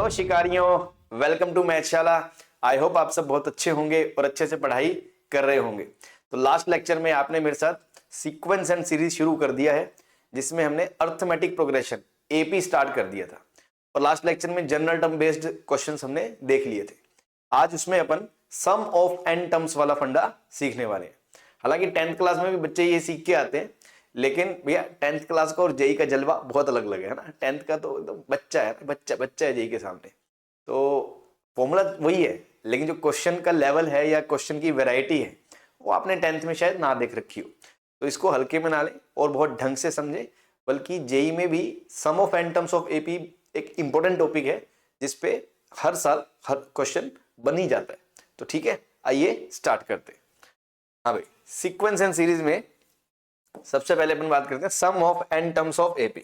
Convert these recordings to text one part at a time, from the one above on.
Hello शिकारियों, welcome to मैथशाला। I hope आप सब बहुत अच्छे होंगे और अच्छे से पढ़ाई कर रहे होंगे। तो लास्ट लेक्चर में आपने मेरे साथ सीक्वेंस एंड सीरीज शुरू कर दिया है, जिसमें हमने अर्थमेटिक प्रोग्रेशन एपी स्टार्ट कर दिया था और लास्ट लेक्चर में जनरल टर्म बेस्ड क्वेश्चंस हमने देख लिए थे। आज उसमें अपन सम ऑफ एन टर्म्स वाला फंडा सीखने वाले हैं। हालांकि 10th क्लास में भी बच्चे ये सीख के आते हैं, लेकिन भैया 10th क्लास का और जेई का जलवा बहुत अलग अलग है ना। 10th का तो एकदम बच्चा है, बच्चा है जेई के सामने। तो फॉर्मूला वही है, लेकिन जो क्वेश्चन का लेवल है या क्वेश्चन की वैरायटी है वो आपने 10th में शायद ना देख रखी हो। तो इसको हल्के में ना लें और बहुत ढंग से समझे। बल्कि जेई में भी sum of n terms of AP एक इंपॉर्टेंट टॉपिक है, जिसपे हर साल हर क्वेश्चन बन ही जाता है। तो ठीक है, आइए स्टार्ट करते हैं। हाँ भाई, सीक्वेंस एंड सीरीज में सबसे पहले अपन बात करते हैं sum of n terms of AP.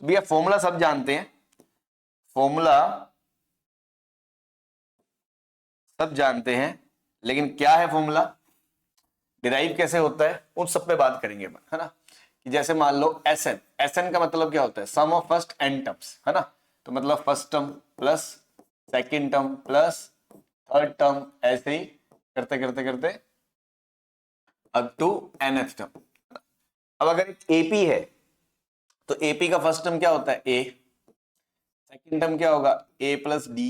भैया फॉर्मूला सब जानते हैं, फॉर्मूला सब जानते हैं, लेकिन क्या है फॉर्मूला, डिराइव कैसे होता है, उन सब पे बात करेंगे अपन, है ना। कि जैसे मान लो एसएन, एसएन का मतलब क्या होता है, sum of first N terms, है ना। तो मतलब first term plus second term plus third term, ऐसे ही करते करते करते अप टू nth टर्म। अब अगर एपी है तो एपी का फर्स्ट टर्म क्या होता है, ए। सेकंड टर्म क्या होगा, ए प्लस डी।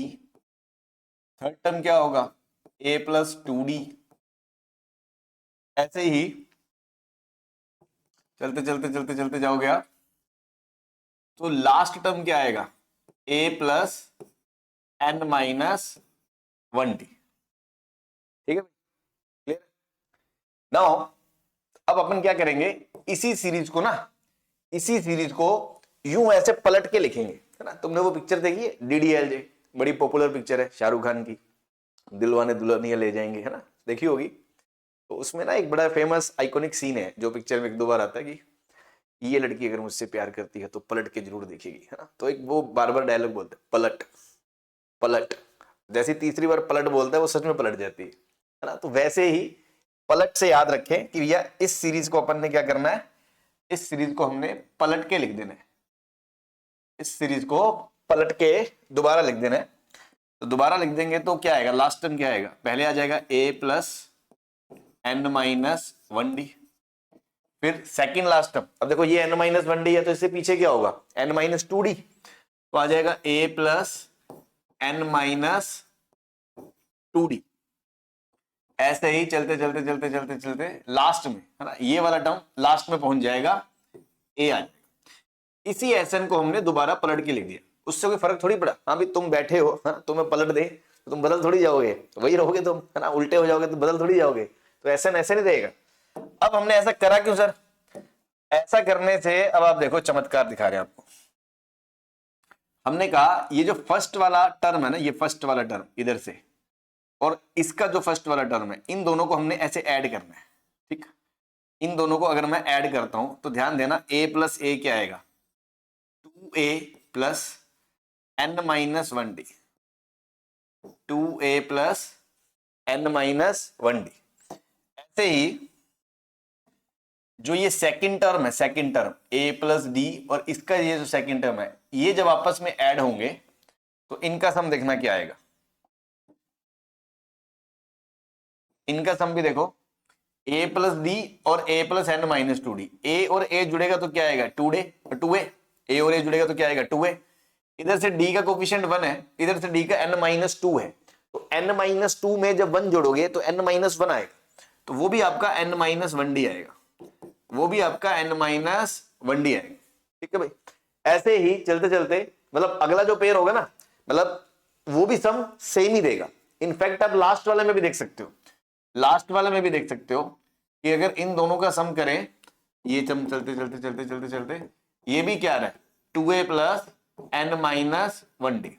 थर्ड टर्म क्या होगा, ए प्लस 2d। ऐसे ही चलते चलते चलते चलते जाओगे आप, तो लास्ट टर्म क्या आएगा, ए प्लस एन माइनस 1d। ठीक है, क्लियर। नाउ अब अपन क्या करेंगे, इसी सीरीज को ना, इसी सीरीज को यूं ऐसे पलट के लिखेंगे, है ना। तुमने वो पिक्चर देखी है डीडीएलजे, बड़ी पॉपुलर पिक्चर है शाहरुख खान की, दिलवाने दुल्हनिया ले जाएंगे, है ना, देखी होगी। तो उसमें ना एक बड़ा फेमस आइकॉनिक सीन है जो पिक्चर में एक दो बार आता है कि ये लड़की अगर मुझसे प्यार करती है तो पलट के जरूर देखेगी, है ना। तो एक वो बार बार डायलॉग बोलते हैं, पलट पलट। जैसी तीसरी बार पलट बोलता है वो सच में पलट जाती है ना। तो वैसे ही पलट से याद रखें कि भैया इस सीरीज को अपन ने क्या करना है, इस सीरीज को हमने पलट के लिख देना है। इस सीरीज को पलट के दोबारा लिख देना है। तो दोबारा लिख देंगे तो क्या आएगा, लास्ट टर्म क्या आएगा, पहले आ जाएगा ए प्लस एन माइनस 1d। फिर सेकंड लास्ट टर्म, अब देखो ये एन माइनस 1d है तो इससे पीछे क्या होगा, एन माइनस 2d। तो आ जाएगा ए प्लस एन माइनस 2d। ऐसे ही चलते चलते चलते चलते चलते लास्ट में, है ना, ये वाला टर्म लास्ट में पहुंच जाएगा, ए आ जाएगा। इसी एसएन को हमने दोबारा पलट के लिख दिया, उससे कोई फर्क थोड़ी पड़ा। हाँ भी तुम बैठे हो, हाँ, तुम्हें पलट दे तो तुम बदल थोड़ी जाओगे, वही रहोगे तुम, है ना। उल्टे हो जाओगे तो बदल थोड़ी जाओगे। तो एसएन ऐसे नहीं देगा। अब हमने ऐसा करा क्यों सर, ऐसा करने से अब आप देखो चमत्कार दिखा रहे हैं आपको। हमने कहा ये जो फर्स्ट वाला टर्म है ना, ये फर्स्ट वाला टर्म इधर से और इसका जो फर्स्ट वाला टर्म है, इन दोनों को हमने ऐसे ऐड करना है। ठीक, इन दोनों को अगर मैं ऐड करता हूं तो ध्यान देना, a प्लस ए क्या आएगा, 2a plus N minus 1d, 2a plus N minus 1d। ऐसे ही जो ये सेकंड टर्म है, second term a plus D और इसका ये जो सेकंड टर्म है, ये जब आपस में ऐड होंगे तो इनका सम देखना क्या आएगा। इनका सम भी देखो, a प्लस डी और a plus N minus 2d। a और a जुड़ेगा तो क्या आएगा, 2a, a और a जुड़ेगा तो क्या आएगा, 2a। इधर से d का कोफिशिएंट 1 है, इधर से d का n माइनस 2 है। तो n माइनस 2 में जब 1 जोड़ोगे तो n माइनस 1 आएगा, तो वो भी आपका n माइनस 1d आएगा, वो भी आपका n माइनस 1d आएगा। ठीक है भाई। ऐसे ही चलते चलते मतलब अगला जो पेयर होगा ना, मतलब वो भी सम सेम ही देगा। इनफैक्ट आप लास्ट वाले में भी देख सकते हो, लास्ट वाले में भी देख सकते हो कि अगर इन दोनों का सम करें, ये चलते चलते चलते चलते चलते ये भी क्या रहा है, 2a plus N minus 1d।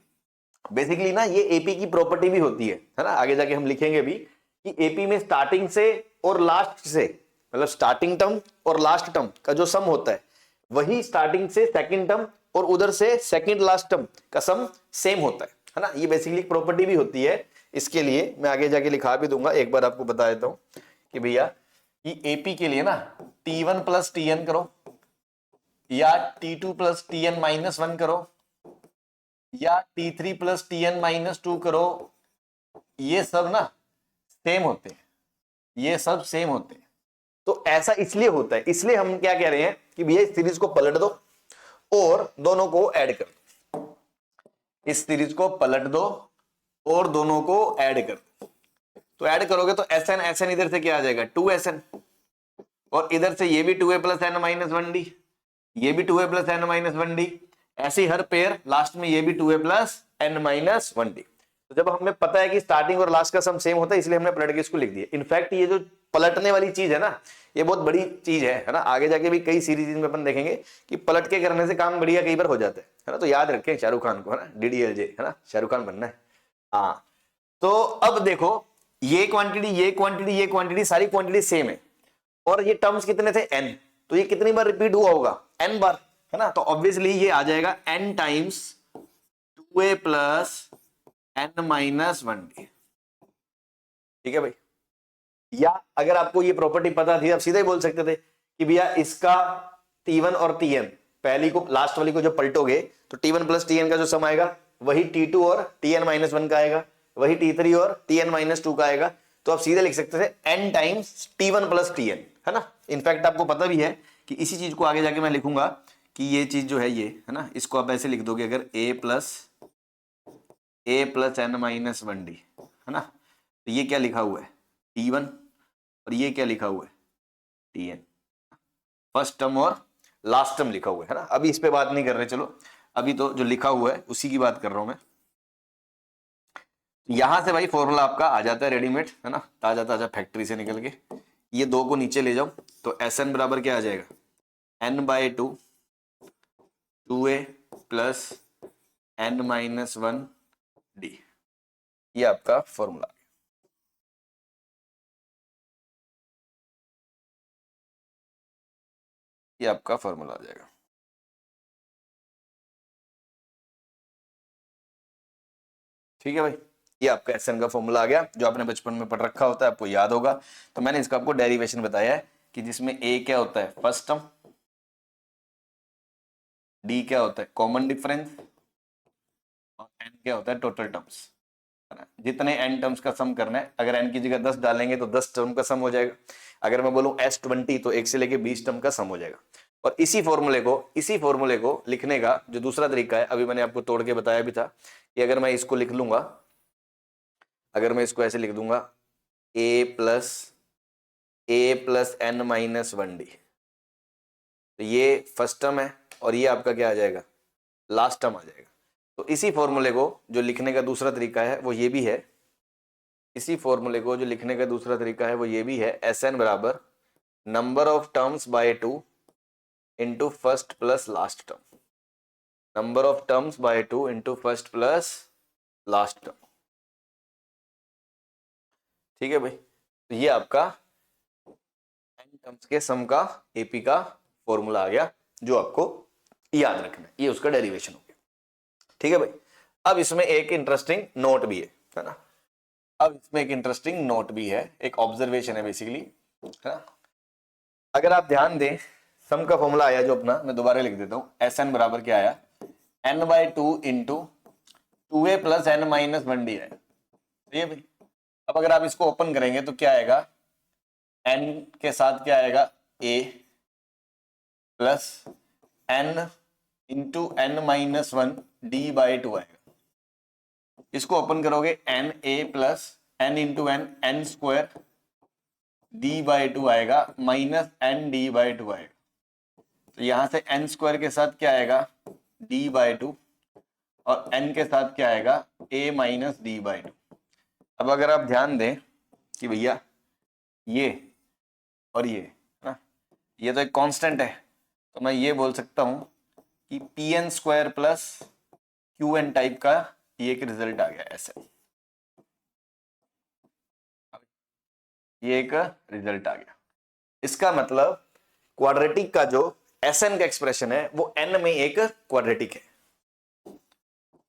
Basically ना ये एपी की प्रॉपर्टी भी होती है ना, आगे जाके हम लिखेंगे भी कि एपी में स्टार्टिंग से और लास्ट से, मतलब स्टार्टिंग टर्म और लास्ट टर्म का जो सम होता है वही स्टार्टिंग से सेकंड टर्म और उधर से सेकंड लास्ट टर्म का सम सेम होता है ना। ये बेसिकली एक प्रॉपर्टी भी होती है। इसके लिए मैं आगे जाके लिखा भी दूंगा, एक बार आपको बता देता हूं कि भैया कि एपी के लिए ना T1 प्लस Tn करो या T2 प्लस Tn माइनस 1 करो या T3 प्लस Tn-2 करो, ये सब ना सेम होते हैं, ये सब सेम होते हैं। तो ऐसा इसलिए होता है, इसलिए हम क्या कह रहे हैं कि भैया इस सीरीज को पलट दो और दोनों को ऐड कर दो, इस सीरीज को पलट दो और दोनों को ऐड कर दो। तो ऐड करोगे तो Sn Sn इधर से क्या आ जाएगा 2Sn, और इधर से ये भी 2a plus N minus 1d, ये भी 2a plus N minus 1d, ऐसे ही हर पेयर लास्ट में ये भी 2a plus N minus 1d। तो जब हमें पता है कि स्टार्टिंग और लास्ट का सम सेम होता है, इसलिए हमने पलट के इसको लिख दिया। इनफैक्ट ये जो पलटने वाली चीज है ना, ये बहुत बड़ी चीज है ना। आगे जाके भी कई सीरीज में अपन देखेंगे कि पलट के करने से काम बढ़िया कई बार हो जाता है ना। तो याद रखें शाहरुख खान को, है ना, DDLJ, है ना, शाहरुख खान बनना है। हाँ, तो अब देखो ये क्वांटिटी, ये क्वांटिटी, ये क्वांटिटी, सारी क्वांटिटी सेम है, और ये टर्म्स कितने थे n, तो ये कितनी बार रिपीट हुआ होगा n बार, है ना। तो ऑब्वियसली ये आ जाएगा n times 2a plus n minus 1d। ठीक है भाई, या अगर आपको ये प्रॉपर्टी पता थी, आप सीधे ही बोल सकते थे कि भैया इसका T1 और Tn, पहली को लास्ट वाली को जो पलटोगे तो T1 प्लस Tn का जो सम आएगा वही T2 और Tn माइनस 1 का आएगा, वही T3 और Tn माइनस 2 का आएगा। तो आप सीधे लिख सकते थे n times T1 plus Tn, है ना। इनफैक्ट आपको पता भी है कि इसी चीज को आगे जाके मैं लिखूंगा कि ये चीज जो है ये, है ना, इसको आप ऐसे लिख दोगे अगर a plus n minus 1d, है ना। तो ये क्या लिखा हुआ है T1 और ये क्या लिखा हुआ है Tn, फर्स्ट टर्म और लास्ट टर्म लिखा हुआ है ना। अभी इस पे बात नहीं कर रहे, चलो अभी तो जो लिखा हुआ है उसी की बात कर रहा हूं मैं। यहां से भाई फॉर्मूला आपका आ जाता है रेडीमेड, है ना, ताजा ताजा फैक्ट्री से निकल के। ये दो को नीचे ले जाओ तो Sn बराबर क्या आ जाएगा n/2 2a plus n minus 1d। ये आपका फॉर्मूला, ये आपका फॉर्मूला आ जाएगा। ठीक है भाई, ये आपका Sn का फॉर्मूला आ गया, जो आपने बचपन में पढ़ रखा होता है, आपको याद होगा। तो मैंने इसका आपको डेरिवेशन बताया है कि जिसमें a क्या होता है फर्स्ट टर्म, d क्या होता है कॉमन डिफरेंस, और n क्या होता है टोटल टर्म्स, है ना। जितने n टर्म्स का सम करना है, अगर n की जगह 10 डालेंगे तो 10 टर्म का सम हो जाएगा। अगर मैं बोलूं S20 तो 1 से लेके 20 टर्म का सम हो जाएगा। और इसी फॉर्मूले को लिखने का जो दूसरा तरीका है, अभी मैंने आपको तोड़ के बताया भी था कि अगर मैं इसको लिख लूंगा, अगर मैं इसको ऐसे लिख दूंगा a plus n minus 1d, तो ये फर्स्ट टर्म है और ये आपका क्या आ जाएगा लास्ट टर्म आ जाएगा। तो इसी फॉर्मूले को जो लिखने का दूसरा तरीका है वो ये भी है, इसी फॉर्मूले को जो लिखने का दूसरा तरीका है वो ये भी है, Sn बराबर number of terms by 2 into first plus last term, number of terms by 2 into first plus last term. ठीक है भाई, तो ये आपका n टर्म्स के सम का एपी का फॉर्मूला आ गया, जो आपको याद रखना है। ये उसका डेरिवेशन हो गया। ठीक है भाई, अब इसमें एक इंटरेस्टिंग नोट भी है ना। अब इसमें एक इंटरेस्टिंग नोट भी है, एक ऑब्जर्वेशन है बेसिकली, है ना। अगर आप ध्यान दें, सम का फॉर्मूला आया जो अपना, मैं दोबारा लिख देता हूं, Sn बराबर क्या आया n/2 into 2a plus n minus 1d है। ये भाई, अब अगर आप इसको ओपन करेंगे तो क्या आएगा, n के साथ क्या आएगा a plus n into n minus 1d/2 आएगा। इसको ओपन करोगे n a plus n into n n square d/2 आएगा माइनस एन d/2 आएगा। तो यहां से एन स्क्वायर के साथ क्या आएगा d/2 और n के साथ क्या आएगा a माइनस d/2। अब अगर आप ध्यान दें कि भैया ये और ये ना, ये तो एक कांस्टेंट है, तो मैं ये बोल सकता हूं कि pn square plus qn type का ये एक रिजल्ट आ गया ऐसे, ये एक रिजल्ट आ गया। इसका मतलब क्वाड्रेटिक का जो Sn का एक्सप्रेशन है वो n में एक क्वाड्रेटिक है,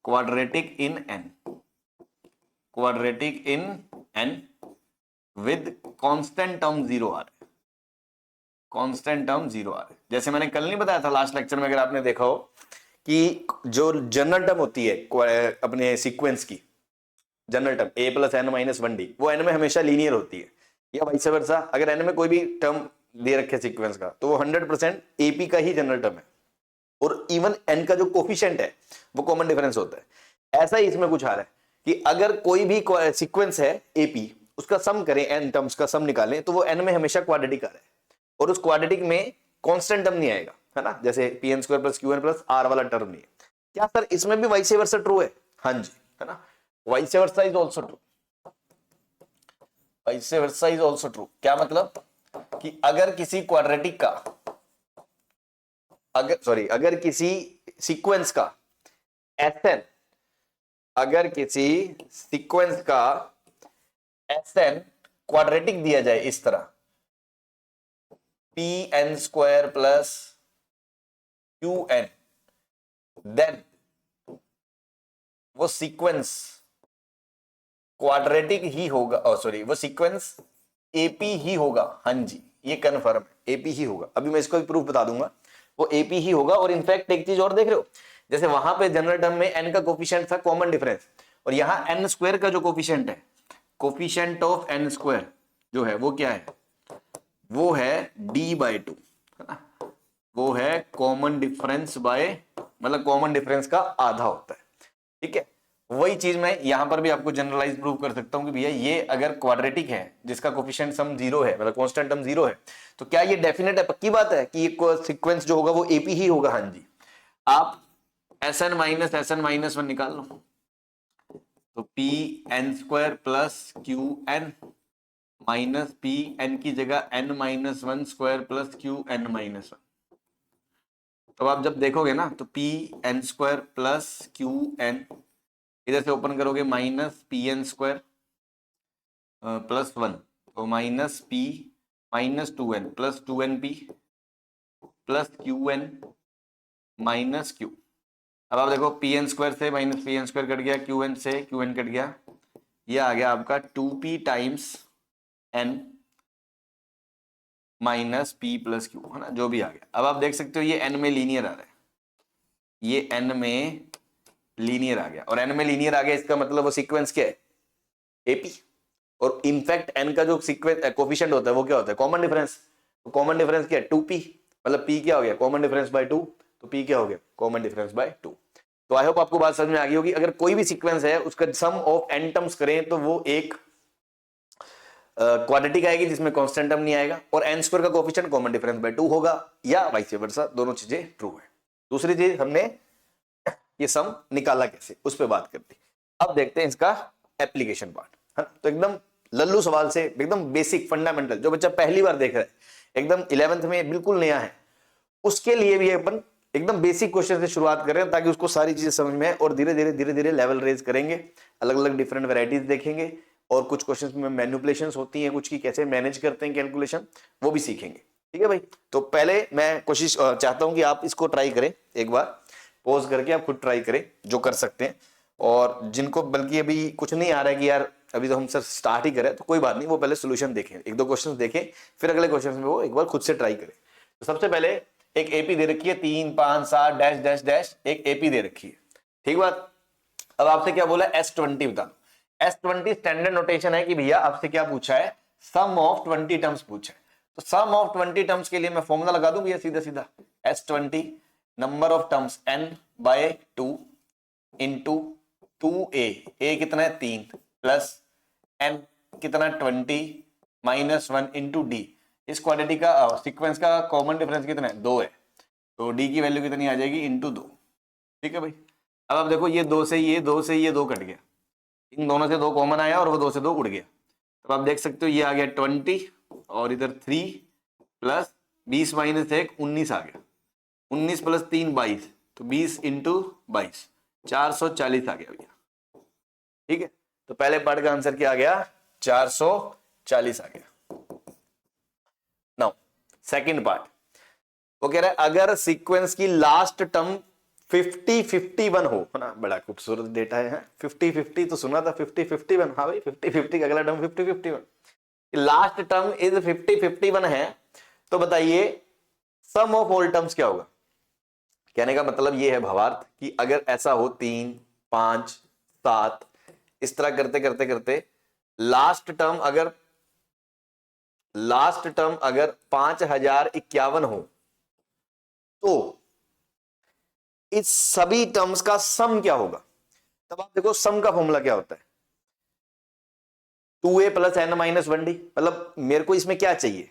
quadratic in n, quadratic in n with constant term 0 आ रहा है, कांस्टेंट टर्म 0 आ रहा है। जैसे मैंने कल नहीं बताया था लास्ट लेक्चर में, अगर आपने देखा हो कि जो जनरल टर्म होती है अपने सीक्वेंस की, general term a plus N minus 1d, वो n में हमेशा लीनियर होती है, या वाइस वर्सा। अगर n में कोई भी टर्म दे रखे सीक्वेंस का तो वो 100% AP का ही जनरल टर्म है, और इवन n का जो कोफिशिएंट है वो कॉमन डिफरेंस होता है। ऐसा ही इसमें कुछ आ रहा है कि अगर कोई भी सीक्वेंस है AP, उसका सम करें, n टर्म्स का सम निकालें, तो वो n में हमेशा क्वाड्रेटिक आ रहा है, और उस क्वाड्रेटिक में कांस्टेंट टर्म नहीं आएगा, है ना, जैसे pn square plus qn plus r वाला टर्म नहीं है। क्या सर इसमें भी वाइस वर्सा ट्रू है? हाँ जी, है ना, vice versa is also true, vice versa is also true. क्या मतलब कि अगर किसी क्वाड्रेटिक का, अगर किसी सीक्वेंस का Sn, अगर किसी सीक्वेंस का Sn क्वाड्रेटिक दिया जाए इस तरह, pn square plus qn, then वो सीक्वेंस क्वाड्रेटिक ही होगा, वो सीक्वेंस AP ही होगा। हाँ जी, ये कन्फर्म है, AP ही होगा। अभी मैं इसको भी प्रूफ बता दूंगा, वो AP ही होगा। और इनफैक्ट एक चीज और देख रहे हो, जैसे वहां पे जनरल टर्म में n का कोफिशिएंट था कॉमन डिफरेंस, और यहाँ n स्क्वायर का जो कोफिशिएंट है, कोफिशिएंट ऑफ n स्क्वायर जो है वो क्या है, वो है d/2, है ना, वो है कॉमन डिफरेंस बाय, मतलब कॉमन डिफरेंस का आधा होता है। ठीक है, वही चीज मैं यहां पर भी आपको जनरलाइज प्रूव कर सकता हूं कि भैया ये अगर क्वाड्रेटिक है जिसका कोफिशिएंट सम 0 है, मतलब कांस्टेंट टर्म 0 है, तो क्या ये डेफिनेट है, पक्की बात है कि ये सीक्वेंस जो होगा वो AP ही होगा। हाँ जी, आप Sn माइनस 1 निकाल लो, तो pn square plus qn minus pn की जगह n minus 1 square plus qn minus 1। तो आप जब देखोगे ना तो pn स्क्वायर प्लस qn, इधर से ओपन करोगे माइनस pn स्क्वायर प्लस 1, तो minus p minus 2n plus 2np plus qn minus q। अब आप देखो pn स्क्वायर से माइनस pn स्क्वायर कट गया, qn से qn कट गया, ये आ गया आपका 2p times n minus p plus q, है ना, जो भी आ गया। अब आप देख सकते हो ये n में लीनियर आ रहा है, ये n में लीनियर आ गया, और n में लीनियर आ गया, इसका मतलब वो सीक्वेंस क्या है, AP। और इनफैक्ट n का जो सीक्वेंस कोफिशिएंट होता है वो क्या होता है, कॉमन डिफरेंस। तो कॉमन डिफरेंस क्या है, 2p, मतलब p क्या हो गया, कॉमन डिफरेंस बाय 2, तो p क्या हो गया, कॉमन डिफरेंस बाय 2। तो आई होप आपको बात समझ में आ गई होगी। अगर कोई भी सीक्वेंस है उसका सम ऑफ n टर्म्स करें तो वो एक क्वाड्रेटिक आएगी जिसमें कांस्टेंट टर्म नहीं आएगा, और n स्क्वायर का कोफिशिएंट कॉमन डिफरेंस बाय 2 होगा, या वाइस वर्सा, दोनों चीजें ट्रू है। दूसरी चीज हमने ये सम निकाला कैसे, उस पर बात करते। अब देखते हैं इसका एप्लीकेशन पार्ट, है ना। तो एकदम लल्लू सवाल से, एकदम बेसिक फंडामेंटल, जो बच्चा पहली बार देख रहा है, एकदम 11th में बिल्कुल नया है, उसके लिए भी अपन एकदम बेसिक क्वेश्चन से शुरुआत कर रहे हैं, ताकि उसको सारी चीजें समझ में आए, और धीरे धीरे लेवल रेज करेंगे, अलग अलग डिफरेंट वैरायटीज देखेंगे, और कुछ क्वेश्चंस में मैनिपुलेशंस होती हैं कुछ की, कैसे मैनेज करते हैं कैलकुलेशन, वो भी सीखेंगे। ठीक है भाई, तो पहले मैं कोशिश चाहता हूं कि आप इसको ट्राई करें, एक बार पॉज करके आप खुद ट्राई करें जो कर सकते हैं, और जिनको बल्कि अभी कुछ नहीं आ रहा है कि यार अभी तो हम सर स्टार्ट ही करें, तो कोई बात नहीं, वो पहले सोल्यूशन देखें, एक दो क्वेश्चन देखें, फिर अगले क्वेश्चन में वो एक बार खुद से ट्राई करें। तो सबसे पहले एक AP दे रखी है 3 5 7 डैश डैश डैश, एक AP दे रखी है, ठीक बात। अब आपसे क्या बोला, S20 बता दो। S20 स्टैंडर्ड नोटेशन है कि भैया आपसे क्या पूछा है, सम ऑफ 20 टर्म्स पूछा है। तो सम ऑफ 20 टर्म्स के लिए मैं फॉर्मूला लगा दूं भैया सीधा सीधा, S20 number of terms n by 2 into 2a, a कितना है 3, प्लस n कितना 20 माइनस 1 इंटू d। इस क्वांटिटी का सीक्वेंस का कॉमन डिफरेंस कितना है, 2 है, तो d की वैल्यू कितनी आ जाएगी, इंटू 2। ठीक है भाई, अब आप देखो ये 2 से ये 2 से ये 2 कट गया, इन दोनों से 2 कॉमन आया और वो 2 से 2 उड़ गया। तो आप देख सकते हो ये आ गया 20, और इधर 3 प्लस 20 माइनस 1 19 आ गया, 19 प्लस 3 22, तो 20 इंटू 22 440 आ गया भैया। ठीक है, तो पहले पार्ट का आंसर क्या आ गया, 440 आ गया। नाउ सेकंड पार्ट, वो कह रहा है अगर सीक्वेंस की लास्ट टर्म 50-51 हो, है ना, बड़ा खूबसूरत डेटा है, 50-50 तो सुना था, 50-51, हाँ भाई 50-50 का अगला टर्म 50-51, लास्ट टर्म इज 50-51 है, तो बताइए सम ऑफ ऑल टर्म्स क्या होगा, कहने का मतलब ये है भावार्थ कि अगर ऐसा हो 3, 5, 7 इस तरह करते करते करते लास्ट टर्म अगर 5051 हो तो इस सभी टर्म्स का सम क्या होगा। तब आप देखो सम का फॉर्मूला क्या होता है, 2a plus n minus 1d। मतलब मेरे को इसमें क्या चाहिए,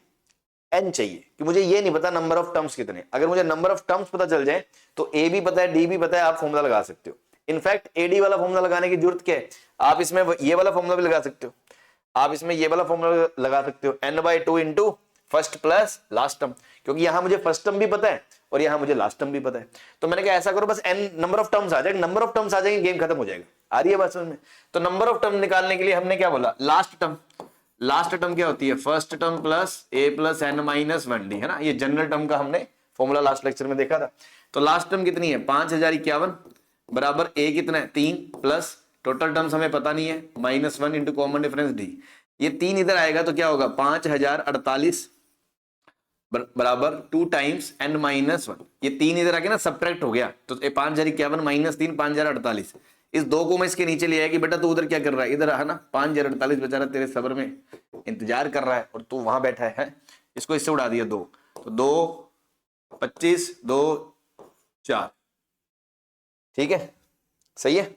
n चाहिए, कि मुझे ये नहीं पता नंबर ऑफ टर्म्स कितने। अगर मुझे नंबर ऑफ टर्म्स पता चल जाए तो a भी पता है d भी पता है, आप फॉर्मूला लगा सकते हो। इनफैक्ट ad वाला फॉर्मूला लगाने की जरूरत क्या है, आप इसमें ये वाला फॉर्मूला भी लगा सकते हो, आप इसमें ये वाला फॉर्मूला लगा सकते हो, n/2 into first plus last term, क्योंकि यहां मुझे फर्स्ट टर्म भी पता है और यहां मुझे लास्ट टर्म भी पता है। तो मैंने कहा ऐसा करो बस n नंबर ऑफ टर्म्स आ जाएगा, नंबर ऑफ टर्म्स आ जाएंगे गेम खत्म हो जाएगा। आ रही है बात समझ में। तो नंबर ऑफ टर्म निकालने के लिए हमने क्या बोला, लास्ट टर्म क्या होती है, first term plus a plus n minus 1d, है ना। ये जनरल टर्म का हमने फॉर्मूला लास्ट लेक्चर में देखा था। तो लास्ट टर्म कितनी है, 5051 बराबर a कितना है 3 प्लस टोटल टर्म्स हमें पता नहीं है -1 इंटू कॉमन डिफरेंस d। ये 3 इधर आएगा तो क्या होगा 5048 बराबर 2 टाइम्स n माइनस 1। ये 3 इधर आके ना सब्ट्रैक्ट हो गया तो 5051 माइनस 3 5048। इस 2 को मैं इसके नीचे ले आया कि बेटा तू उधर क्या कर रहा है, इधर है ना 5048 बेचारा तेरे सब्र में इंतजार कर रहा है और तू वहां बैठा है। इसको इससे उड़ा दिया 2, तो 2 25 2 4, ठीक है सही है,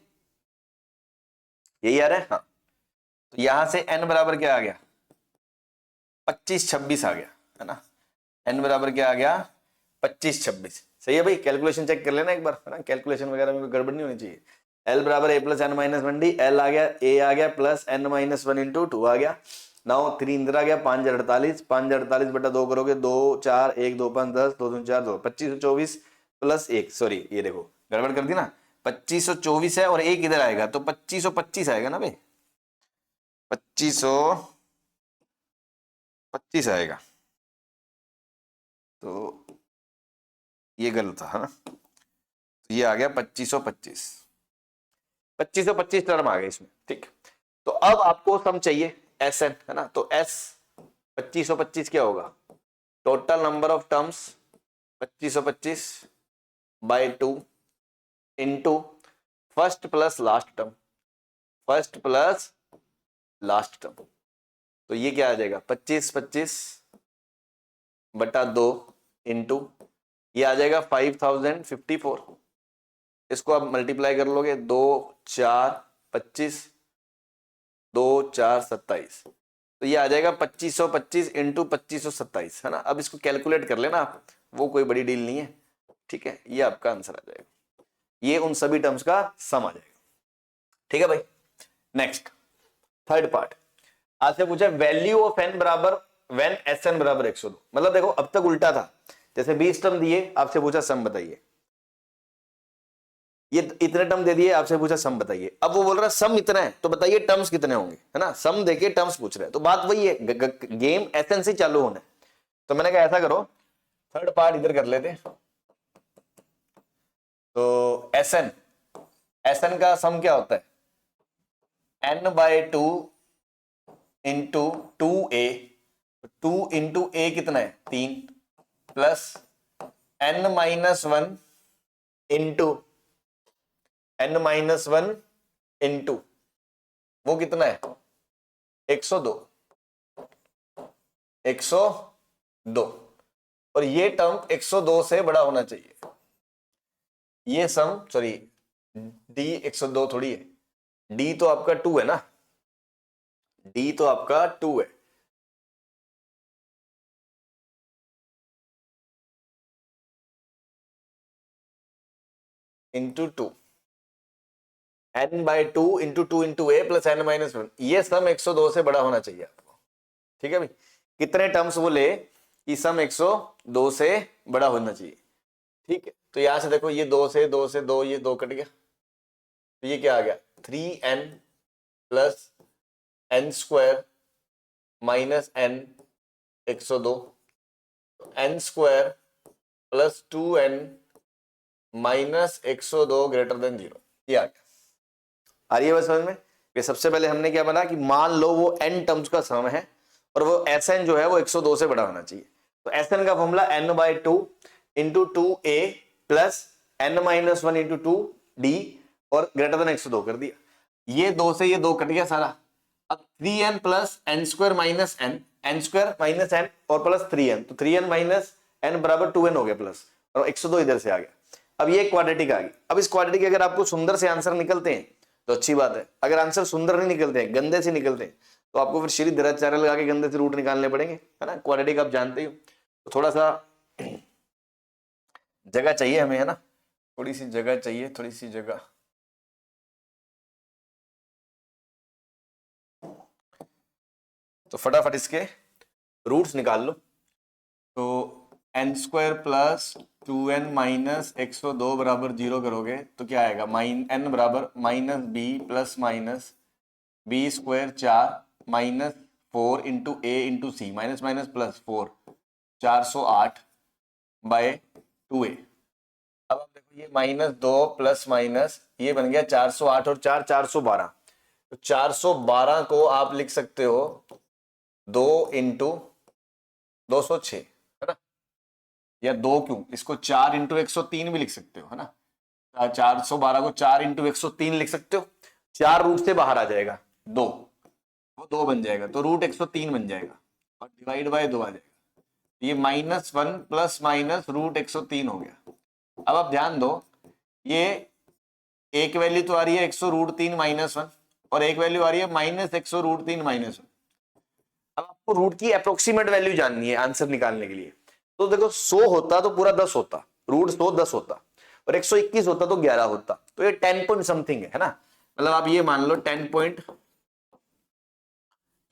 यही आ रहा है। हाँ तो यहां से n बराबर क्या आ गया 25 26 आ गया, है ना। n बराबर क्या आ गया 25 26, सही है भाई। कैलकुलेशन चेक कर लेना एक बार, है ना, कैलकुलेशन वगैरह में कोई गड़बड़ नहीं होनी चाहिए। l बराबर a plus n minus 1d, l आ गया a आ गया प्लस n माइनस 1 इंटू 2 आ गया। नाउ 3 इंदर आ गया 5048, 5048 बटा 2 करोगे 2 4 1 2 5 10 2 3 4 2 2524 प्लस 1, सॉरी ये देखो गड़बड़ कर दी ना, 2524 है और एक इधर आएगा तो 2525 आएगा ना भाई, 2525 आएगा। तो ये गलत था, है ना। तो ये आ गया 2525 टर्म आ गए इसमें, ठीक। तो अब आपको सम चाहिए Sn, है ना। तो S 2525 क्या होगा, total number of terms 2525 by 2 into first plus last term. तो ये क्या आ जाएगा 2525 बटा 2 इंटू ये आ जाएगा 5054। इसको आप मल्टीप्लाई कर लोगे 2 4 25 2 4 27, तो ये आ जाएगा 2525 इंटू 2527, है ना। अब इसको कैलकुलेट कर लेना आप, वो कोई बड़ी डील नहीं है, ठीक है। ये आपका आंसर आ जाएगा, ये उन सभी टर्म्स का सम आ जाएगा, ठीक है भाई। नेक्स्ट थर्ड पार्ट आपसे पूछा वैल्यू ऑफ n बराबर व्हेन Sn बराबर 102। मतलब देखो अब तक उल्टा था, जैसे 20 टर्म दिए आपसे पूछा सम बताइए, ये इतने टर्म दे दिए आपसे पूछा सम बताइए। अब वो बोल रहा है सम इतना है तो बताइए टर्म्स कितने होंगे, है ना। सम देके टर्म्स पूछ रहे हैं तो बात वही है, गेम Sn से चालू होना है। तो मैंने कहा ऐसा करो थर्ड पार्ट इधर कर लेते। तो Sn का सम क्या होता है n/2 into 2a, 2 into a कितना है 3 प्लस n माइनस 1 इंटू वो कितना है 102 और ये टर्म 102 से बड़ा होना चाहिए। ये सम सॉरी d 102 थोड़ी है, d तो आपका 2 है ना, d तो आपका 2 है। Into 2 n/2 into 2 into a plus n minus 1, ये सम 102 से बड़ा होना चाहिए आपको, ठीक है भाई। कितने टर्म्स वो ले कि सम 102 से बड़ा होना चाहिए, ठीक है। तो यहां से देखो ये 2 से 2 ये 2 कट गया, तो ये क्या आ गया 3n plus n square minus n 102, n square plus 2n minus 102 greater than 0, ये आ गया। आ रही है बस समझ में। ये सबसे पहले हमने क्या बना कि मान लो वो n टर्म्स का सम है और वो Sn जो है वो 102 से बड़ा होना चाहिए। तो Sn का formula n/2 into 2a plus n minus 1 into 2 D और ग्रेटर देन 102 कर दिया। ये 2 से ये 2 कट गया सारा। अब 3n plus n square minus n square minus n और प्लस 3n, तो 3n माइनस एन बराबर 2n हो गया प्लस, और 102 इधर से आ गया। अब ये क्वाड्रेटिक आ गई। अब इस क्वाड्रेटिक के अगर आपको सुंदर से आंसर निकलते हैं तो अच्छी बात है, अगर आंसर सुंदर नहीं निकलते हैं, गंदे से निकलते हैं, तो आपको फिर श्री धीराचार्य लगा के गंदे से रूट निकालने पड़ेंगे, है ना। क्वाड्रेटिक आप जानते ही हो, तो थोड़ा सा जगह चाहिए हमें, है ना, थोड़ी सी जगह चाहिए, थोड़ी सी जगह। तो फटाफट इसके रूट्स निकाल लो। तो N square plus 2n minus 102 बराबर 0 करोगे तो क्या आएगा, n बराबर minus B plus minus B square 4 minus 4 into A into C, minus minus plus 4, 408 by 2a। अब आप देखो ये -2 प्लस माइनस ये बन गया 408 और 4 412। तो 412 को आप लिख सकते हो 2 इंटू 206, है ना, या 2 क्यों, इसको 4 इंटू 103 भी लिख सकते हो, है ना। 412 को 4 इंटू 103 लिख सकते हो। 4 रूट से बाहर आ जाएगा 2, वो 2 बन जाएगा, तो रूट 103 बन जाएगा और डिवाइड बाय 2 आ जाएगा। ये -1 प्लस माइनस रूट 103 हो गया। अब आप ध्यान दो, ये एक वैल्यू तो आ रही है 100√3 -1 और एक वैल्यू आ रही है -100√3 -1। अब आपको रूट की अप्रोक्सीमेट वैल्यू जाननी है आंसर निकालने के लिए। तो देखो 100 होता तो पूरा 10 होता, रूट 100 10 होता, और 121 होता तो 11 होता, तो ये 10 पॉइंट समथिंग है ना। मतलब आप ये मान लो 10 पॉइंट,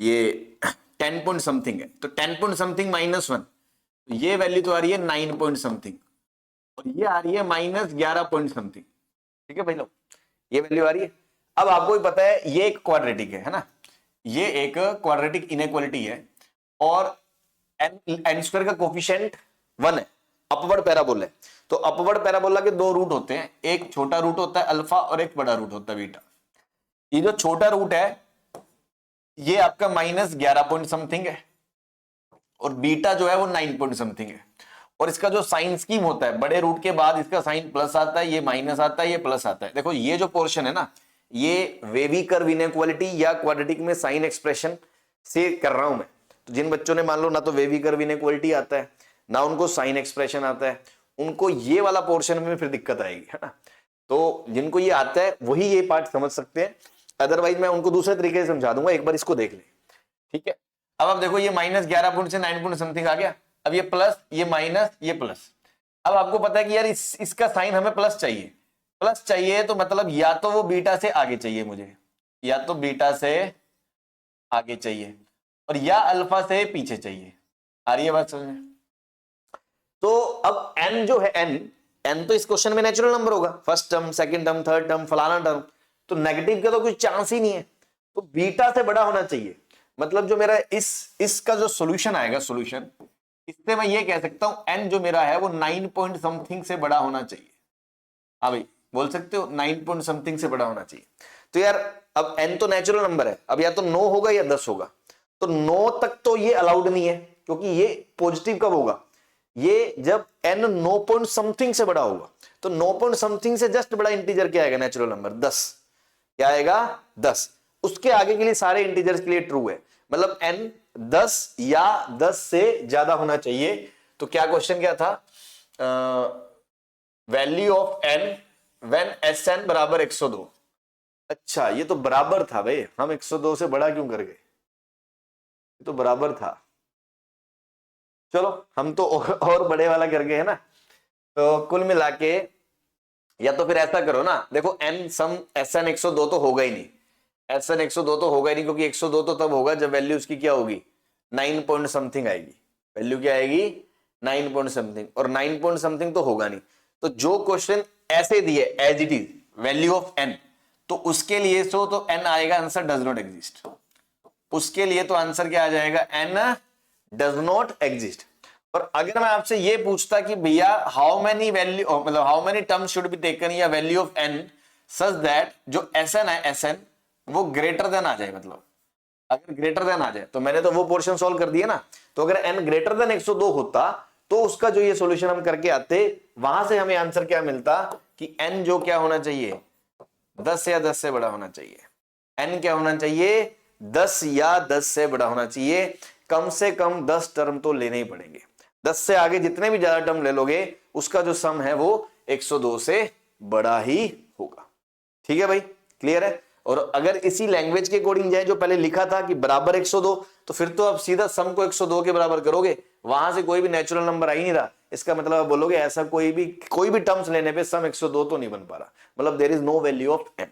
ये 10 पॉइंट समथिंग है, तो 10 पॉइंट समथिंग -1, ये वैल्यू तो आ रही है 9 पॉइंट समथिंग और ये आ रही है -11 पॉइंट समथिंग। ठीक है भाई लोग, ये वैल्यू आ रही है। अब आपको भी पता है ये एक क्वाड्रेटिक है ना, ये एक क्वाड्रेटिक इनइक्वालिटी है और एन स्क्वायर का कोफिशिएंट 1 है, अपवर्ड पैराबोला है। तो अपवर्ड पैराबोला के 2 रूट होते हैं, एक छोटा रूट होता है अल्फा और एक बड़ा रूट होता है बीटा। ये जो छोटा रूट है ये आपका -11 पॉइंट समथिंग है और बीटा जो है वो 9 पॉइंट समथिंग है। और इसका जो साइन स्कीम होता है, बड़े रूट के बाद इसका साइन प्लस आता है, ये माइनस आता है, ये प्लस आता है। देखो ये जो पोर्शन है ना, ये वेवी कर्व इनइक्वालिटी या क्वाड्रेटिक में साइन एक्सप्रेशन से कर रहा हूं मैं। तो जिन बच्चों ने मान लो ना तो वेवी कर्व इनइक्वालिटी आता है ना उनको साइन एक्सप्रेशन आता है, उनको ये वाला पोर्शन में फिर दिक्कत आएगी, है ना। तो जिनको ये आता है वही ये पार्ट समझ सकते हैं, अदरवाइज मैं उनको दूसरे तरीके से समझा दूंगा, एक बार इसको देख ले। ठीक है, अब आप देखो ये -11 पॉइंट से 9 पॉइंट समथिंग आ गया। अब ये प्लस, ये माइनस, ये प्लस। अब आपको पता है कि यार इसका साइन हमें प्लस चाहिए, प्लस चाहिए तो मतलब या तो वो बीटा से आगे चाहिए मुझे, या तो बीटा से आगे चाहिए और या अल्फा से पीछे चाहिए। आ रही है बात समझ में। तो अब n जो है n तो इस क्वेश्चन में नेचुरल नंबर होगा, first term, second term, third term, फलाना टर्म, तो नेगेटिव का तो कोई चांस ही नहीं है, तो बीटा से बड़ा होना चाहिए। मतलब जो मेरा इसका जो सॉल्यूशन आएगा, सॉल्यूशन, इससे मैं ये कह सकता हूं n जो मेरा है वो 9 पॉइंट समथिंग से बड़ा होना चाहिए। हाँ भाई बोल सकते हो 9 पॉइंट समथिंग से बड़ा होना चाहिए। तो यार अब n तो नेचुरल नंबर है, अब या तो 9 होगा या 10 होगा, तो 9 तक तो ये अलाउड नहीं है क्योंकि ये पॉजिटिव कब होगा, ये जब n 9 पॉइंट समथिंग से बड़ा होगा। तो 9 पॉइंट समथिंग से जस्ट बड़ा इंटीजर क्या आएगा, नेचुरल नंबर 10। क्या आएगा 10। उसके आगे के लिए सारे इंटीजर्स के लिए ट्रू है, मतलब n 10 या 10 से ज्यादा होना चाहिए। तो क्या क्वेश्चन क्या था, value of n when Sn बराबर 102। अच्छा ये तो बराबर था भाई, हम 102 से बड़ा क्यों कर गए, ये तो बराबर था। चलो हम तो और बड़े वाला कर गए है ना। तो कुल मिला के या तो फिर ऐसा करो ना, देखो n सम Sn 102 तो होगा ही नहीं, Sn 102 तो होगा ही नहीं, क्योंकि 102 तो तब होगा जब वैल्यू उसकी क्या होगी 9 पॉइंट समथिंग आएगी। वैल्यू क्या आएगी 9 पॉइंट समथिंग, और 9 पॉइंट समथिंग तो होगा नहीं। तो जो क्वेश्चन ऐसे दिए as it is value of n, तो उसके लिए तो n आएगा, आंसर डज नॉट एग्जिस्ट। उसके लिए तो आंसर क्या आ जाएगा, n डज नॉट एग्जिस्ट। और अगर मैं आपसे ये पूछता कि भैया हाउ मेनी वैल्यू, मतलब how many terms should be taken या value of n such that जो Sn है Sn वो ग्रेटर देन आ जाए, मतलब अगर ग्रेटर देन आ जाए, तो मैंने तो वो पोर्शन सॉल्व कर दिया ना। तो अगर n ग्रेटर देन 102 होता तो उसका जो ये सॉल्यूशन हम करके आते, वहां से हमें आंसर क्या मिलता कि n जो क्या होना चाहिए 10 या 10 से बड़ा होना चाहिए। n क्या होना चाहिए 10 या 10 से बड़ा होना चाहिए। कम से कम 10 टर्म तो लेने ही पड़ेंगे। 10 से आगे जितने भी ज्यादा टर्म ले लोगे उसका जो सम है वो 102 से बड़ा ही होगा। ठीक है भाई, क्लियर है। और अगर इसी लैंग्वेज के अकॉर्डिंग जाए जो पहले लिखा था कि बराबर 102, तो फिर तो आप सीधा सम को 102 के बराबर करोगे, वहां से कोई भी नेचुरल नंबर आ ही नहीं रहा। इसका मतलब आप बोलोगे ऐसा कोई भी टर्म्स लेने पे सम 102 तो नहीं बन पा रहा, मतलब there is no value of n।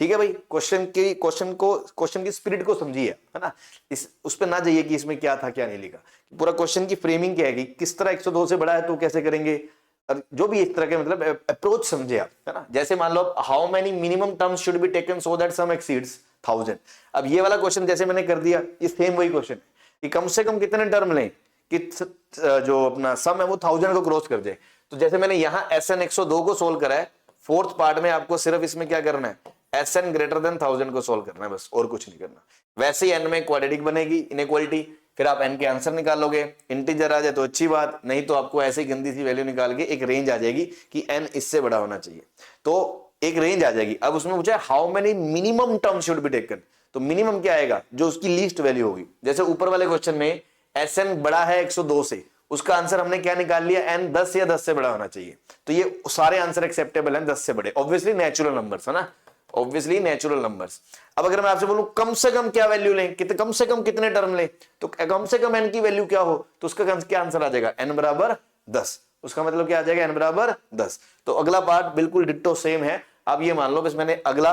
ठीक है भाई, क्वेश्चन की स्पिरिट को समझिए, है ना। इस उस पर ना जाइए कि इसमें क्या था क्या नहीं लिखा। पूरा क्वेश्चन की फ्रेमिंग क्या है कि किस तरह 102 से बड़ा है तो कैसे करेंगे, और जो भी इस तरह के मतलब अप्रोच समझे आप, है ना। जैसे मान लो how many minimum terms should be taken so that sum exceeds 1000। अब ये वाला क्वेश्चन जैसे मैंने कर दिया, ये सेम वही क्वेश्चन है कि कम से कम कितने टर्म लें कि जो अपना सम है वो 1000 को क्रॉस कर जाए। तो जैसे मैंने यहाँ SN 102 को सोल्व करा है, फोर्थ पार्ट में आपको सिर्फ इसमें क्या करना है SN ग्रेटर देन 1000 को सोल्व करना है, बस और कुछ नहीं करना। वैसे ही n में क्वाड्रेटिक बनेगी इनइक्वालिटी, फिर आप n के आंसर निकालोगे, इंटीजर आ जाए तो अच्छी बात, नहीं तो आपको ऐसे ही गंदी सी वैल्यू निकाल के एक रेंज आ जाएगी कि n इससे बड़ा होना चाहिए, तो एक रेंज आ जाएगी। अब उसमें पूछा how many minimum term should be taken, तो मिनिमम क्या आएगा जो उसकी लीस्ट वैल्यू होगी। जैसे ऊपर वाले क्वेश्चन में SN बड़ा है 102 से, उसका आंसर हमने क्या निकाल लिया n 10 या 10 से बड़ा होना चाहिए, तो ये सारे आंसर एक्सेप्टेबल हैं 10 से बड़े, ऑब्वियसली नेचुरल नंबर्स है ना, ऑब्वियसली नेचुरल नंबर्स। अब अगर मैं आपसे बोलूं कम से कम क्या वैल्यू लें, कम से कम कितने टर्म लें, तो कम से कम n की वैल्यू क्या हो, तो उसका क्या आंसर आ जाएगा n बराबर 10। उसका मतलब क्या आ जाएगा n बराबर 10। तो अगला पार्ट बिल्कुल डिट्टो सेम है। अब ये मान लो बस मैंने अगला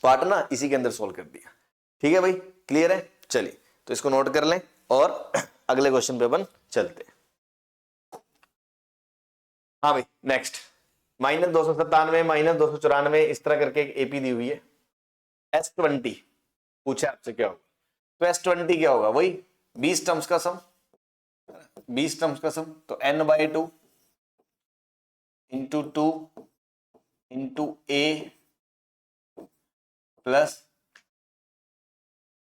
पार्ट ना इसी के अंदर सोल्व कर दिया। ठीक है भाई, क्लियर है। चलिए तो इसको नोट कर लें और अगले क्वेश्चन पे अपन चलते हैं। हाँ भाई नेक्स्ट, -297 -294 इस तरह करके एक एपी दी हुई है। S20 पूछा आपसे क्या होगा, तो S20 क्या होगा, वही 20 टर्म्स का सम, 20 टर्म्स का सम, तो n/2 into 2 into a plus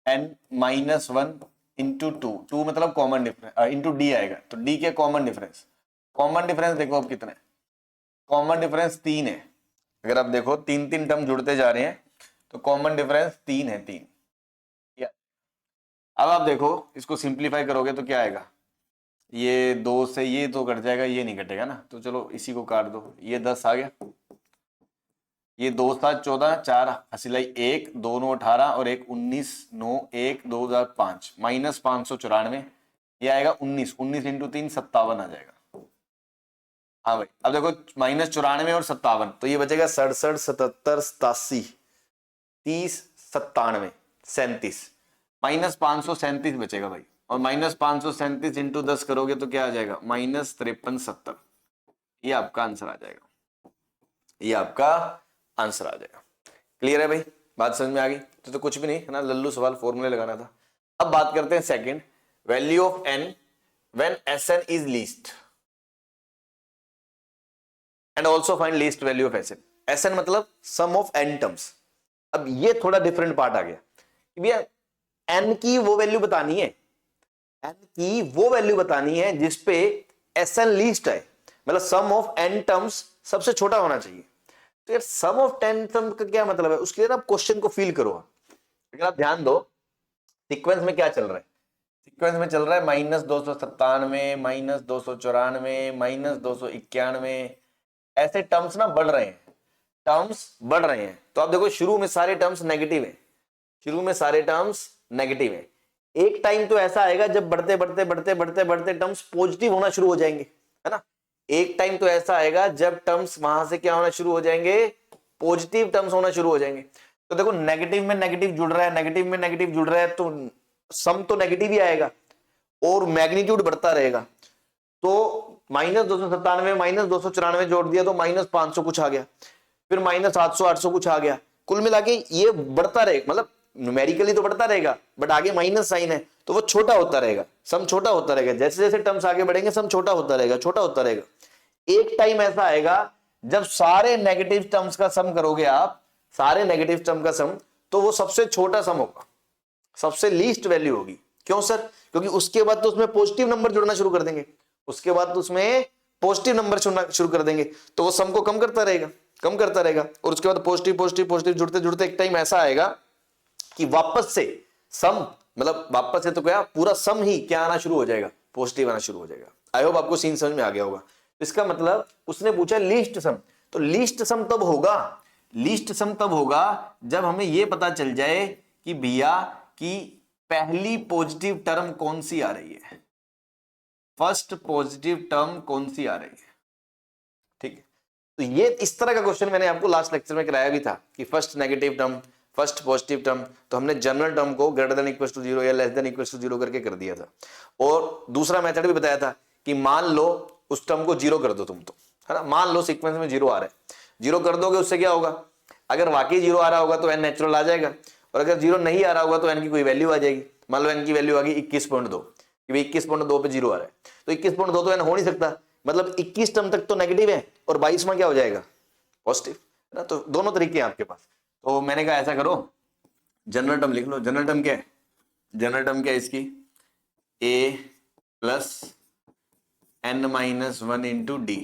n-1 into 2 मतलब कॉमन डिफरेंस इंटू d आएगा, तो d के कॉमन डिफरेंस, कॉमन डिफरेंस देखो अब कितने, कॉमन डिफरेंस 3 है। अगर आप देखो 3 टर्म जुड़ते जा रहे हैं तो कॉमन डिफरेंस 3 है, 3। अब आप देखो इसको सिंप्लीफाई करोगे तो क्या आएगा, ये 2 से ये तो कट जाएगा, ये नहीं कटेगा ना, तो चलो इसी को काट दो, ये 10 आ गया, ये 2 7 14 4 हसीलाई 1 2 9 18 और 1 19 9 1 2005 -594, ये आएगा 19 19 इंटू 3 57 आ जाएगा। हाँ भाई अब देखो -94 और 57, तो ये बचेगा 67 77 87 30 97 37, -537 बचेगा भाई, और -537 इंटू 10 करोगे तो क्या आ जाएगा -5370। ये आपका आंसर आ जाएगा, ये आपका आंसर आ जाएगा। क्लियर है भाई, बात समझ में आ गई। तो कुछ भी नहीं है ना, लल्लू सवाल, फॉर्मूले लगाना था। अब बात करते हैं second, value of n when Sn is least and also find least value of Sn। Sn मतलब सम ऑफ n टर्म्स। अब ये थोड़ा डिफरेंट पार्ट आ गया कि भैया n की वो वैल्यू बतानी है, n की वो वैल्यू बतानी है जिसपे Sn लीस्ट है, मतलब सम ऑफ n टर्म्स सबसे छोटा होना चाहिए। तो यार सम ऑफ 10 टर्म्स का क्या मतलब है, उसके लिए आप क्वेश्चन को फील करो। अगर आप ध्यान दो सीक्वेंस में क्या चल रहा है, सीक्वेंस में चल रहा है -297 -294 -291, ऐसे टर्म्स ना बढ़ रहे हैं, टर्म्स बढ़ रहे हैं। तो आप देखो शुरू में सारे टर्म्स नेगेटिव है, शुरू में सारे टर्म्स नेगेटिव है। एक टाइम तो ऐसा आएगा जब बढ़ते बढ़ते बढ़ते बढ़ते बढ़ते टर्म्स पॉजिटिव होना शुरू हो जाएंगे, है ना। एक टाइम तो ऐसा आएगा जब टर्म्स वहां से क्या होना शुरू हो जाएंगे, पॉजिटिव टर्म्स होना शुरू हो जाएंगे। तो देखो नेगेटिव में नेगेटिव जुड़ रहा है, नेगेटिव में नेगेटिव जुड़ रहा है, तो सम तो नेगेटिव ही आएगा और मैग्नीट्यूड बढ़ता रहेगा। तो -297 -294 जोड़ दिया तो -500 कुछ आ गया, फिर -700 800 कुछ आ गया, कुल मिला के ये बढ़ता रहेगा, मतलब न्यूमेरिकली तो बढ़ता रहेगा बट आगे माइनस साइन है तो वो छोटा होता रहेगा, सम छोटा होता रहेगा। जैसे जैसे टर्म्स आगे बढ़ेंगे सम छोटा होता रहेगा, छोटा होता रहेगा। एक टाइम ऐसा आएगा जब सारे नेगेटिव टर्म्स का सम करोगे आप, सारे नेगेटिव टर्म का सम, तो वो सबसे छोटा सम होगा, सबसे लीस्ट वैल्यू होगी। क्यों सर, क्योंकि उसके बाद तो उसमें पॉजिटिव नंबर जुड़ना शुरू कर देंगे, उसके बाद तो उसमें पॉजिटिव नंबर चुनना शुरू कर देंगे, तो वो सम को कम करता रहेगा, कम करता रहेगा, और उसके बाद पॉजिटिव पॉजिटिव पॉजिटिव जुड़ते जुड़ते एक टाइम ऐसा आएगा कि वापस से सम, मतलब वापस से तो क्या पूरा सम ही क्या आना शुरू हो जाएगा, पॉजिटिव आना शुरू हो जाएगा। आई होप आपको सीन समझ में आ गया होगा। इसका मतलब उसने पूछा लीस्ट सम, तो लीस्ट सम तब होगा, लीस्ट सम तब होगा जब हमें यह पता चल जाए कि भैया कि पहली पॉजिटिव टर्म कौन सी आ रही है, फर्स्ट पॉजिटिव टर्म कौन सी आ रही है। ठीक है, तो ये इस तरह का क्वेश्चन मैंने आपको लास्ट लेक्चर में कराया भी था कि first negative term, first positive term, तो हमने जनरल टर्म को ग्रेटर देन इक्वल टू 0 या लेस देन इक्वल टू 0 करके कर दिया था। और दूसरा मेथड भी बताया था कि मान लो उस टर्म को 0 कर दो तुम, तो है ना, मान लो सीक्वेंस में 0 आ रहा है, 0 कर दोगे, उससे क्या होगा, अगर वाकई 0 आ रहा होगा तो n नेचुरल आ जाएगा, और अगर 0 नहीं आ रहा होगा तो n की कोई वैल्यू आ जाएगी। मान लो n की वैल्यू आ गई 21.2, कि भाई 21.2 पे 0 आ रहा है, तो 21.2 तो n हो नहीं सकता, मतलब 21 टर्म तक तो नेगेटिव है और 22वां क्या हो जाएगा, पॉजिटिव, है ना। तो दोनों तरीके हैं आपके पास। तो मैंने कहा ऐसा करो, जनरल टर्म लिख लो। जनरल टर्म क्या है, जनरल टर्म क्या है इसकी, a plus n minus 1 into D,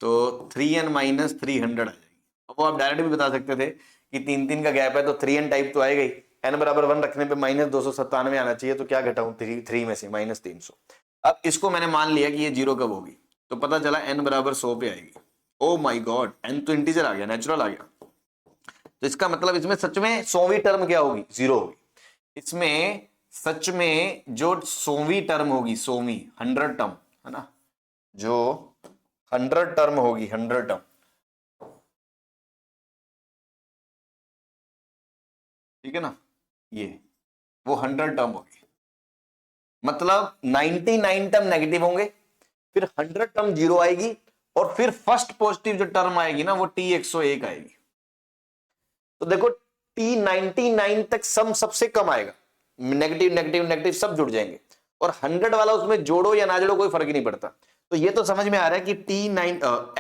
तो 3n माइनस 300 आ जाएगी। अब वो आप डायरेक्ट भी बता सकते थे कि 3 का गैप है तो 3n टाइप तो आएगा ही, n बराबर 1 रखने पे माइनस 297 आना चाहिए, तो क्या घटाऊं 3 में से माइनस 300। अब इसको मैंने मान लिया कि ये 0 कब होगी, तो पता चला n बराबर 100 पे आएगी। ओ माय गॉड, n तो इंटीजर आ गया, नेचुरल आ गया, तो इसका मतलब इसमें सच में 100वीं टर्म क्या होगी, 0 होगी। इसमें सच में जो 100वीं टर्म होगी, 100वीं 100 टर्म, है ना, जो 100 टर्म होगी, 100 टर्म, ठीक है ना, ये वो 100 टर्म होगी, मतलब 99 टर्म नेगेटिव होंगे, फिर 100 टर्म 0 आएगी, और फिर फर्स्ट पॉजिटिव जो टर्म आएगी ना वो t101 आएगी। तो देखो t99 तक सम सबसे कम आएगा, नेगेटिव नेगेटिव नेगेटिव सब जुड़ जाएंगे, और 100 वाला उसमें जोड़ो या ना जोड़ो कोई फर्क ही नहीं पड़ता। तो ये तो समझ में आ रहा है कि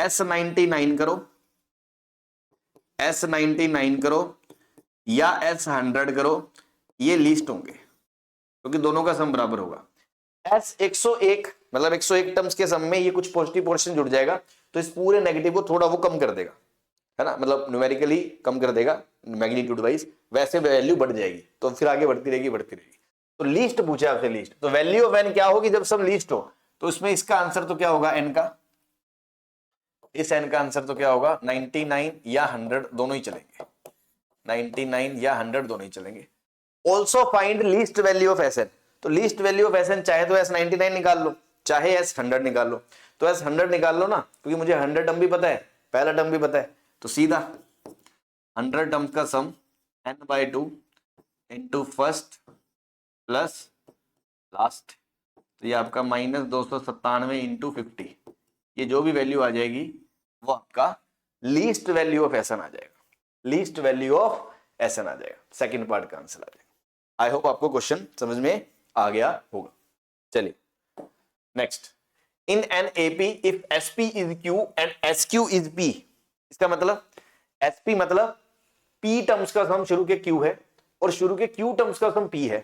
S99 करो, S99 करो या S100 करो, ये लीस्ट होंगे क्योंकि दोनों का सम बराबर होगा। S101 मतलब 101 टर्म्स के सम में ये कुछ पॉजिटिव पोर्शन जुड़ जाएगा, तो इस पूरे नेगेटिव को थोड़ा वो कम कर देगा, है ना, मतलब न्यूमेरिकली कम कर देगा मैग्नीट्यूड वाइज, वैसे वैल्यू बढ़ जाएगी, तो फिर आगे बढ़ती रहेगी बढ़ती रहेगी। तो लीस्ट पूछा आपसे, लीस्ट, तो वैल्यू ऑफ n क्या होगी जब सब लीस्ट हो, तो इसमें इसका आंसर तो क्या होगा n का, इस n का आंसर तो क्या होगा 99 या 100 दोनों ही चलेंगे, 99 या 100 दोनों ही चलेंगे। Also find least value of Sn, तो लीस्ट वैल्यू ऑफ Sn चाहे तो S99 निकाल लो, चाहे S100 निकाल लो, तो S100 निकाल लो ना, क्योंकि मुझे 100 टर्म भी पता है, पहला टर्म भी पता है, तो सीधा 100 टर्म्स का सम n/2 into first plus last, तो ये आपका -297 इंटू 50, ये जो भी वैल्यू आ जाएगी वो आपका लीस्ट वैल्यू ऑफ Sn आ जाएगा, लीस्ट वैल्यू ऑफ Sn आ जाएगा, सेकंड पार्ट का आंसर आ जाएगा। आई होप आपको क्वेश्चन समझ में आ गया होगा। चलिए next, in an AP if SP is Q and SQ is P, इसका मतलब एसपी मतलब पी टर्म्स का सम शुरू के क्यू है और शुरू के क्यू टर्म्स का सम पी है,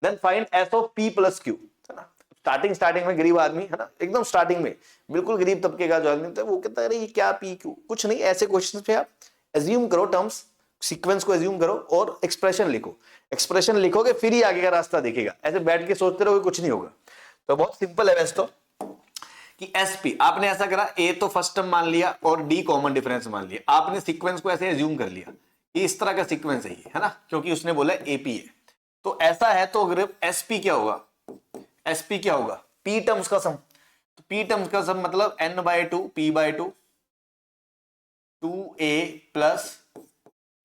then find s of p plus q, है ना। स्टार्टिंग में गरीब आदमी, है ना, एकदम स्टार्टिंग में बिल्कुल गरीब तबके का जो आदमी था वो कहता है अरे ये क्या पी क्यू, कुछ नहीं, ऐसे क्वेश्चन पे आप एज्यूम करो टर्म्स, सीक्वेंस को एज्यूम करो और एक्सप्रेशन लिखो, एक्सप्रेशन लिखोगे फिर ही आगे का रास्ता दिखेगा, ऐसे बैठ के सोचते रहोगे कुछ नहीं होगा। तो बहुत सिंपल है वैसे तो, कि एसपी आपने ऐसा करा, ए तो फर्स्ट टर्म मान लिया और डी कॉमन डिफरेंस मान लिया, आपने सीक्वेंस को ऐसे एज्यूम कर लिया कि इस तरह का सीक्वेंस है ना, क्योंकि उसने बोला एपी है, तो ऐसा है, तो अगर एसपी क्या होगा, एसपी क्या होगा, पी टर्म्स का सम, तो पी टर्म्स का सम मतलब n/2 p/2 2a plus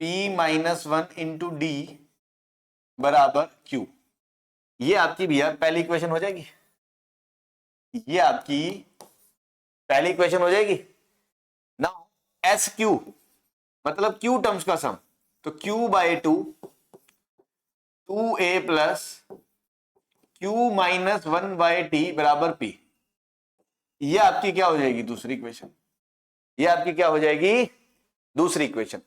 p-1 into D बराबर q, ये आपकी भैया पहली इक्वेशन हो जाएगी, ये आपकी पहली इक्वेशन हो जाएगी ना। एस क्यू मतलब क्यू टर्म्स का सम, तो q/2 2a प्लस q-1/t बराबर p, ये आपकी क्या हो जाएगी दूसरी इक्वेशन, ये आपकी क्या हो जाएगी दूसरी इक्वेशन।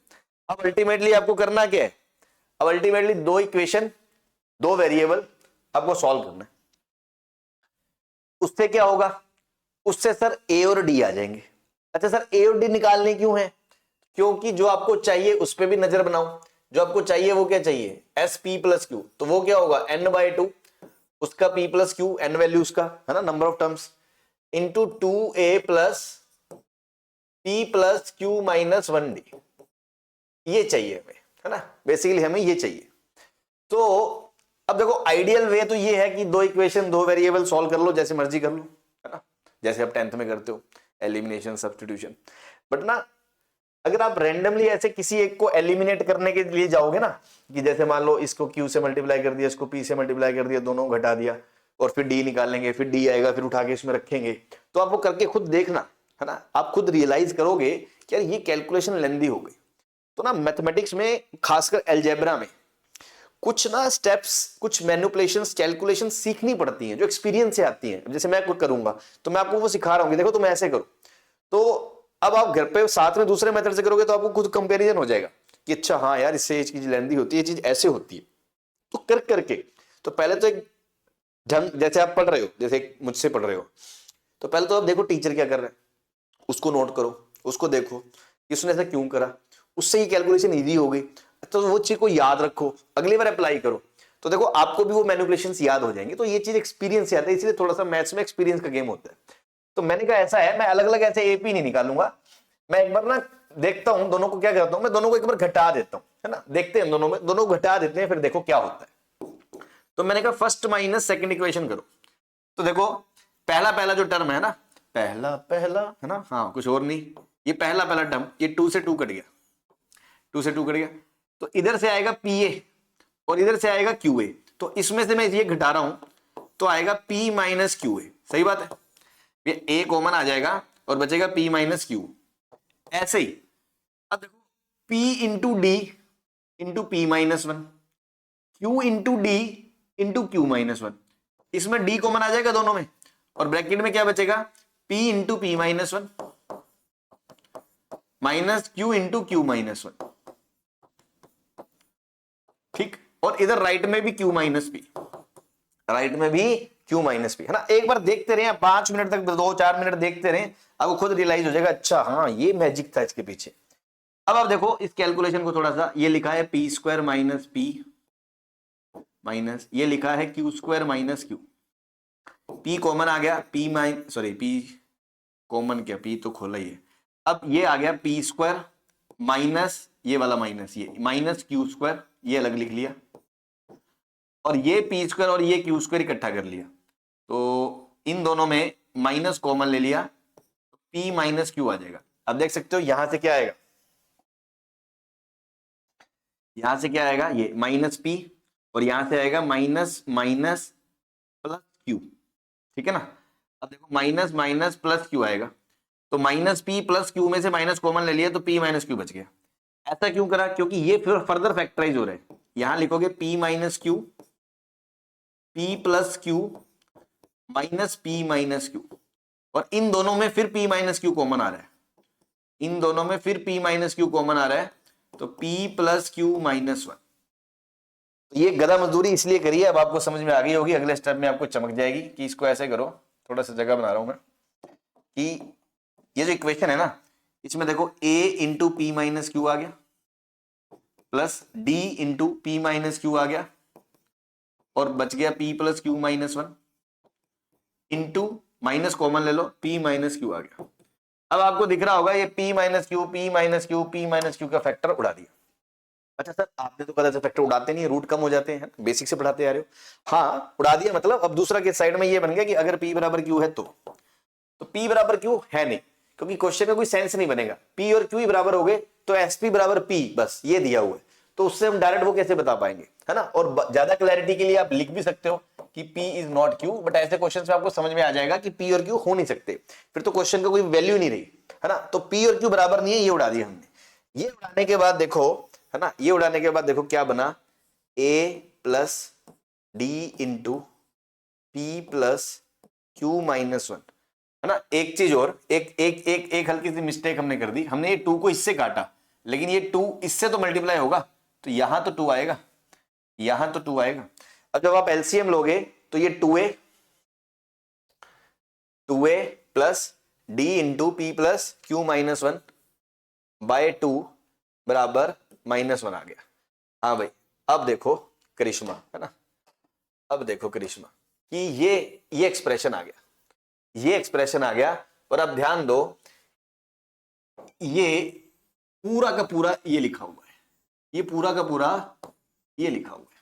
अब अल्टीमेटली आपको करना क्या है, अब अल्टीमेटली दो इक्वेशन दो वेरिएबल आपको सॉल्व करना है, उससे क्या होगा, उससे सर ए और डी आ जाएंगे। अच्छा सर ए और डी निकालने क्यों है, क्योंकि जो आपको चाहिए उस पर भी नजर बनाओ, जो आपको चाहिए वो क्या चाहिए, एस पी प्लस क्यू, तो वो क्या होगा n/2 उसका p plus Q, n value उसका है ना, number of terms, into 2a plus p plus Q minus 1d, ये चाहिए हमें, है ना, बेसिकली हमें ये चाहिए। तो अब देखो आइडियल वे तो ये है कि दो इक्वेशन दो वेरिएबल सॉल्व कर लो, जैसे मर्जी कर लो, है ना, जैसे आप 10th में करते हो एलिमिनेशन सब्स्टिट्यूशन। बट ना अगर आप रैंडमली ऐसे किसी एक को एलिमिनेट करने के लिए जाओगे ना, कि जैसे मान लो इसको q से मल्टीप्लाई कर दिया, इसको p से मल्टीप्लाई कर दिया, दोनों घटा दिया और फिर d निकालेंगे, फिर d आएगा, फिर उठा के इसमें रखेंगे, तो आप वो करके खुद देखना, है ना, आप खुद रियलाइज करोगे कि यार ये कैलकुलेशन लेंदी हो गई। तो ना मैथमेटिक्स में खासकर अलजेब्रा में कुछ ना स्टेप्स, कुछ मैनिपुलेशंस, कैलकुलेशन सीखनी पड़ती हैं जो एक्सपीरियंस से आती हैं। जैसे मैं कुछ करूंगा तो मैं आपको वो सिखा रहा हूँ, देखो तुम ऐसे करो, तो अब आप घर पे साथ में दूसरे मेथड से करोगे तो आपको खुद कंपैरिजन हो जाएगा कि अच्छा हाँ यार इससे ये चीज लेंदी होती है, ये चीज ऐसे होती है। तो कर करके तो पहले तो एक ढंग, जैसे आप पढ़ रहे हो, जैसे मुझसे पढ़ रहे हो, तो पहले तो आप देखो टीचर क्या कर रहा है, उसको नोट करो, उसको देखो कि उसने ऐसा क्यों करा, उससे ये कैलकुलेशन इजी हो गई, तो वो चीज को याद रखो, अगली बार अप्लाई करो, तो देखो आपको भी वो मैनिपुलेशंस याद हो जाएंगे। तो ये चीज एक्सपीरियंस से आता है, इसलिए थोड़ा सा मैथ्स में एक्सपीरियंस का गेम होता है। तो मैंने कहा ऐसा है, मैं अलग अलग ऐसे एपी नहीं निकालूंगा, मैं एक बार ना देखता हूं दोनों को, क्या करता हूं मैं दोनों को एक बार घटा देता हूं, है ना, देखते हैं दोनों में, दोनों को घटा देते हैं, फिर देखो क्या होता है। तो मैंने कहा फर्स्ट माइनस सेकंड इक्वेशन करो। तो देखो पहला पहला जो टर्म है ना, पहला पहला है ना, हाँ कुछ और नहीं, ये पहला पहला टर्म, ये 2 से 2 कट गया, 2 से 2 कट गया, तो इधर से आएगा पी ए और इधर से आएगा क्यू ए, तो इसमें से मैं ये घटा रहा हूं तो आएगा पी माइनस क्यू ए, सही बात है, ये ए कॉमन आ जाएगा और बचेगा पी माइनस क्यू। ऐसे ही अब देखो P into D into P minus 1, Q into D into Q minus 1, इसमें D कॉमन आ जाएगा दोनों में, और ब्रैकेट में क्या बचेगा P into P minus 1 minus Q into Q minus 1, ठीक, और इधर राइट में भी Q माइनस पी, राइट में भी Q माइनस पी, है ना। एक बार देखते रहे 5 मिनट तक, 2-4 मिनट देखते रहे, आपको खुद रियलाइज हो जाएगा अच्छा हाँ ये मैजिक था इसके पीछे। अब आप देखो इस कैलकुलेशन को थोड़ा सा, ये लिखा है P square minus P minus, ये लिखा है Q square minus Q, P common आ गया, पी कॉमन क्या, पी तो खोला ही है, अब ये आ गया पी स्क्वायर माइनस ये वाला माइनस, ये माइनस क्यू स्क्वायर, ये अलग लिख लिया, और ये पी स्क्वायर और ये क्यू स्क्वायर इकट्ठा कर लिया, तो इन दोनों में माइनस कॉमन ले लिया, पी माइनस क्यू आ जाएगा। अब देख सकते हो यहां से क्या आएगा, यहां से क्या आएगा, ये माइनस पी, और यहां से आएगा माइनस माइनस प्लस क्यू, ठीक है ना। अब देखो माइनस माइनस प्लस क्यू आएगा, तो माइनस पी प्लस क्यू में से माइनस कॉमन ले लिया तो पी माइनस क्यू बच गया। ऐसा क्यों करा, क्योंकि ये फिर फर्दर फैक्टराइज हो रहे हैं, यहां लिखोगे P minus Q, P plus Q minus P minus Q, और इन दोनों में फिर पी माइनस क्यू कॉमन आ रहा है, इन दोनों में फिर पी माइनस क्यू कॉमन आ रहा है, तो p प्लस क्यू माइनस 1। ये गधा मजदूरी इसलिए करी है, अब आपको समझ में आ गई होगी, अगले स्टेप में आपको चमक जाएगी कि इसको ऐसे करो, थोड़ा सा जगह बना रहा हूं मैं, कि ये जो इक्वेशन है ना, इसमें देखो a into P minus Q आ गया, plus d into P minus Q आ गया, और बच गया p plus Q minus 1 into minus common ले लो p माइनस क्यू आ गया। अब आपको दिख रहा होगा ये p minus Q, p minus Q, p minus Q का फैक्टर उड़ा दिया। अच्छा सर आपने तो कहा था फैक्टर उड़ाते नहीं, रूट कम हो जाते हैं, बेसिक से पढ़ाते आ रहे हो, हाँ उड़ा दिया, मतलब अब दूसरा के साइड में ये बन गया कि अगर p बराबर q है तो p बराबर q है नहीं, क्योंकि क्वेश्चन में कोई सेंस नहीं बनेगा, p और q ही बराबर हो गए तो sp बराबर p, बस ये दिया हुआ है, तो उससे हम डायरेक्ट वो कैसे बता पाएंगे, है ना। और ज्यादा क्लैरिटी के लिए आप लिख भी सकते हो कि p is not q, but ऐसे क्वेश्चन में आपको समझ में आ जाएगा कि p और q हो नहीं सकते, फिर तो क्वेश्चन का कोई वैल्यू नहीं रही, है ना। तो p और q बराबर नहीं है, ये उड़ा दिया हमने। ये उड़ाने के बाद देखो, है ना, ये उड़ाने के बाद देखो क्या बना, a plus D into P plus Q minus 1, है ना। एक चीज और, एक हल्की सी मिस्टेक हमने कर दी, हमने ये 2 को इससे काटा, लेकिन ये 2 इससे तो मल्टीप्लाई होगा, तो यहां तो 2 आएगा, यहां तो 2 आएगा। अब जब आप एलसीएम लोगे तो ये 2a 2a plus d into P plus Q minus 1 by 2 बराबर -1 आ गया। हाँ भाई, अब देखो करिश्मा, है ना, अब देखो करिश्मा कि ये एक्सप्रेशन आ गया, ये एक्सप्रेशन आ गया। और अब ध्यान दो, ये पूरा का पूरा ये लिखा हुआ है, ये पूरा का पूरा ये लिखा हुआ है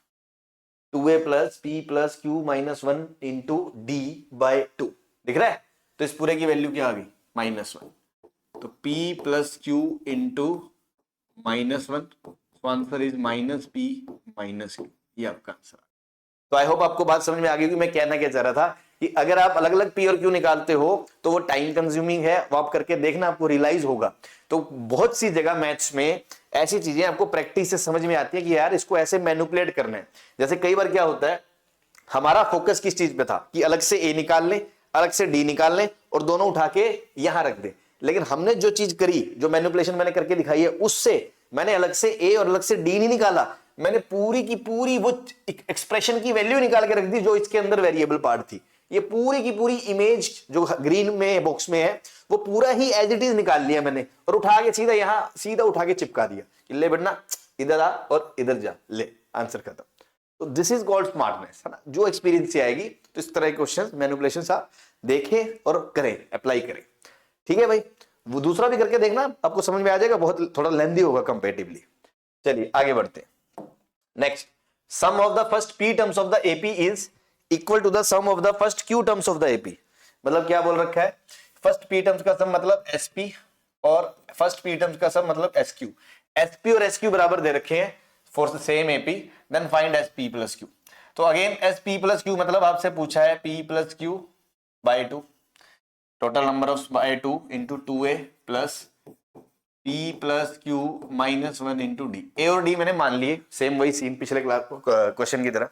2a plus p plus Q minus 1 into d by 2 दिख रहा है। तो इस पूरे की वैल्यू क्या आ गई? -1। तो p plus Q into -1, answer is -p minus Q, ये आपका आंसर। तो आई होप आपको बात समझ में आ गई कि मैं कहना क्या चाह रहा था कि अगर आप अलग अलग पी और क्यू निकालते हो तो वो टाइम कंज्यूमिंग है, वो आप करके देखना, आपको रियलाइज होगा। तो बहुत सी जगह मैथ्स में ऐसी चीजें आपको प्रैक्टिस से समझ में आती है कि यार इसको ऐसे मैनिपुलेट करना है। जैसे कई बार क्या होता है, हमारा फोकस किस चीज पे था कि अलग से ए निकाल लें, अलग से डी निकाल लें और दोनों उठा के यहां रख दें। लेकिन हमने जो चीज करी, जो मैनिपुलेशन मैंने करके दिखाई है, उससे मैंने अलग से ए और अलग से डी नहीं निकाला, मैंने पूरी की पूरी वो एक्सप्रेशन की वैल्यू निकाल के रख दी जो इसके अंदर वेरिएबल पार्ट थी। ये पूरी की पूरी इमेज जो ग्रीन में बॉक्स में है वो पूरा ही एज इट इज निकाल लिया मैंने और उठा के सीधा यहां सीधा उठा के चिपका दिया कि ले बेटा इधर आ और इधर जा, ले आंसर खत्म। तो दिस इज कॉल्ड स्मार्टनेस, है ना। जो एक्सपीरियंस से आएगी तो इस तरह के क्वेश्चंस मैनिपुलेशंस आप देखें और करें, अप्लाई करें। ठीक है भाई, वो दूसरा भी करके देखना, आपको समझ में आ जाएगा, बहुत थोड़ा लेंथी होगा कंपैरेटिवली। चलिए आगे बढ़ते हैं। Next, sum of the first p terms of the AP is equal to the sum of the first q terms of the AP. मतलब क्या बोल रखा है, फर्स्ट p टर्म्स का सम मतलब sp और फर्स्ट p टर्म्स का sum मतलब sq। sp और sq बराबर दे रखे हैं for the same AP, then find sp plus q। तो अगेन sp प्लस q मतलब आपसे पूछा है p plus q by 2, total number of by 2 into 2a plus p plus Q minus 1 into D. A और D मैंने मान लिए, same वही सीन पिछले क्लास क्वेश्चन की तरह।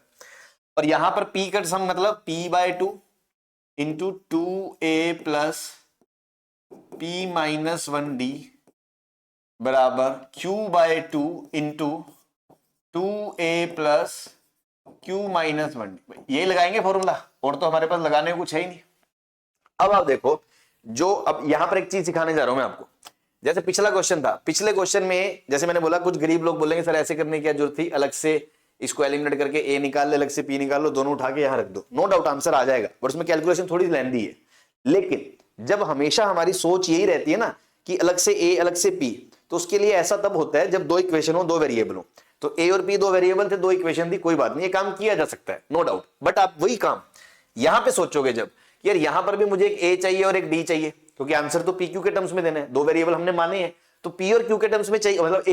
और यहां पर p का सम मतलब p by 2 into 2a plus p minus 1 d बराबर q by 2 into 2a plus q minus 1 d. यही लगाएंगे फॉर्मूला, और तो हमारे पास लगाने को कुछ है ही नहीं। अब आप देखो, जो अब यहां पर एक चीज सिखाने जा रहा हूं मैं आपको। जैसे पिछला क्वेश्चन था, पिछले क्वेश्चन में जैसे मैंने बोला कुछ गरीब लोग बोलेंगे सर ऐसे करने की क्या जरूरत थी, अलग से इसको एलिमिनेट करके ए निकाल ले, अलग से पी निकाल लो, दोनों उठा के यहां रख दो, नो डाउट आंसर आ जाएगा, बट उसमें कैलकुलेशन थोड़ी लेंथी है। लेकिन जब हमेशा हमारी सोच यही रहती है ना कि अलग से ए अलग से पी, तो उसके लिए ऐसा तब होता है जब दो इक्वेशन हो, दो वेरिएबल हो। तो ए और पी दो वेरिएबल थे, दो इक्वेशन थी, कोई बात नहीं, ये काम किया जा सकता है, नो डाउट। बट आप वही काम यहां पे सोचोगे जब यार यहां पर भी मुझे एक ए चाहिए और एक डी चाहिए, क्योंकि आंसर तो पी क्यू के टर्म्स में देना है, दो वेरिएबल हमने माने हैं, तो पी और क्यू के टर्म्स में चाहिए, मतलब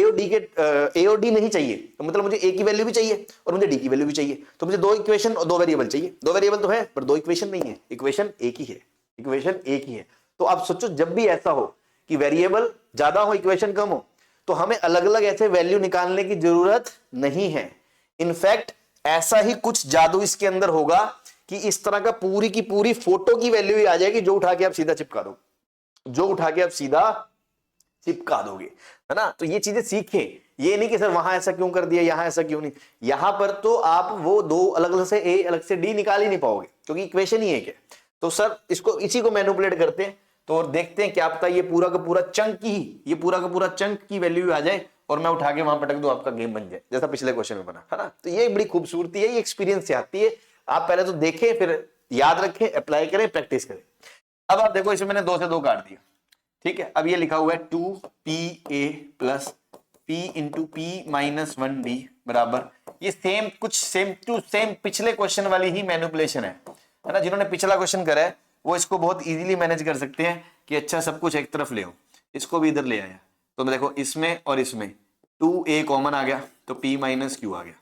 ए और डी नहीं चाहिए, तो मतलब मुझे ए की वैल्यू भी चाहिए और मुझे डी की वैल्यू भी चाहिए। तो मुझे दो इक्वेशन और दो वेरिएबल चाहिए, दो वेरिएबल तो है पर दो इक्वेशन नहीं है, इक्वेशन एक ही है, इक्वेशन एक ही है। तो आप सोचो जब भी ऐसा हो कि वेरिएबल ज्यादा हो इक्वेशन कम हो, तो हमें अलग अलग ऐसे वैल्यू निकालने की जरूरत नहीं है। इनफैक्ट ऐसा ही कुछ जादू इसके अंदर होगा कि इस तरह का पूरी की पूरी फोटो की वैल्यू ही आ जाएगी, जो उठा के आप सीधा चिपका दो, जो उठा के आप सीधा चिपका दोगे, है ना। तो ये चीजें सीखें, ये नहीं कि सर वहां ऐसा क्यों कर दिया, यहां ऐसा क्यों नहीं। यहां पर तो आप वो दो अलग अलग से ए अलग से डी निकाल ही नहीं पाओगे, क्योंकि इक्वेशन ही एक है। तो सर इसको इसी को मैनिपुलेट करते हैं, तो और देखते हैं क्या पता ये पूरा का पूरा चंक की, ये पूरा का पूरा चंक की वैल्यू आ जाए और मैं उठा के वहां पटक दूं, आपका गेम बन जाए, जैसा पिछले क्वेश्चन में बना, है ना। तो ये बड़ी खूबसूरती है, ये एक्सपीरियंस से आती है। आप पहले तो देखें, फिर याद रखें, अप्लाई करें, प्रैक्टिस करें। अब आप देखो इसमें मैंने 2 से 2 काट दिया, ठीक है। अब ये लिखा हुआ है 2pa plus p into P minus 1 d बराबर, ये सेम कुछ सेम टू सेम पिछले क्वेश्चन वाली ही मैनिपुलेशन है ना। जिन्होंने पिछला क्वेश्चन करा है वो इसको बहुत इजीली मैनेज कर सकते हैं कि अच्छा सब कुछ एक तरफ ले आओ, इसको भी इधर ले आया। तो देखो इसमें और इसमें 2a कॉमन आ गया तो p माइनस क्यू आ गया।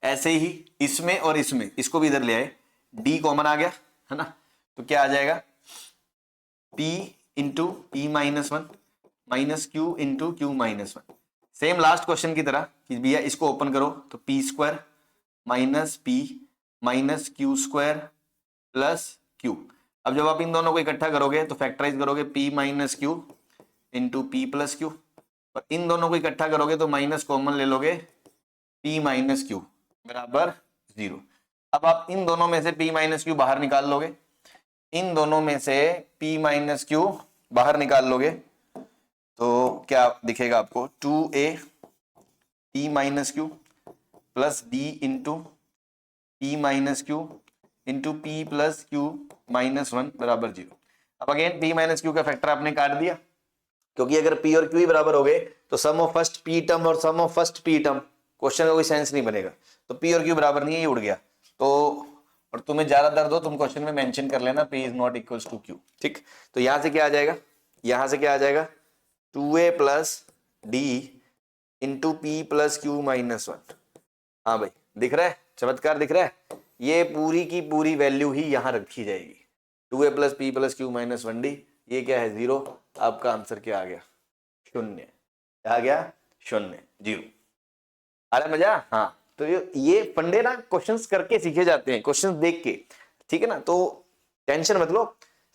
ऐसे ही इसमें और इसमें इसको भी इधर ले आए, d कॉमन आ गया, है ना। तो क्या आ जाएगा p into P minus 1 minus Q into Q minus 1। Same last question की तरह कि भैया इसको ओपन करो तो P square minus P minus Q square plus Q. अब जब आप इन दोनों को इकट्ठा करोगे तो फैक्टराइज करोगे p minus Q into P plus Q, और इन दोनों को इकट्ठा करोगे तो माइनस कॉमन ले लोगे p माइनस क्यू बराबर 0। अब आप इन दोनों में से p माइनस क्यू बाहर निकाल लोगे इन दोनों में से p माइनस क्यू बाहर निकाल लोगे तो क्या दिखेगा आपको, 2a p minus Q plus d into p minus Q into p plus Q minus 1 बराबर 0। अब अगेन p माइनस क्यू का फैक्टर आपने काट दिया, क्योंकि अगर p और q ही बराबर हो गए तो sum of first p term और sum of first p term question का कोई सेंस नहीं बनेगा। तो p और q बराबर नहीं है, ये उड़ गया। तो और तुम्हें ज्यादा दर्द हो तुम क्वेश्चन में मेंशन कर लेना p is not equals to q। ठीक, तो यहां से क्या आ जाएगा, यहां से क्या आ जाएगा 2a plus d into P plus Q minus 1। हाँ भाई दिख रहा है, चमत्कार दिख रहा है। ये पूरी की पूरी वैल्यू ही यहां रखी जाएगी, 2a plus p plus Q minus 1d। ये क्या है 0। आपका आंसर क्या आ गया, 0 आ गया, 0 0। आ रहा मजा। हाँ तो ये फंडे ना क्वेश्चंस करके सीखे जाते हैं, क्वेश्चंस देख के। ठीक है ना, तो टेंशन मत लो,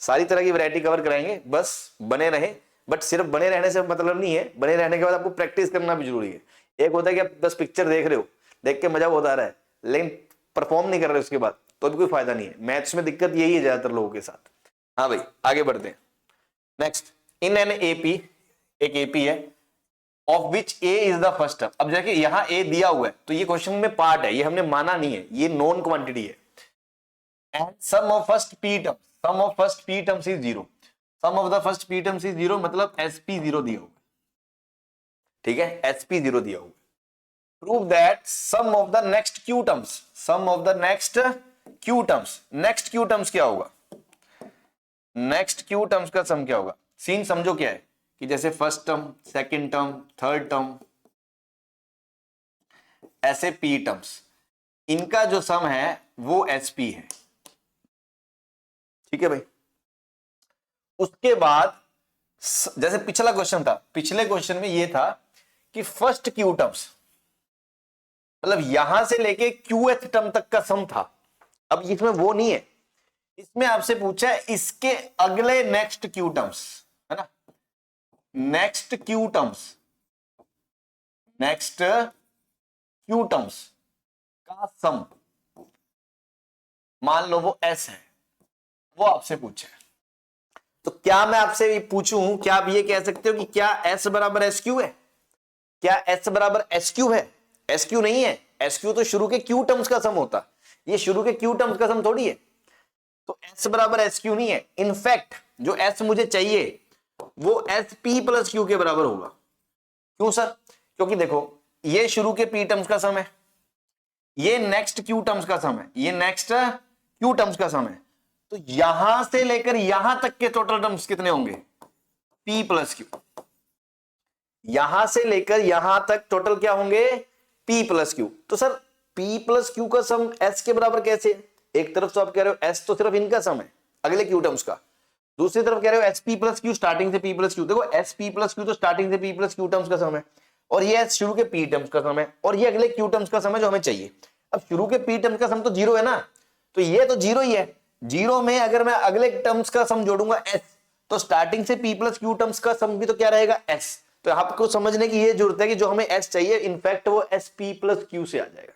सारी तरह की वैरायटी कवर कराएंगे, बस बने रहे। बट सिर्फ बने रहने से मतलब नहीं है, बने रहने के बाद आपको प्रैक्टिस करना भी जरूरी है। एक होता है कि आप बस पिक्चर देख रहे हो, देख के मजा बहुत आ रहा है, लेकिन परफॉर्म नहीं कर रहे उसके बाद, तो भी कोई फायदा नहीं है। मैथ्स में दिक्कत यही है ज्यादातर लोगों के साथ। हाँ भाई आगे बढ़ते हैं। नेक्स्ट, इन एन एपी, एक एपी है of which A is the first term. अब देखिए यहां ए दिया हुआ है तो ये क्वेश्चन में पार्ट है, ये हमने माना नहीं है, ये नॉन क्वांटिटी है। And sum of first p term, sum of first p terms is 0। Sum of the first p terms is 0 मतलब एसपी 0 दिया हुआ। ठीक है, एसपी 0 दिया हुआ। Prove that sum of the next q terms, sum of the next q terms, next q terms क्या होगा, next q terms का सम क्या होगा। सीन समझो क्या है कि जैसे first term, second term, third term, ऐसे पी टर्म्स, इनका जो सम है वो एसपी है। ठीक है भाई, उसके बाद जैसे पिछला क्वेश्चन था, पिछले क्वेश्चन में ये था कि फर्स्ट क्यू टर्म्स मतलब यहां से लेके क्यूएथ टर्म तक का सम था। अब इसमें वो नहीं है, इसमें आपसे पूछा है इसके अगले नेक्स्ट क्यू टर्म्स, है ना, next q terms, next q terms का सम, मान लो वो एस है, वो आपसे पूछा है। तो क्या मैं आपसे पूछूं, क्या आप ये कह सकते हो कि क्या एस बराबर एस क्यू है, क्या एस बराबर एस क्यू है। एस क्यू नहीं है, एस क्यू तो शुरू के क्यू टर्म्स का सम होता, ये शुरू के क्यू टर्म्स का सम थोड़ी है। तो एस बराबर एस क्यू नहीं है। इनफैक्ट जो एस मुझे चाहिए वो एस पी प्लस क्यू के बराबर होगा। क्यों सर, क्योंकि देखो ये शुरू के पी टर्म्स का सम है, ये नेक्स्ट क्यू टर्म्स का सम है, ये नेक्स्ट क्यू टर्म्स का सम है। तो यहां से लेकर यहां तक के टोटल टर्म्स कितने होंगे, पी प्लस क्यू। यहां से लेकर यहां तक टोटल क्या होंगे, P प्लस क्यू। तो सर P प्लस क्यू का सम S के बराबर कैसे है। एक तरफ तो आप कह रहे हो S तो सिर्फ इनका सम है अगले क्यू टर्म्स का, दूसरी तरफ कह रहे हो SP प्लस क्यू स्टार्टिंग से P प्लस क्यू। देखो SP प्लस क्यू तो स्टार्टिंग से P प्लस क्यू टर्म्स का सम है, और ये S शुरू के P टर्म्स का सम है, और ये अगले क्यू टर्म्स का सम है जो हमें चाहिए। अब शुरू के P टर्म्स का सम तो 0 है ना, तो ये तो 0 ही है। 0 में अगर मैं अगले टर्म्स का सम जोड़ूंगा S, तो स्टार्टिंग से P प्लस क्यू टर्म्स का सम भी तो क्या रहेगा S। तो आपको समझने की ये जरूरत है कि जो हमें S चाहिए इनफैक्ट वो S P प्लस क्यू से आ जाएगा,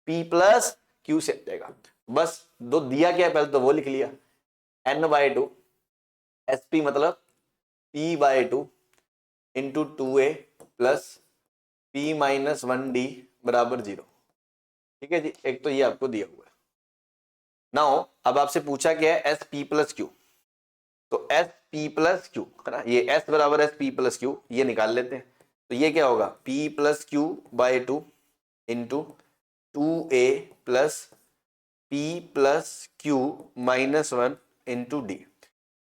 P प्लस क्यू से आ जाएगा। बस दो दिया क्या है पहले तो वो लिख लिया, n/2 SP मतलब P/2 into 2a plus P minus 1d बराबर 0। ठीक है जी, एक तो ये आपको दिया हुआ है। नाउ अब आपसे पूछा क्या है SP प्लस क्यू, तो एस पी प्लस क्यू है ना, ये एस बराबर एस पी प्लस क्यू, ये निकाल लेते हैं। तो ये क्या होगा P plus Q by 2 into 2a plus p plus Q minus 1 into D.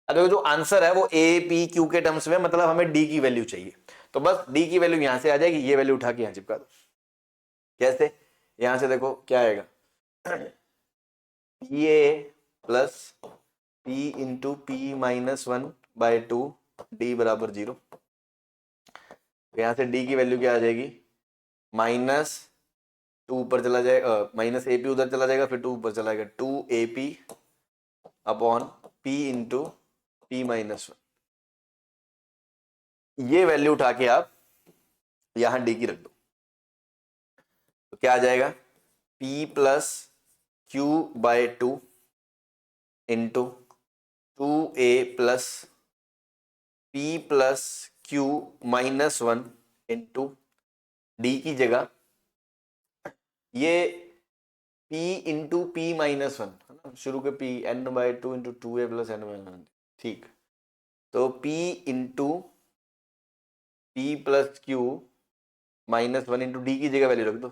अब जो आंसर है वो ए पी क्यू के टर्म्स में, मतलब हमें डी की वैल्यू चाहिए। तो बस डी की वैल्यू यहां से आ जाएगी, ये वैल्यू उठा के यहां चिपका दो। कैसे, यहां से देखो क्या आएगा, P A plus P into P minus 1 by 2 D बराबर 0। तो यहां से D की वैल्यू क्या आ जाएगी, माइनस 2 ऊपर चला जाएगा, माइनस AP उधर चला जाएगा, फिर 2 ऊपर चला जाएगा, 2AP upon P into P minus 1। ये वैल्यू उठा के आप यहां D की रख दो, तो क्या आ जाएगा P plus Q by 2 into 2a plus p plus q minus 1 into D की जगह ये p इंटू पी माइनस 1 है ना, शुरू के p n/2 into 2a plus n/1, ठीक। तो p into P plus Q minus 1 into D की जगह वैल्यू रख दो,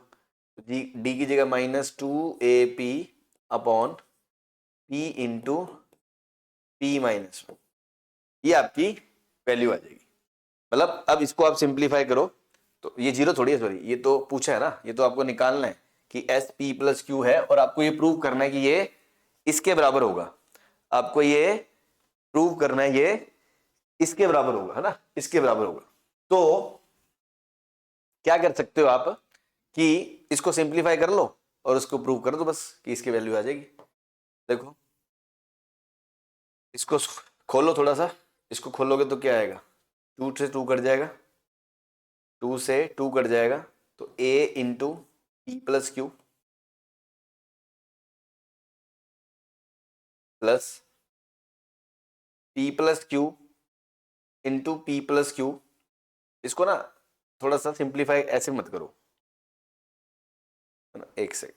डी की जगह -2ap upon p into P minus 1, ये आपकी वैल्यू आ जाएगी। मतलब अब इसको आप सिंप्लीफाई करो तो ये जीरो थोड़ी है, सॉरी ये तो पूछा है ना, ये तो आपको निकालना है कि एस पी प्लस क्यू है और आपको ये प्रूव करना है कि ये इसके बराबर होगा। आपको ये प्रूव करना है ये इसके बराबर होगा, है ना, इसके बराबर होगा। तो क्या कर सकते हो आप कि इसको सिंप्लीफाई कर लो और उसको प्रूव कर दो बस कि इसकी वैल्यू आ जाएगी। देखो इसको खोलो थोड़ा सा, इसको खोलोगे तो क्या आएगा, 2 से 2 कट जाएगा, 2 से 2 कट जाएगा, तो a into P plus Q plus p plus Q into P plus Q. इसको ना थोड़ा सा सिंप्लीफाई ऐसे मत करो, है ना, एक सेकंड।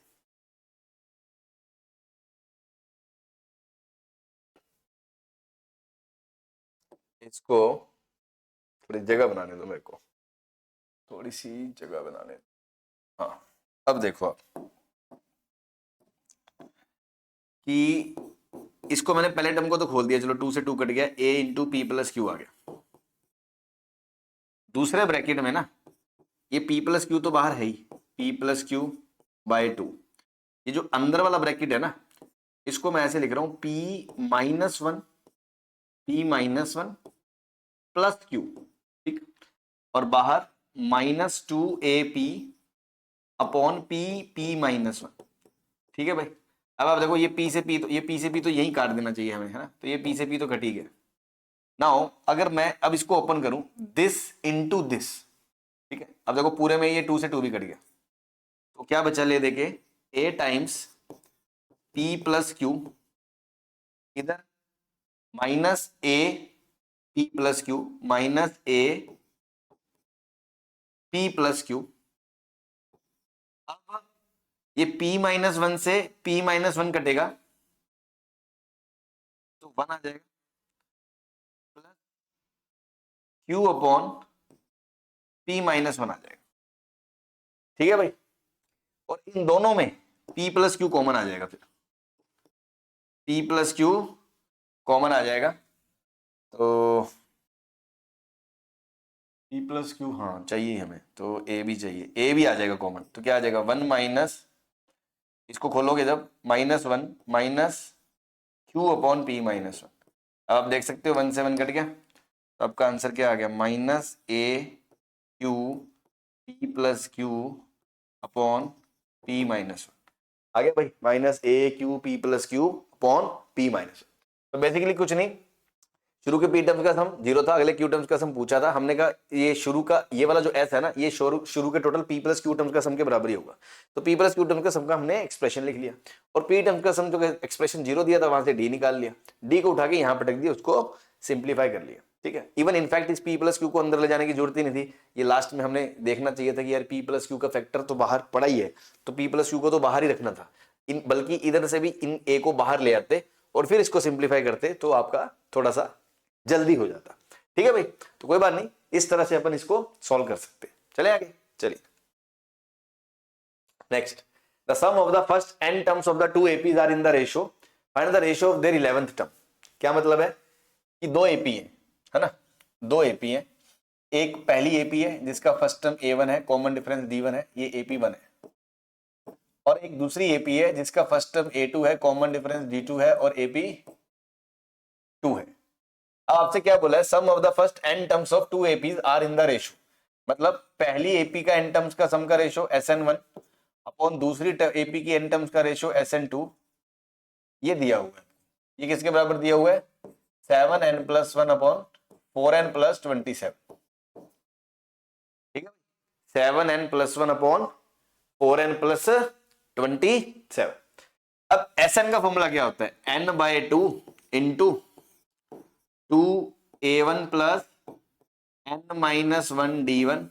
इसको थोड़ी जगह बनाने दो मेरे को, थोड़ी सी जगह बनाने दो। हाँ अब देखो आप कि इसको मैंने पहले टर्म को तो खोल दिया, चलो 2 से 2 कट गया, a into P plus Q आ गया। दूसरे ब्रैकेट में ना ये p प्लस क्यू तो बाहर है ही, p प्लस क्यू बाय 2। ये जो अंदर वाला ब्रैकेट है ना, इसको मैं ऐसे लिख रहा हूं p माइनस 1 प्लस क्यू, ठीक, और बाहर -2ap अपॉन p माइनस 1, ठीक है भाई। अब आप देखो ये p से p, तो ये p से p तो यही काट देना चाहिए हमें, है ना, तो ये p से p तो कट ही गया। नाउ अगर मैं अब इसको ओपन करूं दिस इनटू दिस, ठीक है, अब देखो पूरे में ये 2 से 2 भी कट गया, तो क्या बचा ले देखे a times p plus Q, इधर minus a p plus Q minus a p plus Q. अब ये p माइनस 1 से p माइनस 1 कटेगा तो 1 आ जाएगा, plus q upon p minus 1 आ जाएगा, ठीक है भाई। और इन दोनों में p प्लस क्यू कॉमन आ जाएगा, फिर p प्लस क्यू कॉमन आ जाएगा, तो p प्लस क्यू हाँ चाहिए हमें, तो a भी चाहिए, a भी आ जाएगा कॉमन, तो क्या आ जाएगा 1 माइनस, इसको खोलोगे जब -1 minus q upon p minus 1। अब आप देख सकते हो 1 से 1 कट गया, तो आपका आंसर क्या आ गया -a q p plus Q upon p minus 1 आ गया भाई, -a q p plus Q upon p minus 1। तो बेसिकली कुछ नहीं, शुरू के p टर्म्स का सम 0 था, अगले q टर्म्स का सम पूछा था, हमने कहा ये शुरू का ये वाला जो s है ना, ये शुरू के total p plus Q terms का सम के बराबर ही होगा, तो p प्लस क्यू टर्म्स का सम का हमने एक्सप्रेशन लिख लिया, और p टर्म्स का सम जो एक्सप्रेशन 0 दिया था वहां से d निकाल लिया, d को उठा के यहाँ पटक दिया, उसको सिंप्लीफाई कर लिया, ठीक है। इवन इनफैक्ट इस p प्लस क्यू को अंदर ले जाने की जरूरत ही नहीं थी, ये लास्ट में हमने देखना चाहिए था कि यार p प्लस क्यू का फैक्टर तो बाहर पड़ा ही है, तो p प्लस क्यू को तो बाहर ही रखना था, बल्कि इधर से भी इन a को बाहर ले आते और फिर इसको सिंप्लीफाई करते तो आपका थोड़ा सा जल्दी हो जाता, ठीक है भाई। तो कोई बात नहीं, इस तरह से अपन इसको सॉल्व कर सकते हैं। चले आगे, चलिए next, the sum of the first n terms of the two APs are in the ratio, find the ratio of their 11th term. क्या मतलब है कि दो एपी है ना, दो एपी है, एक पहली एपी है जिसका फर्स्ट टर्म a1 है, कॉमन डिफरेंस d1 है, ये AP1 है, और एक दूसरी एपी है जिसका फर्स्ट टर्म a2 है, कॉमन डिफरेंस d2 है और AP2 है। अब आपसे क्या बोला है, sum of the first n terms of two APs are in the ratio, मतलब पहली एपी का n टर्म्स का सम का रेशियो SN1 अपॉन दूसरी एपी की n टर्म्स का रेशियो SN2, ये दिया हुआ है, ये किसके बराबर दिया हुआ है 7n + 1 अपॉन 4n + 27, ठीक है, 7n + 1 अपॉन 4n + 27। अब SN का फॉर्मूला क्या होता है n/2 into 2a1 plus n-1 d1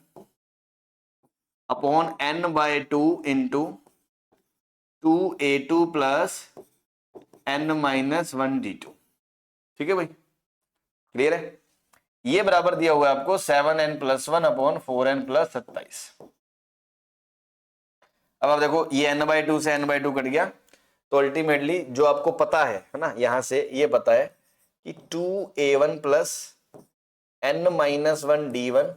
upon n/2 into 2a2 plus n-1 d2। ठीक है भाई, क्लियर है। ये बराबर दिया हुआ है आपको 7n+1 अपॉन 4n+27। अब आप देखो ये n/2 से n/2 कट गया, तो अल्टीमेटली जो आपको पता है ना, यहां से ये पता है कि 2a1 plus n-1 d1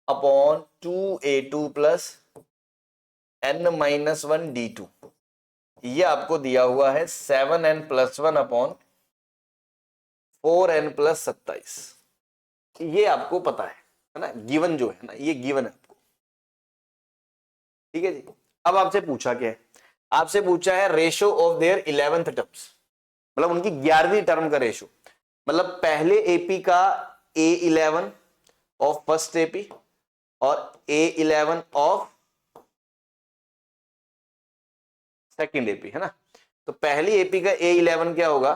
upon 2a2 plus n-1 d2, ये आपको दिया हुआ है 7n+1 अपॉन 4n+27। ये आपको पता है ना, गिवन जो है ना, ये गिवन है आपको। ठीक है जी। अब आपसे पूछा क्या है, आपसे पूछा है ratio of their 11th terms, मतलब उनकी 11वीं टर्म का रेशो, मतलब पहले एपी का A11 ऑफ फर्स्ट एपी और A11 ऑफ सेकेंड एपी, है ना। तो पहली एपी का A11 क्या होगा,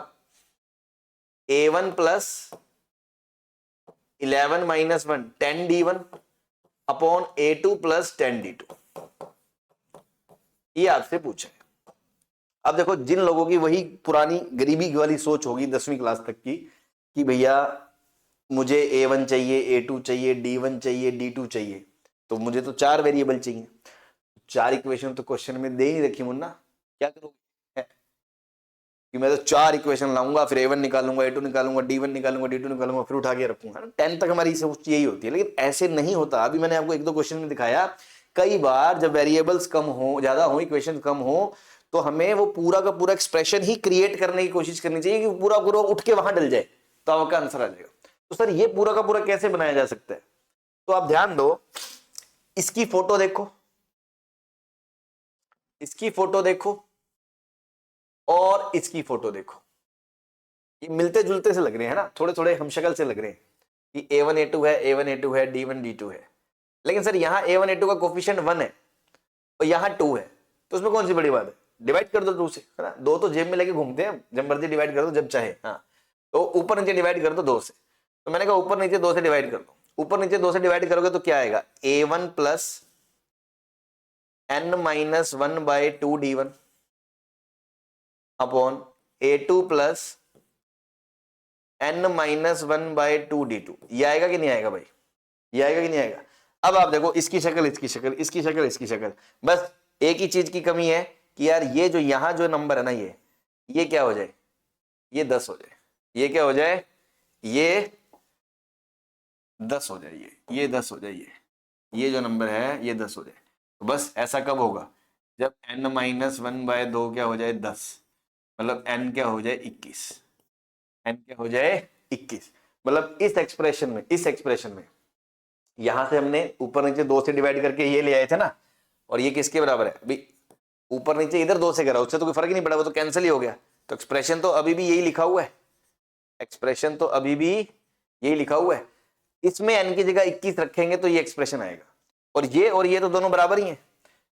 A1 plus 11 minus 1 10d1 upon A2 plus 10d2, ये आपसे पूछा है। अब देखो, जिन लोगों की वही पुरानी गरीबी वाली सोच होगी 10वीं क्लास तक की कि भैया मुझे A1 चाहिए, A2 चाहिए, D1 चाहिए, D2 चाहिए, तो मुझे तो 4 वेरिएबल चाहिए, 4 इक्वेशन तो क्वेश्चन में दे ही रखी मुन्ना, क्या करोगे कि मैं तो 4 इक्वेशन लाऊंगा, फिर A1 निकालूंगा, A2 निकालूंगा, D1 निकालूंगा, D2 निकालूंगा, फिर उठा के रखूंगा ना। 10 तक हमारी सोच यही होती है, लेकिन ऐसे नहीं होता। अभी मैंने आपको 1-2 क्वेश्चन में दिखाया, कई बार जब वेरिएबल्स कम हो, ज्यादा हो, इक्वेशन कम हो, तो हमें वो पूरा का पूरा एक्सप्रेशन ही क्रिएट करने की कोशिश करनी चाहिए कि पूरा पूरा उठ के वहां डल जाए, तो आपका आंसर आ जाएगा। तो सर ये पूरा का पूरा कैसे बनाया जा सकता है, तो आप ध्यान दो, इसकी फोटो देखो, इसकी फोटो देखो और इसकी फोटो देखो, ये मिलते जुलते से लग रहे हैं ना, थोड़े थोड़े हमशक्ल से लग रहे हैं कि A1 A2 है, A1 A2 है, D1 D2 है। लेकिन सर यहाँ A1 A2 का कोफिशिएंट 1 है और यहाँ 2 है, तो उसमें कौन सी बड़ी बात है, डिवाइड कर दो 2 से, है ना। 2 तो जेब में लेके घूमते हैं, जब मर्जी डिवाइड कर दो जब चाहे। हाँ, तो ऊपर नीचे डिवाइड कर दो 2 से, तो मैंने कहा ऊपर नीचे 2 से डिवाइड कर दो। ऊपर नीचे 2 से डिवाइड करोगे तो क्या आएगा, A1 plus n-1/2 D1 upon A2 plus n-1/2 D2, ये आएगा कि नहीं आएगा भाई, ये आएगा कि नहीं आएगा। अब आप देखो इसकी शक्ल, इसकी शक्ल, इसकी शक्ल, इसकी शक्ल, बस एक ही चीज की कमी है कि यार ये जो यहां जो नंबर है ना, ये क्या हो जाए, ये 10 हो जाए, ये क्या हो जाए, ये 10 हो जाए, ये 10 हो जाए, ये जो नंबर है ये 10 हो जाए। तो बस ऐसा कब होगा, जब n-1/2 क्या हो जाए 10, मतलब n क्या हो जाए 21, n क्या हो जाए 21। मतलब इस एक्सप्रेशन में, इस एक्सप्रेशन में यहां से हमने ऊपर नीचे 2 से डिवाइड करके ये ले आए थे ना, और ये किसके बराबर है, अभी ऊपर नीचे इधर 2 से करा, उससे तो कोई फर्क ही नहीं पड़ा, वो तो कैंसिल ही हो गया। तो एक्सप्रेशन तो अभी भी यही लिखा हुआ है, एक्सप्रेशन तो अभी भी यही लिखा हुआ है। इसमें n की जगह 21 रखेंगे तो ये एक्सप्रेशन आएगा, और ये तो दोनों बराबर ही हैं,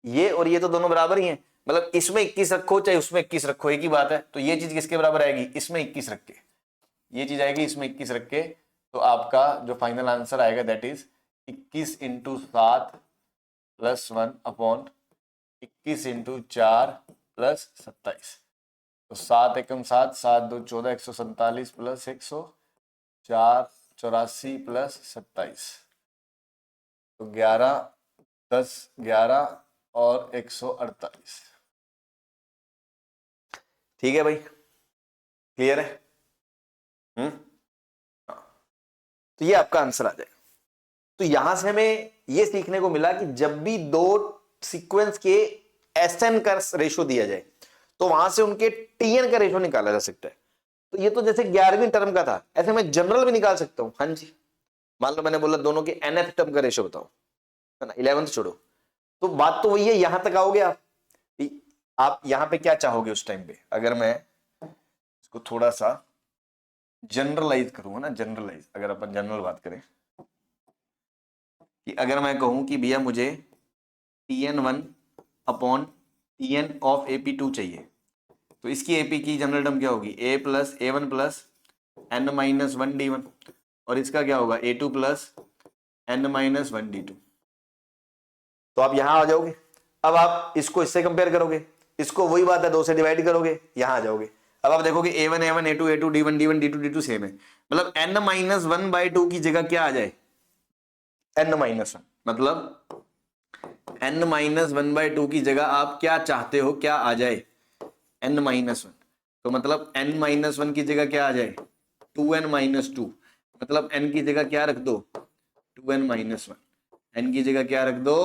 ये और ये तो दोनों बराबर ही हैं, मतलब इसमें 21 रखो चाहे उसमें 21 रखो, एक ही बात है। तो ये चीज किसके बराबर आएगी, इसमें 21 रख के, ये चीज आएगी इसमें 21 रख के, तो आपका जो फाइनल आंसर आएगा दैट इज 21 × 7 + 1 अपॉन 21 × 4 + 27। तो 7 एकम 7, 7 2 14, 147 प्लस 104 84 प्लस 27, तो 11 10 11 और 148। ठीक है भाई, क्लियर है। तो ये आपका आंसर आ जाएगा। तो यहां से हमें ये सीखने को मिला कि जब भी 2 सीक्वेंस के SN का रेशो दिया जाए तो वहां से उनके TN का रेशो निकाला जा सकता है। तो ये तो जैसे 11वीं टर्म का था, ऐसे मैं जनरल भी निकाल सकता हूं। हाँ जी, मान लो मैंने बोला दोनों के nth टर्म का रेशो बताओ, है ना, 11th छोड़ो, तो बात तो वही है, यहां तक आओगे आप यहां पे क्या चाहोगे उस टाइम पे। अगर मैं इसको थोड़ा सा जनरलाइज करूंगा ना, जनरलाइज, अगर अपन जनरल बात करें कि अगर मैं कहूं कि भैया मुझे TN1 upon TN of AP2 चाहिए, तो इसकी AP की जनरल टर्म क्या होगी, A + A1 + n minus one d1, और इसका क्या होगा a2 plus n minus one d2। तो आप यहां आ जाओगे। अब आप इसको इससे कंपेयर करोगे, इसको वही बात है 2 से डिवाइड करोगे, यहां आ जाओगे। अब आप देखोगे a1 a1 a2 a2 d1 d1 d2 d2 same है, मतलब n minus one by two की जगह क्या आ जाए n माइनस वन, मतलब n minus one by two की जगह आप क्या चाहते हो क्या आ जाए n माइनस वन। तो मतलब n माइनस वन की जगह क्या आ जाए 2n माइनस टू, मतलब n की जगह क्या रख दो 2n माइनस वन, n की जगह क्या रख दो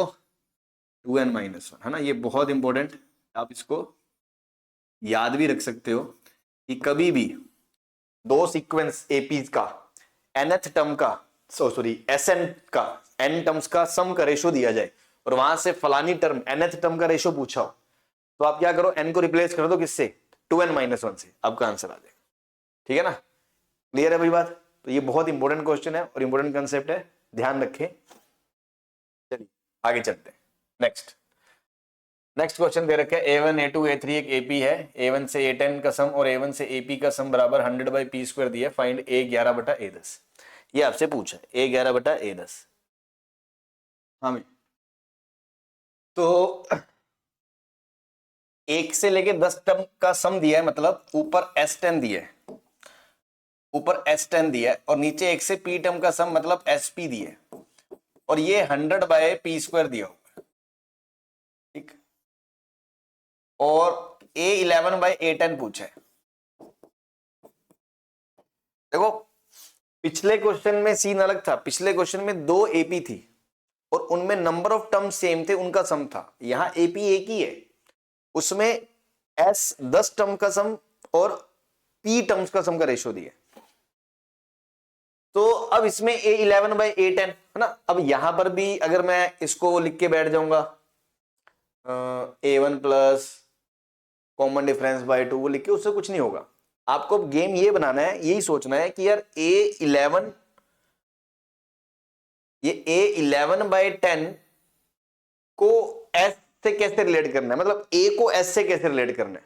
2n माइनस वन, है ना। ये बहुत इंपॉर्टेंट, आप इसको याद भी रख सकते हो कि कभी भी दो सीक्वेंस एपीज का nth टर्म का सॉरी एसएन का n टर्म्स का सम का रेशो दिया जाए और वहां से फलानी टर्म nth टर्म का रेशो पूछा हो, तो आप क्या करो n को रिप्लेस कर दो किससे 2n माइनस वन से, आपका आंसर आ जाएगा। ठीक है ना, क्लियर है भाई बात। तो ये बहुत इंपॉर्टेंट क्वेश्चन है और इंपॉर्टेंट कंसेप्ट है, ध्यान रखें। चलिए आगे चलते हैं। नेक्स्ट क्वेश्चन दे रखा है a1 a2 a3 एक एपी है, a1 से a10 का सम और a1 से ap का सम बराबर 100 बाई पी स्क्वायर दिया, फाइंड a11 बटा a10। ये आपसे पूछा है a11 बटा a10। हाँ तो 1 से लेके 10 टर्म का सम दिया है, मतलब ऊपर s10 दिया है, ऊपर s10 दिया है और नीचे 1 से p टर्म का सम मतलब sp दिया है, और ये 100 बाय पी स्क्वायर दिया होगा, ठीक। और a11 बाय a10 पूछा है। देखो पिछले क्वेश्चन में सीन अलग था, पिछले क्वेश्चन में दो एपी थी और उनमें नंबर ऑफ टर्म सेम थे, उनका सम था। यहां एपी एक ही है, उसमें एस 10 टर्म का सम और पी टर्म्स का सम का रेशियो दिया। तो अब इसमें a11 बाई a10 है ना। अब यहां पर भी अगर मैं इसको लिख के बैठ जाऊंगा a1 plus common difference bye 2 वो लिख के, उससे कुछ नहीं होगा। आपको गेम ये बनाना है, यही सोचना है कि यार a11 ये a11 बाई 10 को s से कैसे रिलेट करना है, मतलब a को s से कैसे रिलेट करना है।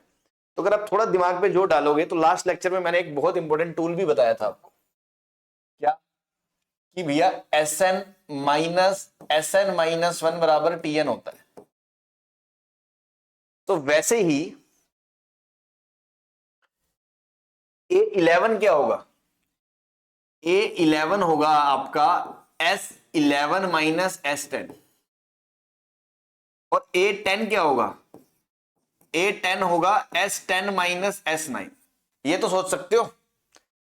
तो अगर आप थोड़ा दिमाग पे जोर डालोगे तो लास्ट लेक्चर में मैंने एक बहुत इंपॉर्टेंट टूल भी बताया था आपको, क्या कि भैया एस एन माइनस वन बराबर टी एन होता है। तो वैसे ही a11 क्या होगा, a11 होगा आपका S11 माइनस S10, और a10 क्या होगा, a10 होगा S10 माइनस S9। ये तो सोच सकते हो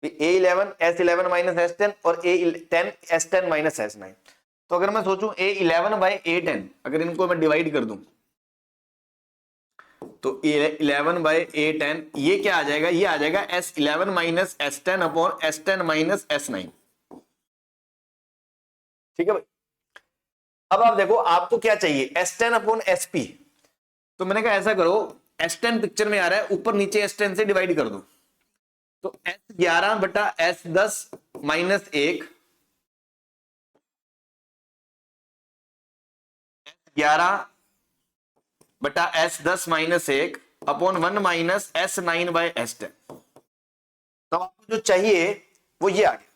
a11 S11 माइनस S10 और a10 S10 माइनस S9। तो अगर मैं सोचूं a11 बाई a10, अगर इनको मैं डिवाइड कर दूं तो a11 बाई a10 ये क्या आ जाएगा, ये आ जाएगा S11 minus S10 upon S10 minus S9। ठीक है भाई। अब आप देखो आपको क्या चाहिए S10 अपॉन SP, तो मैंने कहा ऐसा करो S10 पिक्चर में आ रहा है, ऊपर नीचे S10 से डिवाइड कर दो, तो S11 बटा S10 माइनस 1, 11 बटा S10 minus 1 upon 1 minus S9 bye S10। तो आपको जो चाहिए वो ये आ गया।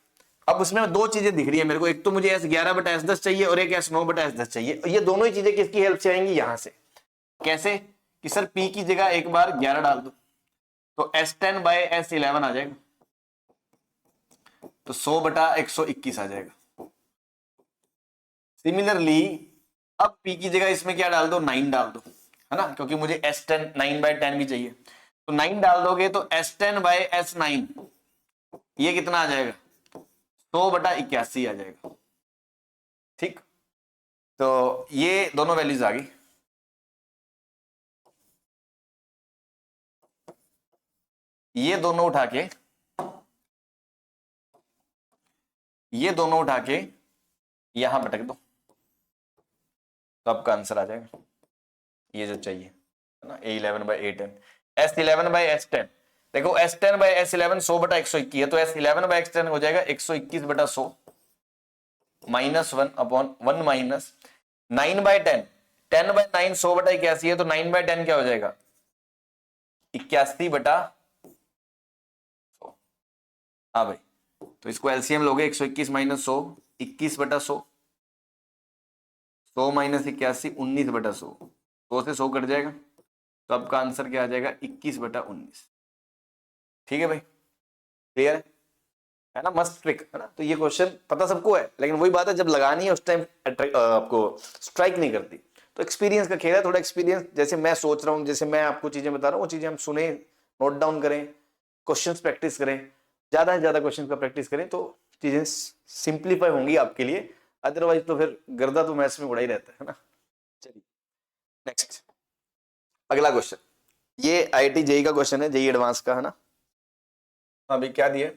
अब उसमें दो चीजें दिख रही है मेरे को, एक तो मुझे S11 बटा S10 चाहिए और एक S9 बटा S10 चाहिए। ये दोनों ही चीजें किसकी हेल्प से आएंगी, यहां से। कैसे कि सर P की जगह एक बार 11 डाल दो तो S10 बाय S11 आ जाएगा, तो 100 बटा 121 आ जाएगा। सिमिलरली अब P की जगह इसमें क्या डाल दो 9 डाल दो, है ना, क्योंकि मुझे S10 9 बाय 10 भी चाहिए। तो 9 डाल दोगे तो S10 बाय S9 ये कितना आ जाएगा 100 बटा 81 आ जाएगा। ठीक, तो ये दोनों वैल्यूज आ गई। ये दोनों उठा के यहां पटक दो तो आपका आंसर आ जाएगा ये जो चाहिए, है ना, a11 by a10। S11 by S10 देखो S10 बाई S11 100 बटा 121 है, तो S11 बाई S10 हो जाएगा 121 बटा 100 minus 1 upon 1 minus 9 by 10, 10 by 9 100 बटा 81 है, तो 9 बाई 10 क्या हो जाएगा 81 बटा 100। हाँ भाई, तो इसको एलसीएम लोगे 121 माइनस 100, 21/100, 100 माइनस 81, 19/100, 100 से 100 कट जाएगा, तो आपका आंसर क्या आ जाएगा 21/19। ठीक है भाई, क्लियर है ना, मस्त ट्रिक है ना। तो ये क्वेश्चन पता सबको है, लेकिन वही बात है जब लगानी है उस टाइम आपको स्ट्राइक नहीं करती। तो एक्सपीरियंस का खेल है, थोड़ा एक्सपीरियंस, जैसे मैं सोच रहा हूँ, जैसे मैं आपको चीजें बता रहा हूँ, वो चीजें हम सुने, नोट डाउन करें, क्वेश्चंस प्रैक्टिस करें, ज्यादा से ज्यादा क्वेश्चन का प्रैक्टिस करें, तो चीजें सिंप्लीफाई होंगी आपके लिए। अदरवाइज तो फिर गर्दा तो मैथ्स में उड़ा ही रहता है ना। चलिए नेक्स्ट, अगला क्वेश्चन, ये आईआईटी जेई का क्वेश्चन है, जेई एडवांस का है ना। अभी क्या दिया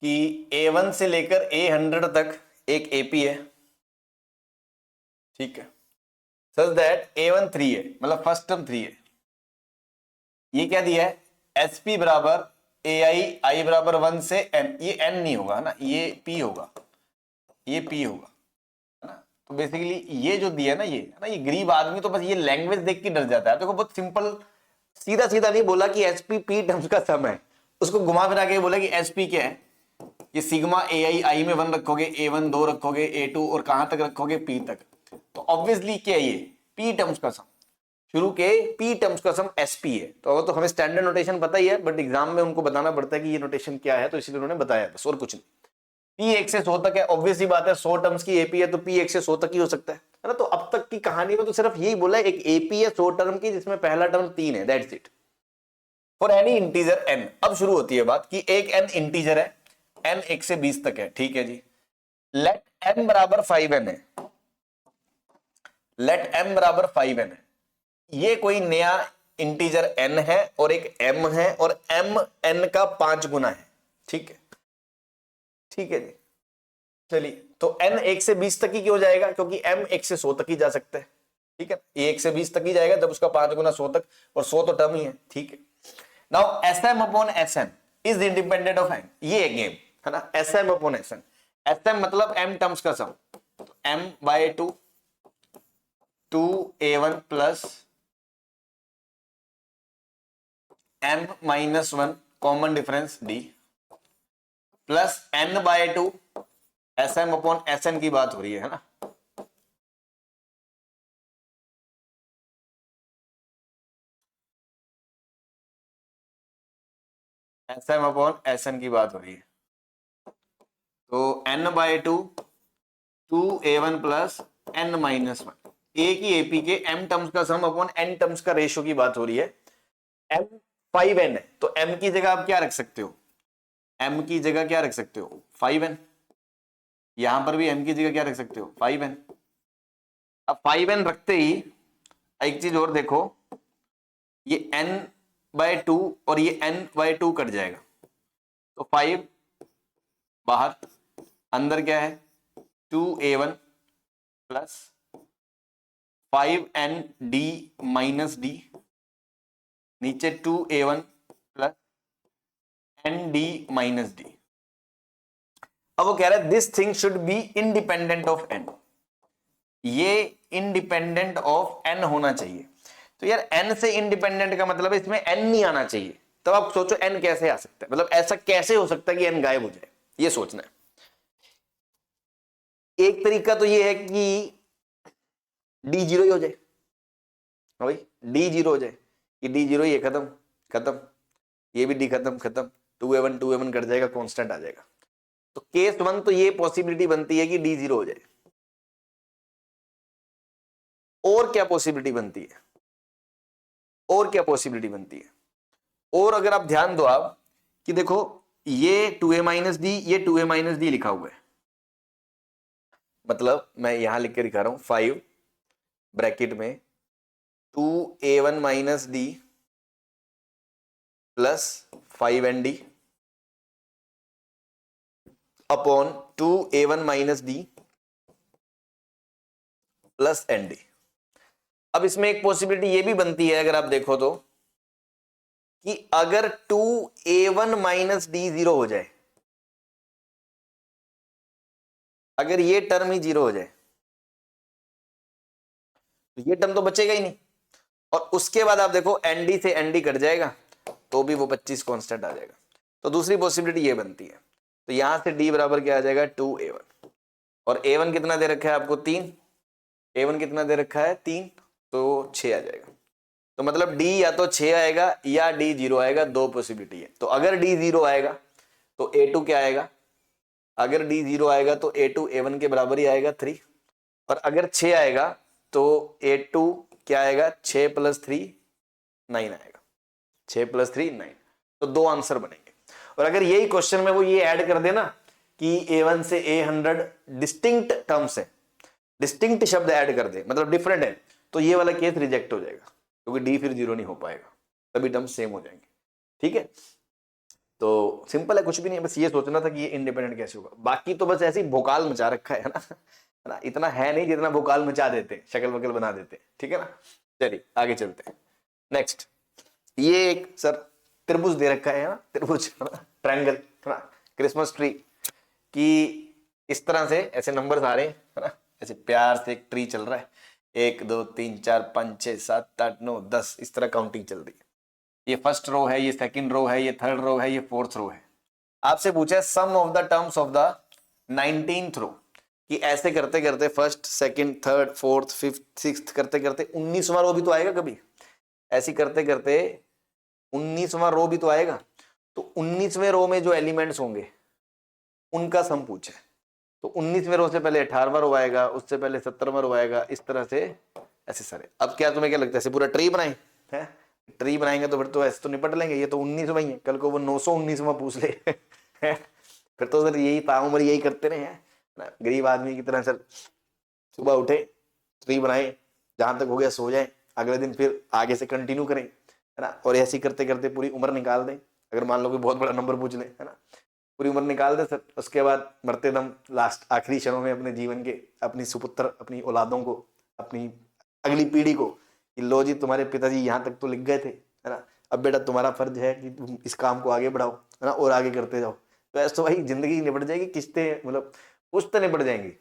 कि A1 से लेकर A100 तक एक एपी है, ठीक है, सच दैट A1 3 है, मतलब फर्स्ट टर्म 3 है। ये क्या दिया है, एसपी बराबर AI, I बराबर 1 से N, ये N नहीं होगा ना, ये P होगा, ये P होगा है ना। तो बेसिकली ये जो दिया है ना, ये है ना, ये गरीब आदमी तो बस ये लैंग्वेज देख के डर जाता है। देखो बहुत सिंपल, सीधा सीधा नहीं बोला कि एसपी P टर्म्स का सम है, उसको घुमा फिरा के बोला कि एसपी क्या है, ये सिग्मा AI I में 1 रखोगे, A1 2 रखोगे, A2 और कहां तक रखोगे, P तक। तो ऑब्वियसली क्या है, ये P टर्म्स का सम, शुरू के P टर्म्स का सम SP है। तो हमें स्टैंडर्ड नोटेशन पता ही है, बट एग्जाम में उनको बताना पड़ता है कि ये नोटेशन क्या है, तो इसलिए उन्होंने बताया बस, और कुछ नहीं। P 1 से 100 तक है, ऑब्वियसली बात है, 100 टर्म्स की एपी है, तो P 1 से 100 तक ही हो सकता है ना। तो अब तक की कहानी में तो सिर्फ यही बोला है, एक एपी है 100 टर्म की, जिसमें पहला टर्म 3 है, that's it, for any integer n। अब शुरू होती है बात कि एक n इंटीजर है, n 1 से 20 तक है, ठीक है जी। लेट m बराबर 5n है, लेट m बराबर 5n है, ये कोई नया इंटीजर n है और एक m है, और m n का 5 गुना है, ठीक है, ठीक है जी। चलिए, तो n 1 से 20 तक ही क्यों जाएगा, क्योंकि m 1 से 100 तक ही जा सकता है, ठीक है, ये 1 से 20 तक ही जाएगा, जब उसका 5 गुना 100 तक, और 100 तो टर्म ही है, ठीक है। Now Sm upon Sn is independent of n, ये है गेम है ना, Sm अपॉन Sn, Sm मतलब m टर्म्स का सम, तो m/2 2a1 plus m-1 common difference d plus n/2 Sm upon Sn की बात हो रही है ना। Sm अपॉन Sn की बात हो रही है, तो n/2 2a1 प्लस n-1, एक ही एपी के m टर्म्स का सम अपॉन n टर्म्स का रेशियो की बात हो रही है। m 5n है, तो m की जगह आप क्या रख सकते हो, m की जगह क्या रख सकते हो 5n, यहां पर भी m की जगह क्या रख सकते हो 5n। अब 5n रखते ही एक चीज और देखो, ये n/2 और ये n/2 कट जाएगा, तो 5 बाहर, अंदर क्या है 2a1 प्लस 5n d-d, नीचे 2a1 प्लस n d-d। अब वो कह रहा है this thing should be independent of n, ये इंडिपेंडेंट ऑफ n होना चाहिए। तो यार n से इंडिपेंडेंट का मतलब है इसमें n नहीं आना चाहिए। तब आप सोचो n कैसे आ सकता है, मतलब ऐसा कैसे हो सकता है कि n गायब हो जाए, ये सोचना है। एक तरीका तो ये है कि d 0 ही हो जाए, भाई d 0 हो जाए, कि d 0 ही है, खत्म खत्म, ये भी d खत्म खत्म, 2a1 कट जाएगा, कांस्टेंट आ जाएगा। तो केस 1 तो ये पॉसिबिलिटी बनती है कि d 0 हो जाए। और क्या पॉसिबिलिटी बनती है, और क्या पॉसिबिलिटी बनती है, और अगर आप ध्यान दो आप कि देखो ये 2a माइनस डी, ये 2a माइनस डी लिखा हुआ है, मतलब मैं यहां लिख के दिखा रहा हूं 5 ब्रैकेट में 2a1 minus D plus 5nd upon 2a1 minus D plus nd। अब इसमें एक पॉसिबिलिटी ये भी बनती है, अगर आप देखो तो, कि अगर 2a1 माइनस डी 0 हो जाए, अगर ये टर्म ही 0 हो जाए, तो ये टर्म तो बचेगा ही नहीं, और उसके बाद आप देखो nd से nd कट जाएगा, तो भी वो 25 कांस्टेंट आ जाएगा। तो दूसरी पॉसिबिलिटी ये बनती है, तो यहां से डी बराबर क्या आ जाएगा 2a1, और a1 कितना दे रखा है आपको 3, a1 कितना दे रखा है 3, तो 6 आ जाएगा। तो मतलब डी या तो 6 आएगा या डी 0 आएगा, दो पॉसिबिलिटी है। तो अगर डी 0 आएगा तो a2 क्या आएगा, अगर डी 0 आएगा तो a2 a1 के बराबर ही आएगा 3, और अगर 6 आएगा तो a2 क्या आएगा 6 + 3 9 आएगा, 6 + 3 9। तो दो आंसर बनेंगे। और अगर यही क्वेश्चन में वो ये ऐड कर देना कि a1 से a100 डिस्टिंक्ट टर्म्स है, डिस्टिंक्ट शब्द ऐड कर दे, मतलब डिफरेंट है, तो ये वाला केस रिजेक्ट हो जाएगा, क्योंकि डी फिर 0 नहीं हो पाएगा, सभी टर्म्स सेम हो जाएंगे। ठीक है, तो सिंपल है, कुछ भी नहीं है, बस ये सोचना था कि ये इंडिपेंडेंट कैसे होगा। बाकी तो बस ऐसे ही भोकाल मचा रखा है ना, इतना है नहीं जितना भोकाल मचा देते, शक्ल वकल बना देते। ठीक है ना, चलिए आगे चलते हैं। नेक्स्ट, ये एक सर त्रिभुज दे रखा है ना, त्रिभुज ट्रायंगल है ना, क्रिसमस ट्री की इस तरह से ऐसे नंबर्स आ रहे हैं है ना, ऐसे प्यार से एक ट्री चल रहा है, 1 2 3 4 5 6 7 8 9 10 इस तरह काउंटिंग चल रही है। ये फर्स्ट रो है, ये सेकंड रो है, ये थर्ड रो है, ये फोर्थ रो है। आपसे पूछा है sum of the terms of the 19th row, कि ऐसे करते करते first second third fourth fifth sixth करते करते 19वां रो भी तो आएगा कभी, ऐसे करते करते 19वां रो भी तो आएगा। तो 19वें रो में जो एलिमेंट्स होंगे उनका सम पूछा है। तो 19वें रो से पहले 18वां रो आएगा, उससे पहले 17वां रो आएगा, इस तरह से ऐसे सारे। अब क्या तुम्हें क्या लगता है, ऐसे पूरा ट्री बनाए हैं, ट्री बनाएंगे तो फिर तो ऐसे तो निपट लेंगे, ये तो 19वां ही है, कल को वो 919वां पूछ ले फिर तो सर यही ताउम्र यही करते रहे हैं ना, गरीब आदमी की तरह सर, सुबह उठे ट्री बनाए, जहां तक हो गया सो जाए, अगले दिन फिर आगे से कंटिन्यू करें है ना, और ऐसे करते करते पूरी उम्र निकाल दें। अगर मान लो कि बहुत बड़ा नंबर पूछ ले है ना, पूरी उम्र निकाल दे सर, उसके बाद मरते दम लास्ट आखिरी क्षणों में अपने जीवन के अपनी सुपुत्र अपनी औलादों को, अपनी अगली पीढ़ी को, कि लो जी तुम्हारे पिताजी यहाँ तक तो लिख गए थे है ना, अब बेटा तुम्हारा फर्ज है कि तुम इस काम को आगे बढ़ाओ है ना, और आगे करते जाओ। तो ऐसे तो भाई जिंदगी निपट जाएगी, किस्तें मतलब पुश्तें निपट जाएंगी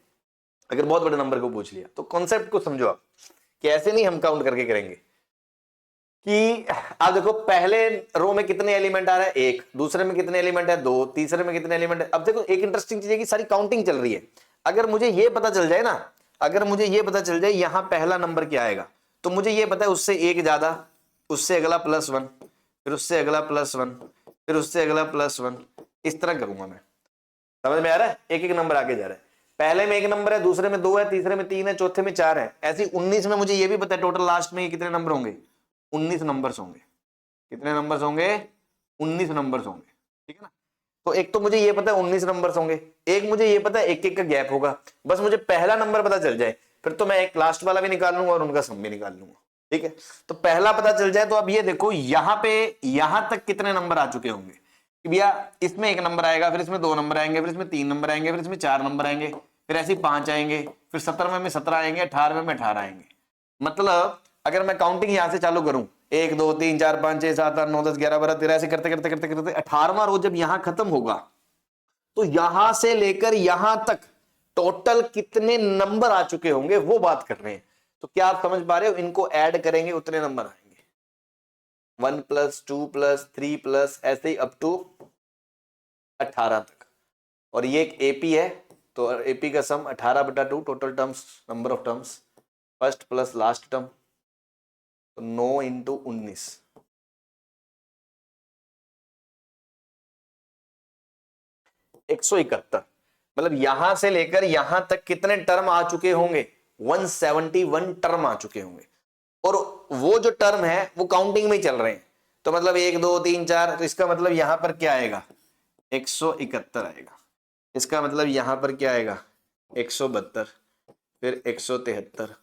अगर बहुत बड़े नंबर को पूछ लिया। तो कॉन्सेप्ट को समझो आप, कि ऐसे नहीं हम काउंट करके करेंगे कि आप देखो पहले रो में कितने एलिमेंट आ रहे हैं 1, दूसरे में कितने एलिमेंट है 2, तीसरे में कितने एलिमेंट है। अब देखो एक इंटरेस्टिंग चीज है कि सारी काउंटिंग चल रही है। अगर मुझे ये पता चल जाए ना, अगर मुझे ये पता चल जाए यहां पहला नंबर क्या आएगा, तो मुझे ये पता है उससे एक ज्यादा, उससे अगला +1, फिर उससे अगला +1, फिर उससे अगला +1, इस तरह करूंगा मैं। समझ में आ रहा है, एक एक नंबर आगे जा रहा है, पहले में 1 नंबर है, दूसरे में 2 है, तीसरे में 3 है, चौथे में 4 है, ऐसे 19 में मुझे ये भी पता है टोटल लास्ट में कितने नंबर होंगे, 19 नंबर्स होंगे। कितने नंबर्स होंगे, 19 नंबर्स होंगे। ठीक है ना, तो एक तो मुझे ये पता है 19 नंबर्स होंगे, एक मुझे ये पता है एक एक का गैप होगा। बस मुझे पहला नंबर पता चल जाए, फिर तो मैं एक लास्ट वाला भी निकाल लूंगा और उनका सम भी निकाल लूंगा। ठीक है, तो पहला पता चल जाए, तो अब ये देखो यहां पे यहां तक कितने नंबर आ चुके होंगे, कि भैया इसमें 1 नंबर आएगा, फिर इसमें 2 नंबर आएंगे, फिर इसमें 3 नंबर आएंगे, फिर इसमें 4 नंबर आएंगे, फिर ऐसे 5 आएंगे, फिर 17वें में 17 आएंगे, 18वें में 18 आएंगे। मतलब अगर मैं काउंटिंग यहां से चालू करूं 1 2 3 4 5 6 7 8 9 10 11 12 13 ऐसे करते करते करते करते 18वां रो जब यहां खत्म होगा, तो यहां से लेकर यहां तक टोटल कितने नंबर आ चुके होंगे वो बात कर रहे हैं। तो क्या आप समझ पा रहे हो, इनको ऐड करेंगे उतने नंबर आएंगे, 1 + 2 + 3 ऐसे ही अप टू 18 तक। और ये एक एपी है, तो एपी का सम 18/2 total terms, number of terms, first plus last term, तो 9 × 19, 171। मतलब यहां से लेकर यहां तक कितने टर्म आ चुके होंगे, 171 टर्म आ चुके होंगे। और वो जो टर्म है वो काउंटिंग में ही चल रहे हैं, तो मतलब 1 2 3 4, तो इसका मतलब यहां पर क्या आएगा 171 आएगा, इसका मतलब यहां पर क्या आएगा 172, फिर 173,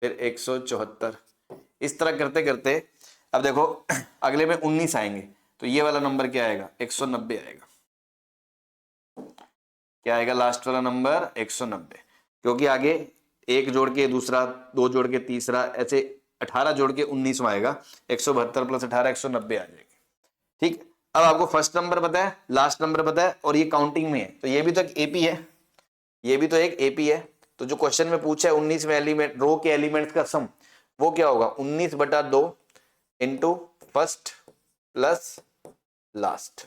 फिर 174, इस तरह करते करते अब देखो अगले में 19 आएंगे, तो ये वाला नंबर क्या आएगा 190 आएगा। क्या आएगा लास्ट वाला नंबर 190, क्योंकि आगे 1 जोड़ के दूसरा, 2 जोड़ के तीसरा, ऐसे 18 जोड़ के 19 आएगा, 172 + 18 190 आ जाएगी। ठीक, अब आपको फर्स्ट नंबर पता है, लास्ट नंबर पता है, और ये काउंटिंग में है, तो ये भी तो एक एपी है, ये भी तो एक एपी है। तो जो क्वेश्चन में पूछा है 19वें एलिमेंट रो के एलिमेंट्स का सम, वो क्या होगा 19/2 इंटू फर्स्ट प्लस लास्ट।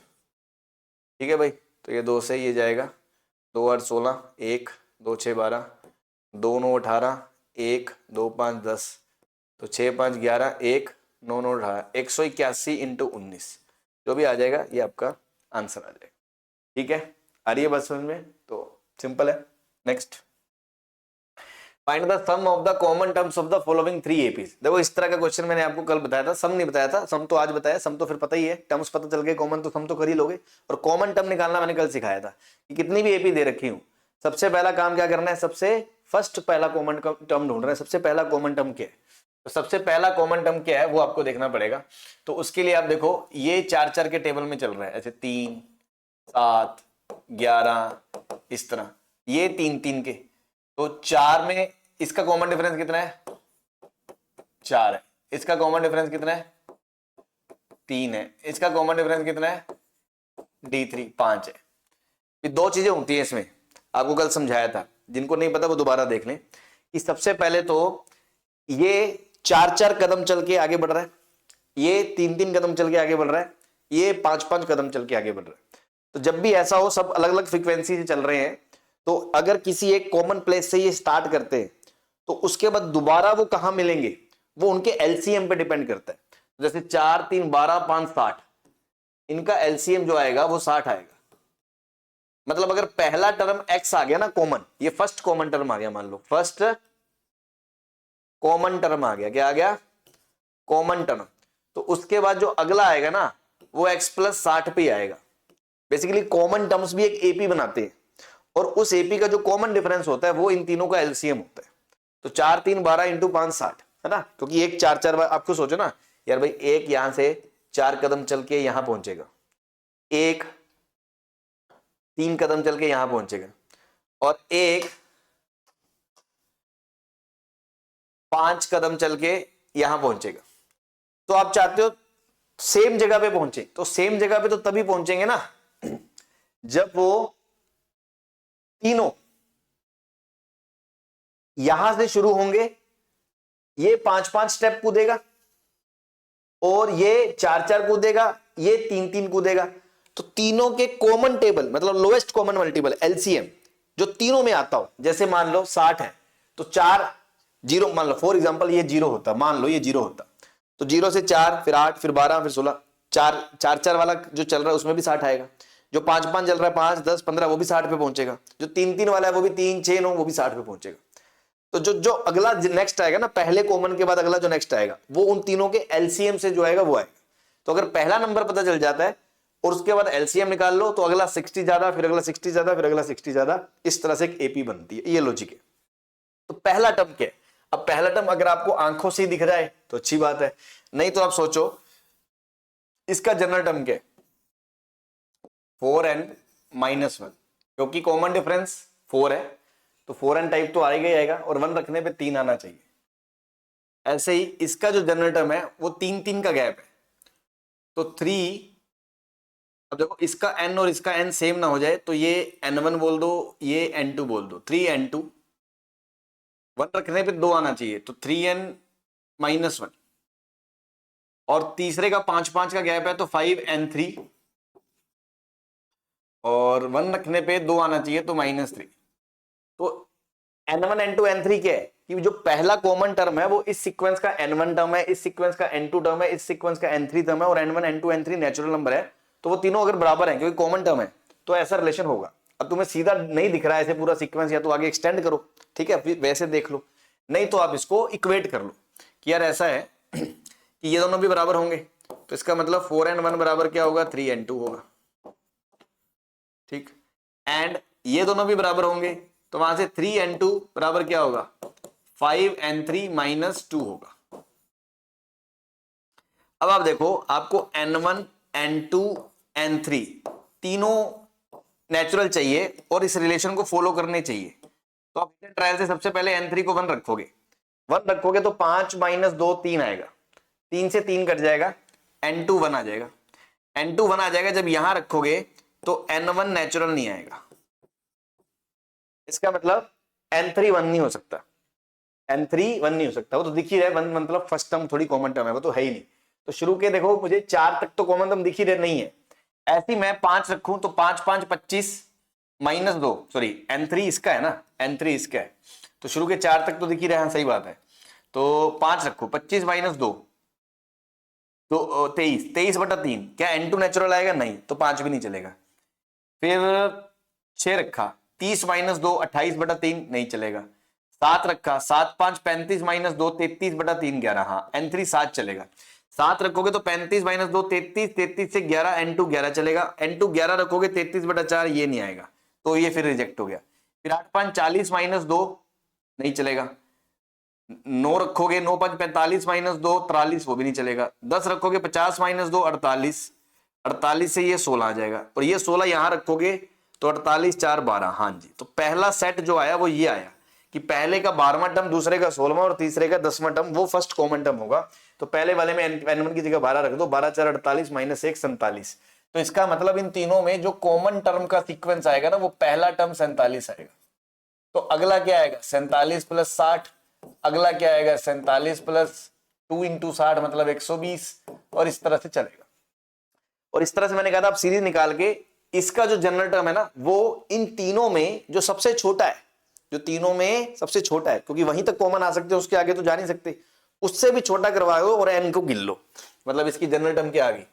ठीक है भाई, तो ये 2 से ये जाएगा, 2 8 16, 1 2 6 12, 2 9 18, 1 2 5 10, तो 6 5 11, 1 9 9 18, 181 इंटू 19 जो भी आ जाएगा ये आपका आंसर आ जाएगा। ठीक है, आ रही है बात समझ में? तो सिंपल है। Next, find the sum of the common terms of the following 3 APs. देखो इस तरह का क्वेश्चन मैंने आपको कल बताया था, सम नहीं बताया था, सम तो आज बताया, सम तो फिर पता ही है, टर्म्स पता चल गए, कॉमन तो सम तो कर ही लोगे, और कॉमन टर्म निकालना मैंने कल सिखाया था कि कितनी भी एपी दे रखी हूं, सबसे पहला काम क्या करना है, सबसे फर्स्ट पहला कॉमन टर्म ढूंढ रहा है, सबसे पहला कॉमन टर्म क्या है, तो सबसे पहला कॉमन टर्म क्या है वो आपको देखना पड़ेगा। तो उसके लिए आप देखो ये 4 4 के टेबल में चल रहा है, ऐसे 3 7 11 इस तरह, ये 3 3 के, तो 4 में इसका कॉमन डिफरेंस कितना है, 4 है, इसका कॉमन डिफरेंस कितना है, 3 है, इसका कॉमन डिफरेंस कितना है, D3 5 है। ये 2 चीजें होती है इसमें, आपको कल समझाया था, जिनको नहीं पता वो दोबारा देख लें कि सबसे पहले तो ये 4 4 कदम चल के आगे बढ़ रहा है, ये 3 3 कदम चल के आगे बढ़ रहा है, ये 5 5 कदम चल के आगे बढ़ रहा है। तो जब भी ऐसा हो, सब अलग अलग फ्रीक्वेंसी से चल रहे हैं, तो अगर किसी एक कॉमन प्लेस से ये स्टार्ट करते हैं तो उसके बाद दोबारा वो कहां मिलेंगे, वो उनके एलसीएम पे डिपेंड करता है। जैसे 4 3 12 5 60, इनका एलसीएम जो आएगा वो 60 आएगा। मतलब अगर पहला टर्म x आ गया ना कॉमन, ये फर्स्ट कॉमन टर्म आ गया, मान लो फर्स्ट कॉमन टर्म आ गया, क्या आ गया, कॉमन टर्म, तो उसके बाद जो अगला आएगा ना वो x प्लस 60 पे आएगा। बेसिकली कॉमन टर्म्स भी एक एपी बनाते हैं, और उस एपी का जो कॉमन डिफरेंस होता है वो इन तीनों का एलसीएम होता है। तो 4 3 12 इंटू 5 60 है ना, क्योंकि एक 4 4 आपको सोचो ना यार भाई, एक यहां से 4 कदम चल के यहां पहुंचेगा, एक 3 कदम चल के यहां पहुंचेगा, और एक 5 कदम चल के यहां पहुंचेगा। तो आप चाहते हो सेम जगह पे पहुंचे, तो सेम जगह पे तो तभी पहुंचेंगे ना जब वो तीनों यहां से शुरू होंगे, ये 5 5 स्टेप कूदेगा, और ये 4 4 कूदेगा, ये 3 3 कूदेगा, तो तीनों के कॉमन टेबल मतलब लोएस्ट कॉमन मल्टीपल एलसीएम जो तीनों में आता हो, जैसे मान लो 60 है तो 4 0, मान लो फॉर एग्जांपल ये 0 होता, मान लो ये 0 होता, तो 0 से 4 फिर 8 फिर 12 फिर 16, 4 4 4 वाला जो चल रहा है उसमें भी 60 आएगा, जो 5 5 चल रहा है 5 10 15 वो भी 60 पे पहुंचेगा, जो 3 3 वाला है वो भी 3 6 9 वो भी 60 पे पहुंचेगा। तो जो अगला नेक्स्ट आएगा ना, पहले कॉमन के बाद अगला जो नेक्स्ट आएगा वो उन तीनों के एलसीएम से जो आएगा वो आएगा। तो अगर पहला नंबर पता चल जाता है और उसके बाद एलसीएम निकाल लो, तो अगला 60 ज्यादा, फिर अगला 60 ज्यादा, फिर अगला 60 ज्यादा, इस तरह से एक एपी बनती है। ये लॉजिक है। तो पहला टर्म क्या है? अब पहला टर्म अगर आपको आंखों से दिख रहा है तो अच्छी बात है, नहीं तो आप सोचो इसका जनरल टर्म क्या है, 4n-1, क्योंकि कॉमन डिफरेंस 4 है तो 4n टाइप तो आएगा ही आएगा, और 1 रखने पे 3 आना चाहिए। ऐसे ही इसका जो जनरल टर्म है वो 3 3 का गैप है, तो 3, अब देखो इसका n और इसका n सेम ना हो जाए, तो ये n1 बोल दो, ये n2 बोल दो, 3n2, 1 रखने पे 2 आना चाहिए, तो 3n-1, और तीसरे का 5 5 का गैप है तो 5n3, और 1 रखने पे 2 आना चाहिए तो -3। तो n1 n2 n3 क्या है कि जो पहला कॉमन टर्म है वो इस सीक्वेंस का n1 टर्म है, इस सीक्वेंस का n2 टर्म है, इस सीक्वेंस का n3 टर्म है, और n1 न2 n3 नेचुरल नंबर है, तो वो तीनों अगर बराबर हैं क्योंकि कॉमन टर्म है तो ऐसा रिलेशन होगा। अब तुम्हें सीधा नहीं दिख रहा है ऐसे पूरा सीक्वेंस, या तो आगे एक्सटेंड करो, ठीक है, फिर वैसे देख लो, नहीं तो आप इसको इक्वेट कर लो कि यार ऐसा है कि ये दोनों भी बराबर होंगे, तो इसका मतलब 4n1 बराबर क्या होगा, 3n2 होगा, ठीक, एंड ये दोनों भी बराबर होंगे तो वहां से 3n2 बराबर क्या होगा, 5n3 -2 होगा। अब आप देखो आपको n1 n2 n3 तीनों नेचुरल चाहिए और इस रिलेशन को फॉलो करने चाहिए, तो आप ट्रायल से सबसे पहले n3 को 1 रखोगे, 1 रखोगे तो 5 - 2 3 आएगा, 3 से 3 कट जाएगा, n2 1 आ जाएगा, n2 1 आ जाएगा। जब यहां रखोगे तो n1 नेचुरल नहीं आएगा, इसका मतलब n3 1 नहीं हो सकता, n3 1 नहीं हो सकता, वो तो दिख ही रहा है 1 मतलब फर्स्ट टर्म थोड़ी कॉमन टर्म है, वो तो है ही नहीं। तो शुरू के देखो मुझे 4 तक तो कॉमन टर्म दिख ही रहे नहीं है, ऐसी मैं 5 रखूं तो 5 5 25 -2, सॉरी n3 इसका है ना, n3 इसका है, तो शुरू के 4 तक तो दिख ही रहा है, सही बात है। तो 5 रखो, 25 -2 तो 23, 23/3, क्या n2 नेचुरल आएगा? नहीं, तो 5 भी नहीं चलेगा। फिर 6 रखा, 30 -2 28/3, नहीं चलेगा। 7 रखा, 7 5 35 -2 33/3 11, हाँ n3 7 चलेगा। 7 रखोगे तो 35 -2 33, 33 से 11 n2 11 चलेगा। n2 11 रखोगे 33/4, ये नहीं आएगा, तो ये फिर रिजेक्ट हो गया। फिर 8 5 40 -2, नहीं चलेगा। 9 रखोगे, 9 5 45 -2 43, वो भी नहीं चलेगा। 10 रखोगे 50 -2 48, 48 से ये 16 आ जाएगा, और ये 16 यहां रखोगे तो 48 4 12, हाँ जी। तो पहला सेट जो आया वो ये आया कि पहले का 12वां टर्म, दूसरे का 16वां और तीसरे का 10वां टर्म वो फर्स्ट कॉमन टर्म होगा। तो पहले वाले में n1 की जगह 12 रख दो, 12 4 48 -1 47। तो इसका मतलब इन तीनों में जो कॉमन टर्म का सीक्वेंस आएगा ना, वो पहला टर्म 47 आएगा। तो अगला क्या आएगा? 47 + 60। अगला क्या आएगा? 47 + 2 × 60 मतलब 120, और इस तरह से चलेगा। और इस तरह से मैंने कहा था आप सीरीज निकाल के इसका जो जनरल टर्म है ना, वो इन तीनों में जो सबसे छोटा है, जो तीनों में सबसे छोटा है, क्योंकि वहीं तक कॉमन आ सकते हैं, उसके आगे तो जा नहीं सकते, उससे भी छोटा करवाओ और n को गिन लो। मतलब इसकी जनरल टर्म क्या आ गई?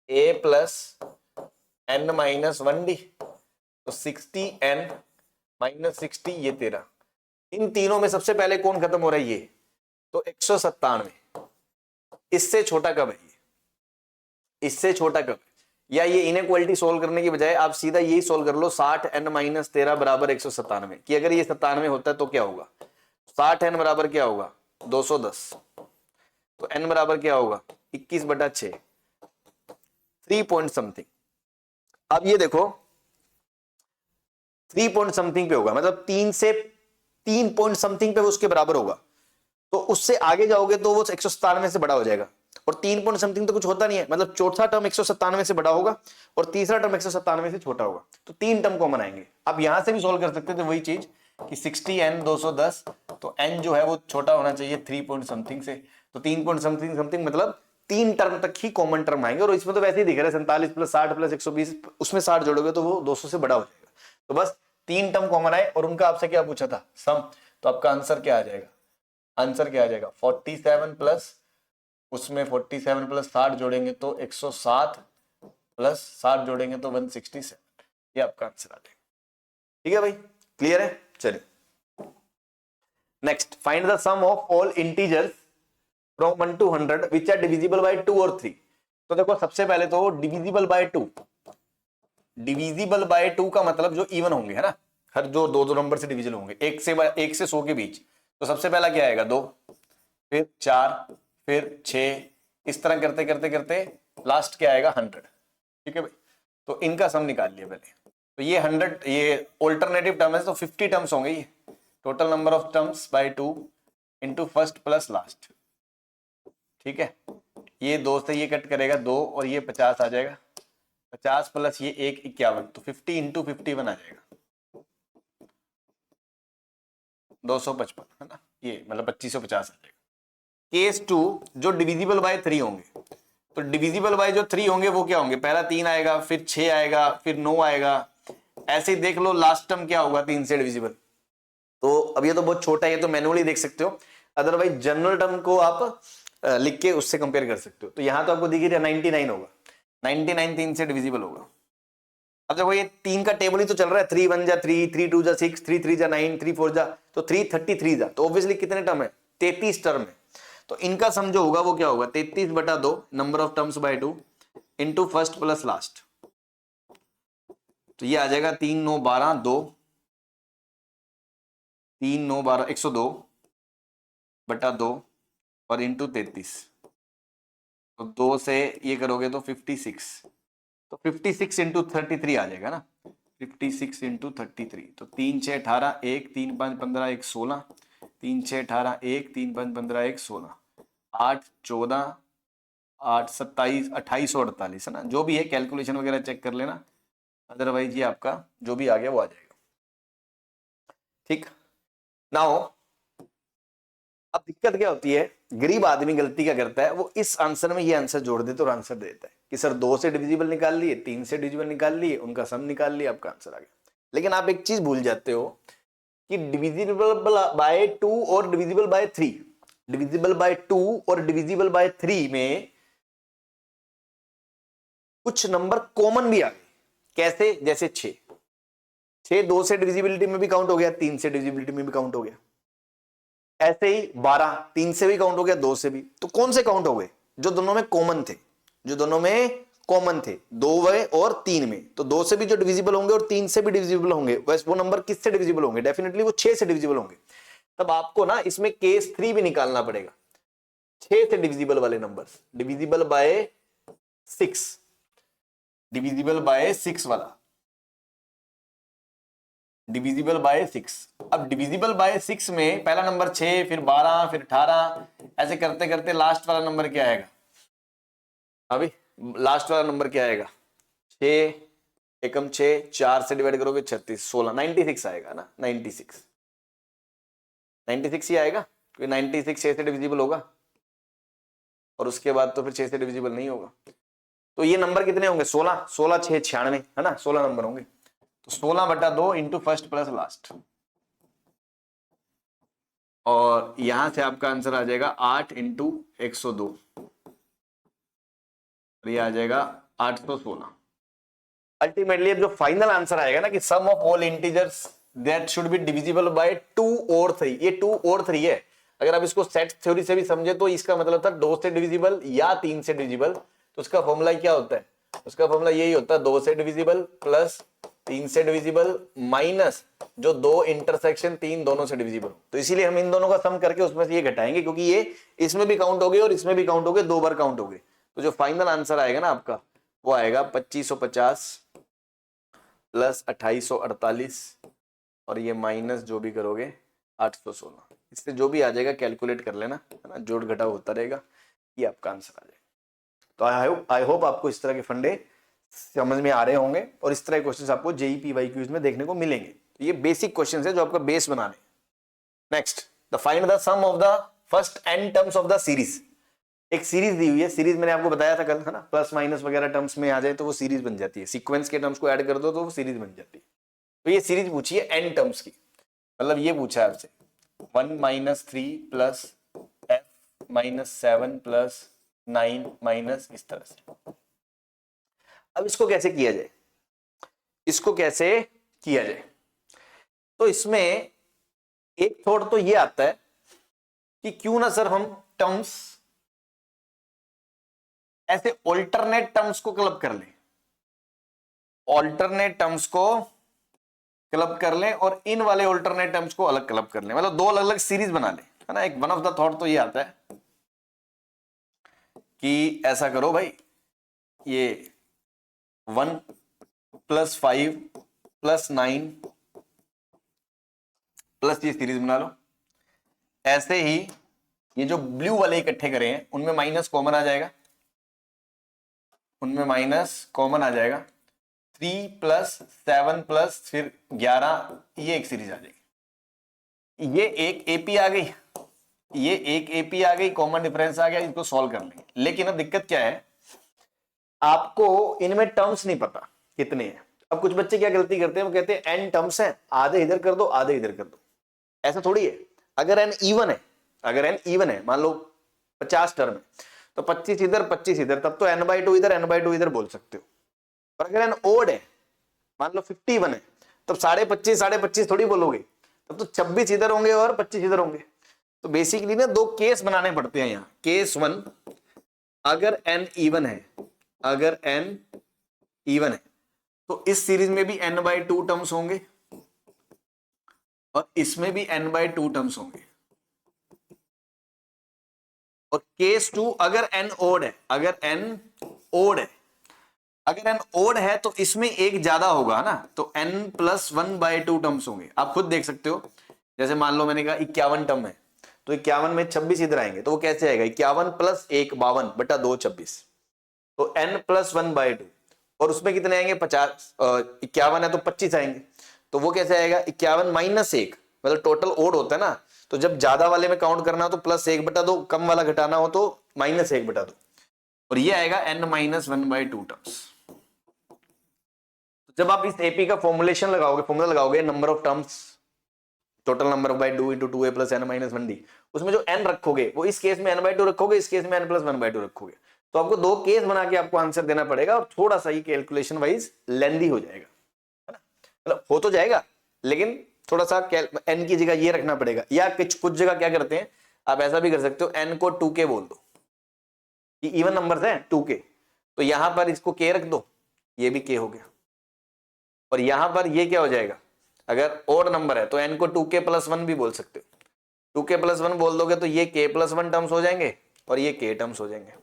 a + n - 1d, तो 60n - 60, ये 13। इन तीनों में सबसे पहले कौन खत्म हो रहा है? ये। तो 197। इससे छोटा कब है ये? इससे छोटा कब? या ये इनइक्वालिटी सोल्व करने की बजाय आप सीधा यही सोल्व कर लो, 60n - 13 = 197, कि अगर ये 97 होता है तो क्या होगा? 60n बराबर क्या होगा? 210। तो n बराबर क्या होगा? 21/6, 3 पॉइंट समथिंग। अब ये देखो 3 पॉइंट समथिंग पे होगा, मतलब 3 पॉइंट समथिंग पे वो उसके बराबर होगा। तो उससे आगे जाओगे तो वो 197 से बड़ा हो जाएगा, और 3 पॉइंट समथिंग तो कुछ होता नहीं है, मतलब चौथा टर्म 197 से बड़ा होगा और तीसरा टर्म 197 से छोटा होगा, तो 3 टर्म कॉमन आएंगे। अब यहां से भी सोल्व कर सकते थे वही चीज कि 60n 210, तो n जो है वो छोटा होना चाहिए 3 पॉइंट समथिंग से, तो 3 पॉइंट समथिंग समथिंग मतलब 3 टर्म तक ही कॉमन टर्म आएंगे। और इसमें तो वैसे ही दिख रहा है 47 + 60 + 120, उसमें 60 जोड़ोगे तो वो 200 से बड़ा हो जाएगा। तो बस 3 टर्म कॉमन आए, और उनका आपसे क्या पूछा था? सम। तो आपका आंसर क्या आ जाएगा? आंसर क्या आ जाएगा? 47 प्लस, उसमें 47 + 60 जोड़ेंगे तो 107, प्लस 60 जोड़ेंगे तो 167, ये आपका आंसर आ जाएगा। ठीक है भाई, क्लियर है? चलिए next, find the sum of all integers from 1 to 100 which are divisible by 2 और 3। तो देखो सबसे पहले तो डिविजिबल बाय 2, डिविजिबल बाय 2 का मतलब जो इवन होंगे, है ना, हर जो दो दो नंबर से डिविजन होंगे, 1 से 100 के बीच। तो सबसे पहला क्या आएगा? 2, फिर 4, फिर 6, इस तरह करते करते करते लास्ट क्या आएगा? 100। ठीक है भाई, तो इनका सम निकाल लिया पहले। तो ये 100, ये ऑल्टरनेटिव टर्म है, तो 50 टर्म्स होंगे ये। Total number of terms by 2 into first plus last. ठीक है, ये 2 से ये कट करेगा 2, और ये 50 आ जाएगा, 50 प्लस ये 1 51, तो 50 इंटू 51 आ जाएगा 255, है ना, ये मतलब 2550 आ जाएगा। केस 2 जो डिविजिबल बाय 3 होंगे, तो डिविजिबल बाय जो 3 होंगे वो क्या होंगे? पहला 3 आएगा, फिर 6 आएगा, फिर 9 आएगा, ऐसे ही देख लो लास्ट टर्म क्या होगा 3 से डिविजिबल। तो अब ये तो बहुत छोटा है, ये तो मैनुअली देख सकते हो, अदरवाइज जनरल टर्म को आप लिख के उससे कंपेयर कर सकते हो। तो यहां तो आपको दिख रहा 99 होगा, 99 3 से डिविजिबल होगा। अब देखो ये 3 का टेबल ही तो चल रहा है, 3 1 जा 3, 3 2 जा 6, 3 3 जा 9, 3 4 जा, तो 333 जा, तो ऑब्वियसली कितने टर्म है? 33 टर्म है। तो इनका सम जो होगा वो क्या होगा? 33/2 number of terms by 2 into first plus last. तो ये आ जाएगा 3 9 12 2, 3 9 12 102/2 और इंटू 33। तो 2 से ये करोगे तो 56, तो 56 इंटू 33 आ जाएगा ना, 56 इंटू 33। तो 3 6 18 1 3 5 15 1 16, 3 6 18 1 3 5 15 1 16, 8 14 8 27 28 और 48, है ना, जो भी है कैलकुलेशन वगैरह चेक कर लेना, अदरवाइज ये आपका जो भी आ गया वो आ जाएगा। ठीक, नाउ अब दिक्कत क्या होती है, गरीब आदमी गलती क्या करता है, वो इस आंसर में ये आंसर जोड़ देता और आंसर देता है कि सर 2 से डिविजिबल निकाल लिए, 3 से डिविजिबल निकाल लिए, उनका सम निकाल लिया, आपका आंसर आ गया। लेकिन आप एक चीज भूल जाते हो कि डिविजिबल बाय 2 और डिविजिबल बाय 3, डिविजिबल बाय 2 और डिविजिबल बाय 3 में कुछ नंबर कॉमन भी आ गए। कैसे? जैसे 6 2 से डिविजिबिलिटी में भी काउंट हो गया, 3 से डिविजिबिलिटी में भी काउंट हो गया। ऐसे ही 12 3 से भी काउंट हो गया, 2 से भी। तो कौन से काउंट हो गए? जो दोनों में कॉमन थे, जो दोनों में कॉमन थे, 2 में और 3 में। तो 2 से भी जो डिविजिबल होंगे और 3 से भी डिविजिबल होंगे, वैसे वो नंबर किससे डिविजिबल होंगे? डेफिनेटली वो 6 से डिविजिबल होंगे। तब आपको ना इसमें केस 3 भी निकालना पड़ेगा, 6 से डिविजिबल वाले number, divisible by 6, divisible by 6 वाला, डिविजिबल बाय 6। अब डिविजिबल बाय 6 में पहला नंबर 6, फिर 12, फिर 18, ऐसे करते करते लास्ट वाला नंबर क्या आएगा? अभी लास्ट वाला नंबर क्या आएगा? 6 एकम 6, 4 से डिवाइड करोगे 36, 16, 96 आएगा ना, 96 ही आएगा, क्योंकि 96 6 से डिविजिबल होगा और उसके बाद तो फिर 6 से डिविजिबल नहीं होगा। तो ये नंबर कितने होंगे? 16, 16 6 96 है ना, 16 नंबर होंगे। तो 16/2 इंटू फर्स्ट प्लस लास्ट, और यहां से आपका आंसर आ जाएगा 8 इंटू 102, ये आ जाएगा 816। अल्टीमेटली जो फाइनल आंसर आएगा ना कि sum of all integers that should be divisible by 2 और 3, ये 2 और 3 है। अगर आप इसको सेट थ्योरी से भी समझे तो इसका मतलब था 2 से डिविजिबल या 3 से डिविजिबल। तो उसका फॉर्मूला क्या होता है? उसका फॉर्मूला यही होता है, 2 से डिविजिबल प्लस 3 से डिविजिबल माइनस जो 2 इंटरसेक्शन 3 दोनों से डिविजिबल। तो इसीलिए हम इन दोनों का सम करके उसमें से ये घटाएंगे, क्योंकि ये इसमें भी काउंट हो गए और इसमें भी काउंट हो गए, 2 बार काउंट हो गए। तो जो फाइनल आंसर आएगा ना आपका, वो आएगा 2550 प्लस 2848, और ये माइनस जो भी करोगे 816। इससे जो भी आ जाएगा कैलकुलेट कर लेना, है ना, जोड़ घटाव होता रहेगा, ये आपका आंसर आ जाएगा। तो आई होप आपको इस तरह के फंडे समझ में आ रहे होंगे और इस तरह के क्वेश्चंस आपको जेईई पीवाईक्यूज में देखने को मिलेंगे। तो ये बेसिक क्वेश्चंस है जो आपका बेस बनाने। Next, the find the sum of the first n terms of the series. एक सीरीज दी हुई है, सीरीज मैंने आपको बताया था कल, है ना, प्लस माइनस वगैरह टर्म्स में आ जाए तो वो सीरीज बन जाती है, सीक्वेंस के टर्म्स को ऐड कर दो तो वो सीरीज बन जाती है। तो ये सीरीज पूछी है n टर्म्स की, मतलब ये पूछा है आपसे 1 - 3 प्लस f - 7 प्लस 9 माइनस, इस तरह से। अब इसको कैसे किया जाए, इसको कैसे किया जाए? तो इसमें एक थॉट तो ये आता है कि क्यों ना सर हम टर्म्स ऐसे ऑल्टरनेट टर्म्स को क्लब कर लें, ऑल्टरनेट टर्म्स को क्लब कर लें और इन वाले ऑल्टरनेट टर्म्स को अलग क्लब कर लें, मतलब 2 अलग अलग सीरीज बना लें, है ना। एक वन ऑफ द थॉट तो ये आता है कि ऐसा करो भाई, ये 1 + 5 + 9 प्लस ये सीरीज बना लो। ऐसे ही ये जो ब्लू वाले इकट्ठे करे हैं उनमें माइनस कॉमन आ जाएगा, उनमें माइनस कॉमन आ जाएगा, 3 + 7 प्लस फिर 11, ये एक सीरीज आ जाएगी। ये एक एपी आ गई, ये एक एपी आ गई, कॉमन डिफरेंस आ गया, इसको सॉल्व कर लेंगे। लेकिन अब दिक्कत क्या है, आपको इनमें टर्म्स नहीं पता कितने हैं। अब कुछ बच्चे क्या गलती करते हैं, वो कहते हैं n टर्म्स हैं, आधे इधर कर दो आधे इधर कर दो। ऐसा थोड़ी है। अगर n इवन है, अगर n इवन है, मान लो 50 टर्म है, तो 25 इधर 25 इधर, तब तो n/2 इधर n/2 इधर बोल सकते हो। और अगर n ओड है, मान लो 51 है, तब 25.5 थोड़ी बोलोगे, तब तो 26 इधर होंगे और 25 इधर होंगे। तो बेसिकली ना 2 केस बनाने पड़ते हैं यहाँ। केस 1, अगर n इवन है, अगर n इवन है तो इस सीरीज में भी n/2 टर्म्स होंगे और इसमें भी n/2 टर्म्स होंगे। और केस 2, अगर n ओड है, अगर n ओड है, अगर n ओड है तो इसमें एक ज्यादा होगा ना, तो n + 1/2 टर्म्स होंगे। आप खुद देख सकते हो, जैसे मान लो मैंने कहा 51 टर्म है, तो 51 में 26 इधर आएंगे, तो वो कैसे आएगा, 51 + 1 52/2 26, तो n + 1/2, और उसमें कितने आएंगे 50, 51 है तो 25 आएंगे, तो वो कैसे आएगा 51 - 1, मतलब टोटल ओड होता है ना, तो जब ज्यादा वाले में काउंट करना हो तो +1/2, कम वाला घटाना हो तो -1/2, और ये आएगा n-1/2 टर्म्स। जब आप इस एपी का फॉर्मुलेशन लगाओगे, फॉर्मूला लगाओगे number of terms, total number by 2 × 2a + n-1d, उसमें जो n रखोगे वो इस केस में n/2 रखोगे, इस केस में n+1/2 रखोगे, तो आपको दो केस बना के आपको आंसर देना पड़ेगा, और थोड़ा सा ये कैलकुलेशन वाइज लेंदी हो जाएगा, है ना, मतलब हो तो जाएगा लेकिन थोड़ा सा n की जगह ये रखना पड़ेगा, या कुछ जगह क्या करते हैं, आप ऐसा भी कर सकते हो, n को 2k बोल दो, ये इवन नंबर्स हैं 2k, तो यहां पर इसको k रख दो, ये भी k हो गया, और यहां पर ये क्या हो जाएगा, अगर ओड नंबर है तो n को 2k + 1 भी बोल सकते हो, 2k + 1 बोल दोगे तो ये k + 1 टर्म्स हो जाएंगे और ये k टर्म्स हो जाएंगे।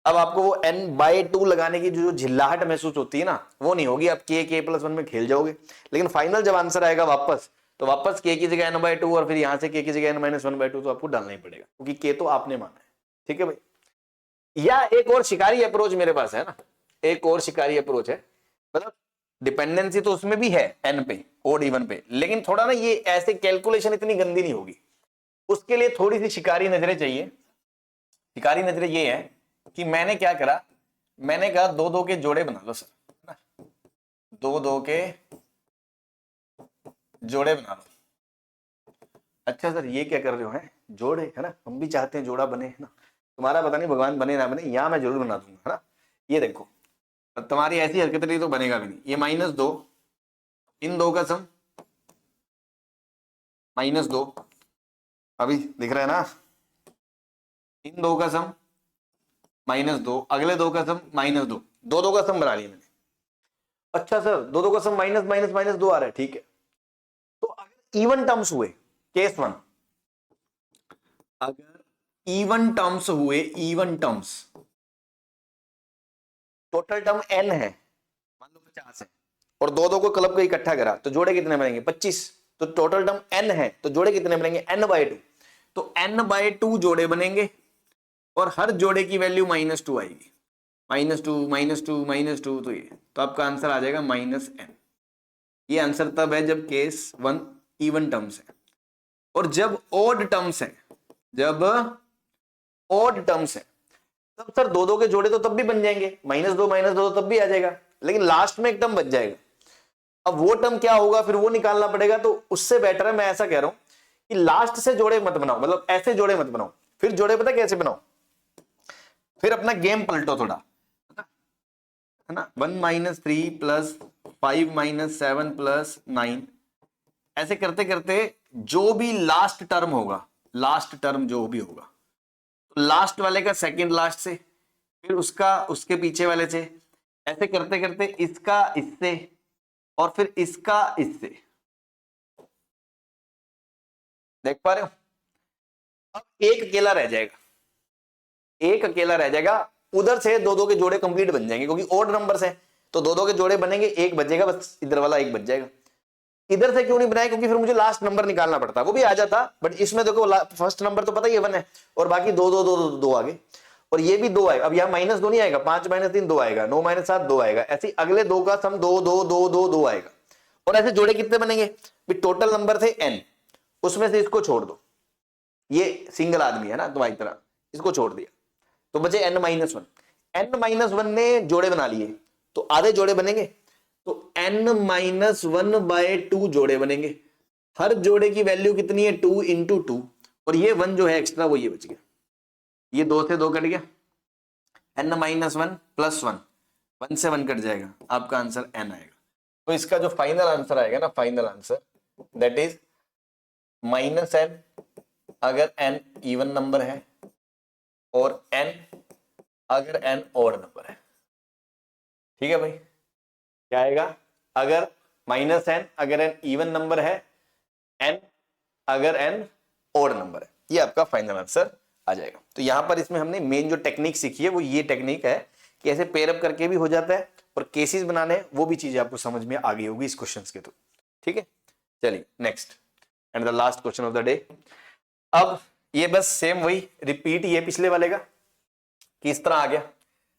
अब आपको वो n/2 लगाने की जो झिल्लाहट महसूस होती है ना, वो नहीं होगी, आप k + 1 में खेल जाओगे, लेकिन फाइनल जब आंसर आएगा वापस, तो वापस k की जगह n/2 और फिर यहां से k की जगह n-1/2 तो आपको डालना ही पड़ेगा, क्योंकि k तो आपने माना है, ठीक है भाई। या एक और शिकारी अप्रोच मेरे पास है ना, एक और शिकारी अप्रोच है, मतलब डिपेंडेंसी तो उसमें भी है n पे, ओड इवन पे, लेकिन थोड़ा ना ये ऐसे कैलकुलेशन इतनी गंदी नहीं होगी, उसके लिए थोड़ी सी शिकारी नजरें चाहिए। शिकारी नजरें ये है कि मैंने क्या करा, मैंने कहा 2-2 के जोड़े बना लो सर, है ना, 2-2 के जोड़े बना लो। अच्छा सर ये क्या कर रहे हो, है जोड़े, है ना, हम भी चाहते हैं जोड़ा बने, है ना, तुम्हारा पता नहीं भगवान बने ना बने, यहां मैं जरूर बना दूंगा, है ना, ये देखो तुम्हारी ऐसी हरकत रही तो बनेगा भी नहीं, ये -2, इन दो का सम -2, अभी दिख रहा है ना, इन दो का सम -2, अगले दो का सम -2, दो का सम बना लिया मैंने। अच्छा सर दो का सम -2 आ रहा है, ठीक है, तो अगर इवन टर्म्स हुए, केस 1, अगर इवन टर्म्स हुए, even terms, total term n है, मान लो 50 है, और दो को क्लब को इकट्ठा करा तो जोड़े कितने बनेंगे 25, तो टोटल टर्म n है तो जोड़े कितने बनेंगे n/2, तो n/2 जोड़े बनेंगे, और हर जोड़े की वैल्यू -2 आएगी, -2 तो ये, तो आपका आंसर आ जाएगा -n। ये आंसर तब है जब केस 1 इवन टर्म्स है, और जब ओड टर्म्स है, जब ओड टर्म्स है तब सर दो के जोड़े तो तब भी बन जाएंगे, -2 तो तब भी आ जाएगा, लेकिन लास्ट में एक टर्म बच जाएगा। अब वो टर्म क्या होगा फिर वो निकालना पड़ेगा, तो उससे बेटर है, मैं ऐसा कह रहा हूं कि लास्ट से जोड़े मत बनाओ, मतलब ऐसे जोड़े मत बनाओ, फिर जोड़े पता कैसे बनाओ, फिर अपना गेम पलटो थोड़ा, है ना, 1 - 3 + 5 - 7 + 9, ऐसे करते करते जो भी लास्ट टर्म होगा, लास्ट टर्म जो भी होगा, तो लास्ट वाले का सेकंड लास्ट से, फिर उसका उसके पीछे वाले से, ऐसे करते करते इसका इससे, और फिर इसका इससे, देख पा रहे हो, अब एक अकेला रह जाएगा, एक अकेला रह जाएगा, उधर से दो के जोड़े कंप्लीट बन जाएंगे, क्योंकि ओड नंबर्स हैं तो दो के जोड़े बनेंगे, एक बचेगा बस, इधर वाला एक बच जाएगा। इधर से क्यों नहीं बनाया, क्योंकि फिर मुझे लास्ट नंबर निकालना पड़ता, वो भी आ जाता, बट इसमें देखो फर्स्ट नंबर तो पता ही है 1 है, और बाकी दो आगे, और ये भी 2 आएगा, अब यहाँ -2 नहीं आएगा, 5 - 3 2 आएगा, 9 - 7 2 आएगा, ऐसे अगले दो का सम 2 आएगा, और ऐसे जोड़े कितने बनेंगे, टोटल नंबर थे n, उसमें से इसको छोड़ दो, ये सिंगल आदमी है ना तुम्हारी तरह, इसको छोड़ दिया तो बचे n-1, n-1 ने जोड़े बना लिए, तो आधे जोड़े बनेंगे, तो n-1/2 जोड़े बनेंगे, हर जोड़े की वैल्यू कितनी है 2 × 2, और ये 1 जो है एक्स्ट्रा वो ये बच गया, ये 2 से 2 कट गया, n-1 + 1, 1 से 1 कट जाएगा, आपका आंसर n आएगा। तो इसका जो फाइनल आंसर आएगा ना, final answer that is -n, अगर n इवन नंबर है, और n अगर n ऑड नंबर है, ठीक है भाई, क्या आएगा, अगर -n अगर n इवन नंबर है, n अगर n ऑड नंबर है, ये आपका फाइनल आंसर आ जाएगा। तो यहां पर इसमें हमने मेन जो टेक्निक सीखी है वो ये टेक्निक है कि ऐसे पेयर अप करके भी हो जाता है, और केसेस बनाने वो भी चीजें आपको समझ में आ गई होगी इस क्वेश्चंस के थ्रू, ठीक है। चलिए next and the last question of the day. अब ये बस सेम वही रिपीट ये पिछले वाले का किस तरह आ गया,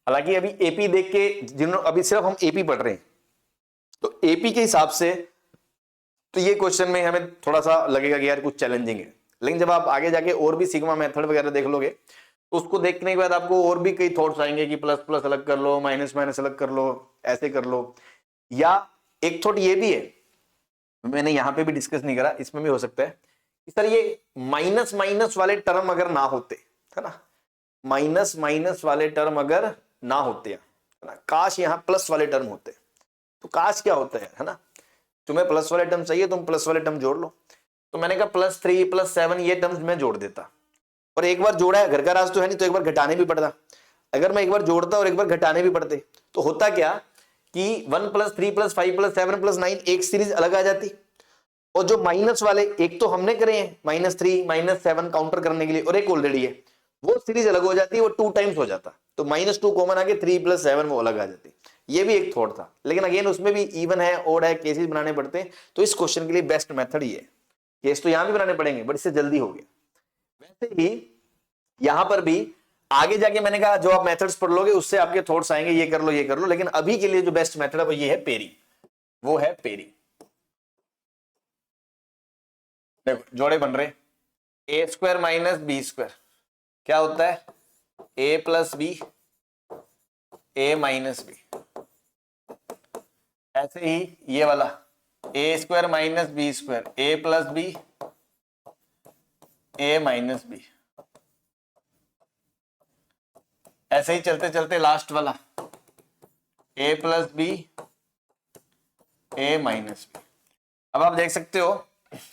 हालांकि अभी एपी देख के जिन्होंने, अभी सिर्फ हम एपी पढ़ रहे हैं, तो एपी के हिसाब से तो ये क्वेश्चन में हमें थोड़ा सा लगेगा कि यार कुछ चैलेंजिंग है, लेकिन जब आप आगे जाके और भी सिग्मा मेथड वगैरह देख लोगे तो उसको देखने के बाद आपको और भी कई थॉट्स आएंगे कि प्लस प्लस अलग कर लो, माइनस माइनस अलग कर लो, ऐसे कर लो। या एक थॉट ये भी है, मैंने यहां पे भी डिस्कस नहीं करा, इसमें भी हो सकता है कि सर ये माइनस माइनस वाले टर्म अगर ना होते, है ना, माइनस माइनस वाले टर्म अगर ना होते, है ना, काश यहां प्लस वाले टर्म होते। तो काश क्या होता है ना, तुम्हें प्लस वाले टर्म चाहिए, तुम प्लस वाले टर्म जोड़ लो। तो मैंने कहा +3 +7 ये टर्म्स मैं जोड़ देता, और एक बार जोड़ा है, घर का राज तो है नहीं, तो एक बार घटाने भी पड़ता। अगर मैं एक बार जोड़ता और एक बार घटाने भी पड़ते तो होता क्या कि 1 + 3 + 5 + 7 + 9 एक सीरीज अलग आ जाती, और जो माइनस वाले एक तो हमने करे हैं -3 -7 काउंटर करने के लिए, और एक ऑलरेडी है, वो सीरीज अलग हो जाती है, वो 2 टाइम्स हो जाता। तो -2 कॉमन आके 3 + 7 वो अलग आ जाती। ये भी एक थॉट था, लेकिन अगेन उसमें भी इवन है, ओड है, केसेस बनाने पड़ते हैं। तो इस क्वेश्चन के लिए बेस्ट मेथड ये है। केस तो यहां भी बनाने पड़ेंगे बट इससे जल्दी हो गया। वैसे ही यहां पर भी आगे जाके मैंने कहा जो आप मेथड्स पढ़ लोगे उससे आपके थॉट्स आएंगे, ये कर लो ये कर लो, लेकिन अभी के लिए जो बेस्ट मेथड है वो ये है पेरी, वो है पेरी। देखो जोड़े बन रहे, a² - b² क्या होता है, a + b a - b। ऐसे ही ये वाला a² - b² a + b a - b। ऐसे ही चलते चलते लास्ट वाला a + b a - b। अब आप देख सकते हो,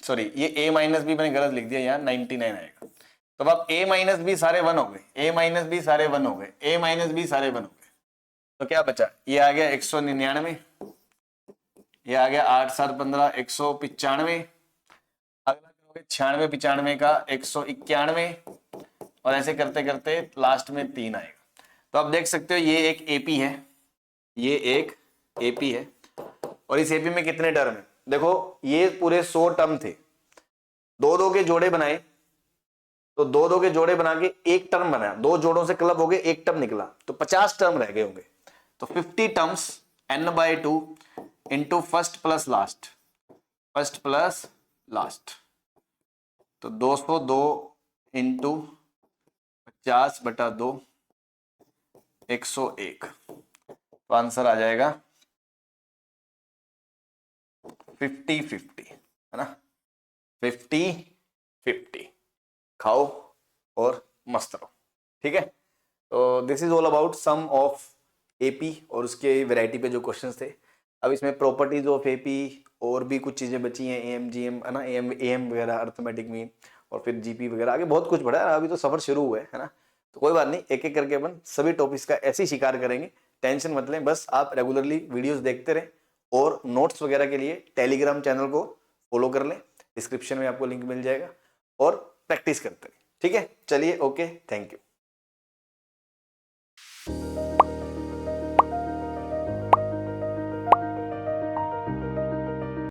सॉरी ये a - b मैंने गलत लिख दिया, यहाँ 99 आएगा। तो अब आप a - b सारे 1 हो गए, a - b सारे 1 हो गए, a - b सारे 1 हो गए। तो क्या बचा, ये आ गया 199, ये आ गया 8 7 15 195, अगला करोगे 96 95 का 191, और ऐसे करते करते लास्ट में 3 आएगा। तो आप देख सकते हो ये एक एपी है, ये एक एपी है, और इस एपी में कितने टर्म है, देखो ये पूरे 100 टर्म थे, 2-2 के जोड़े बनाए, तो 2-2 के जोड़े बना के एक टर्म बनाया, 2 जोड़ों से क्लब हो गए, एक टर्म निकला, तो 50 टर्म रह गए होंगे। तो 50 terms n/2 into first plus last, first plus last, तो 202 इंटू 50/2 101, तो आंसर आ जाएगा 50-50, है ना, 50-50। खाओ और मस्त रहो, ठीक है। तो this is all about sum of AP और उसके वैरायटी पे जो क्वेश्चंस थे। अब इसमें प्रॉपर्टीज ऑफ एपी और भी कुछ चीजें बची हैं, एएम जीएम है ना, एएम वगैरह अर्थमेटिक में, और फिर जीपी वगैरह, आगे बहुत कुछ पढ़ा है, अभी तो सफर शुरू हुआ है ना। तो कोई बात नहीं, एक एक करके अपन सभी टॉपिक्स का ऐसे ही शिकार करेंगे, टेंशन मत लें, बस आप रेगुलरली वीडियोस देखते रहें, और नोट्स वगैरह के लिए टेलीग्राम चैनल को फॉलो कर लें, डिस्क्रिप्शन में आपको लिंक मिल जाएगा, और प्रैक्टिस करते रहें, ठीक है। चलिए, ओके, थैंक यू।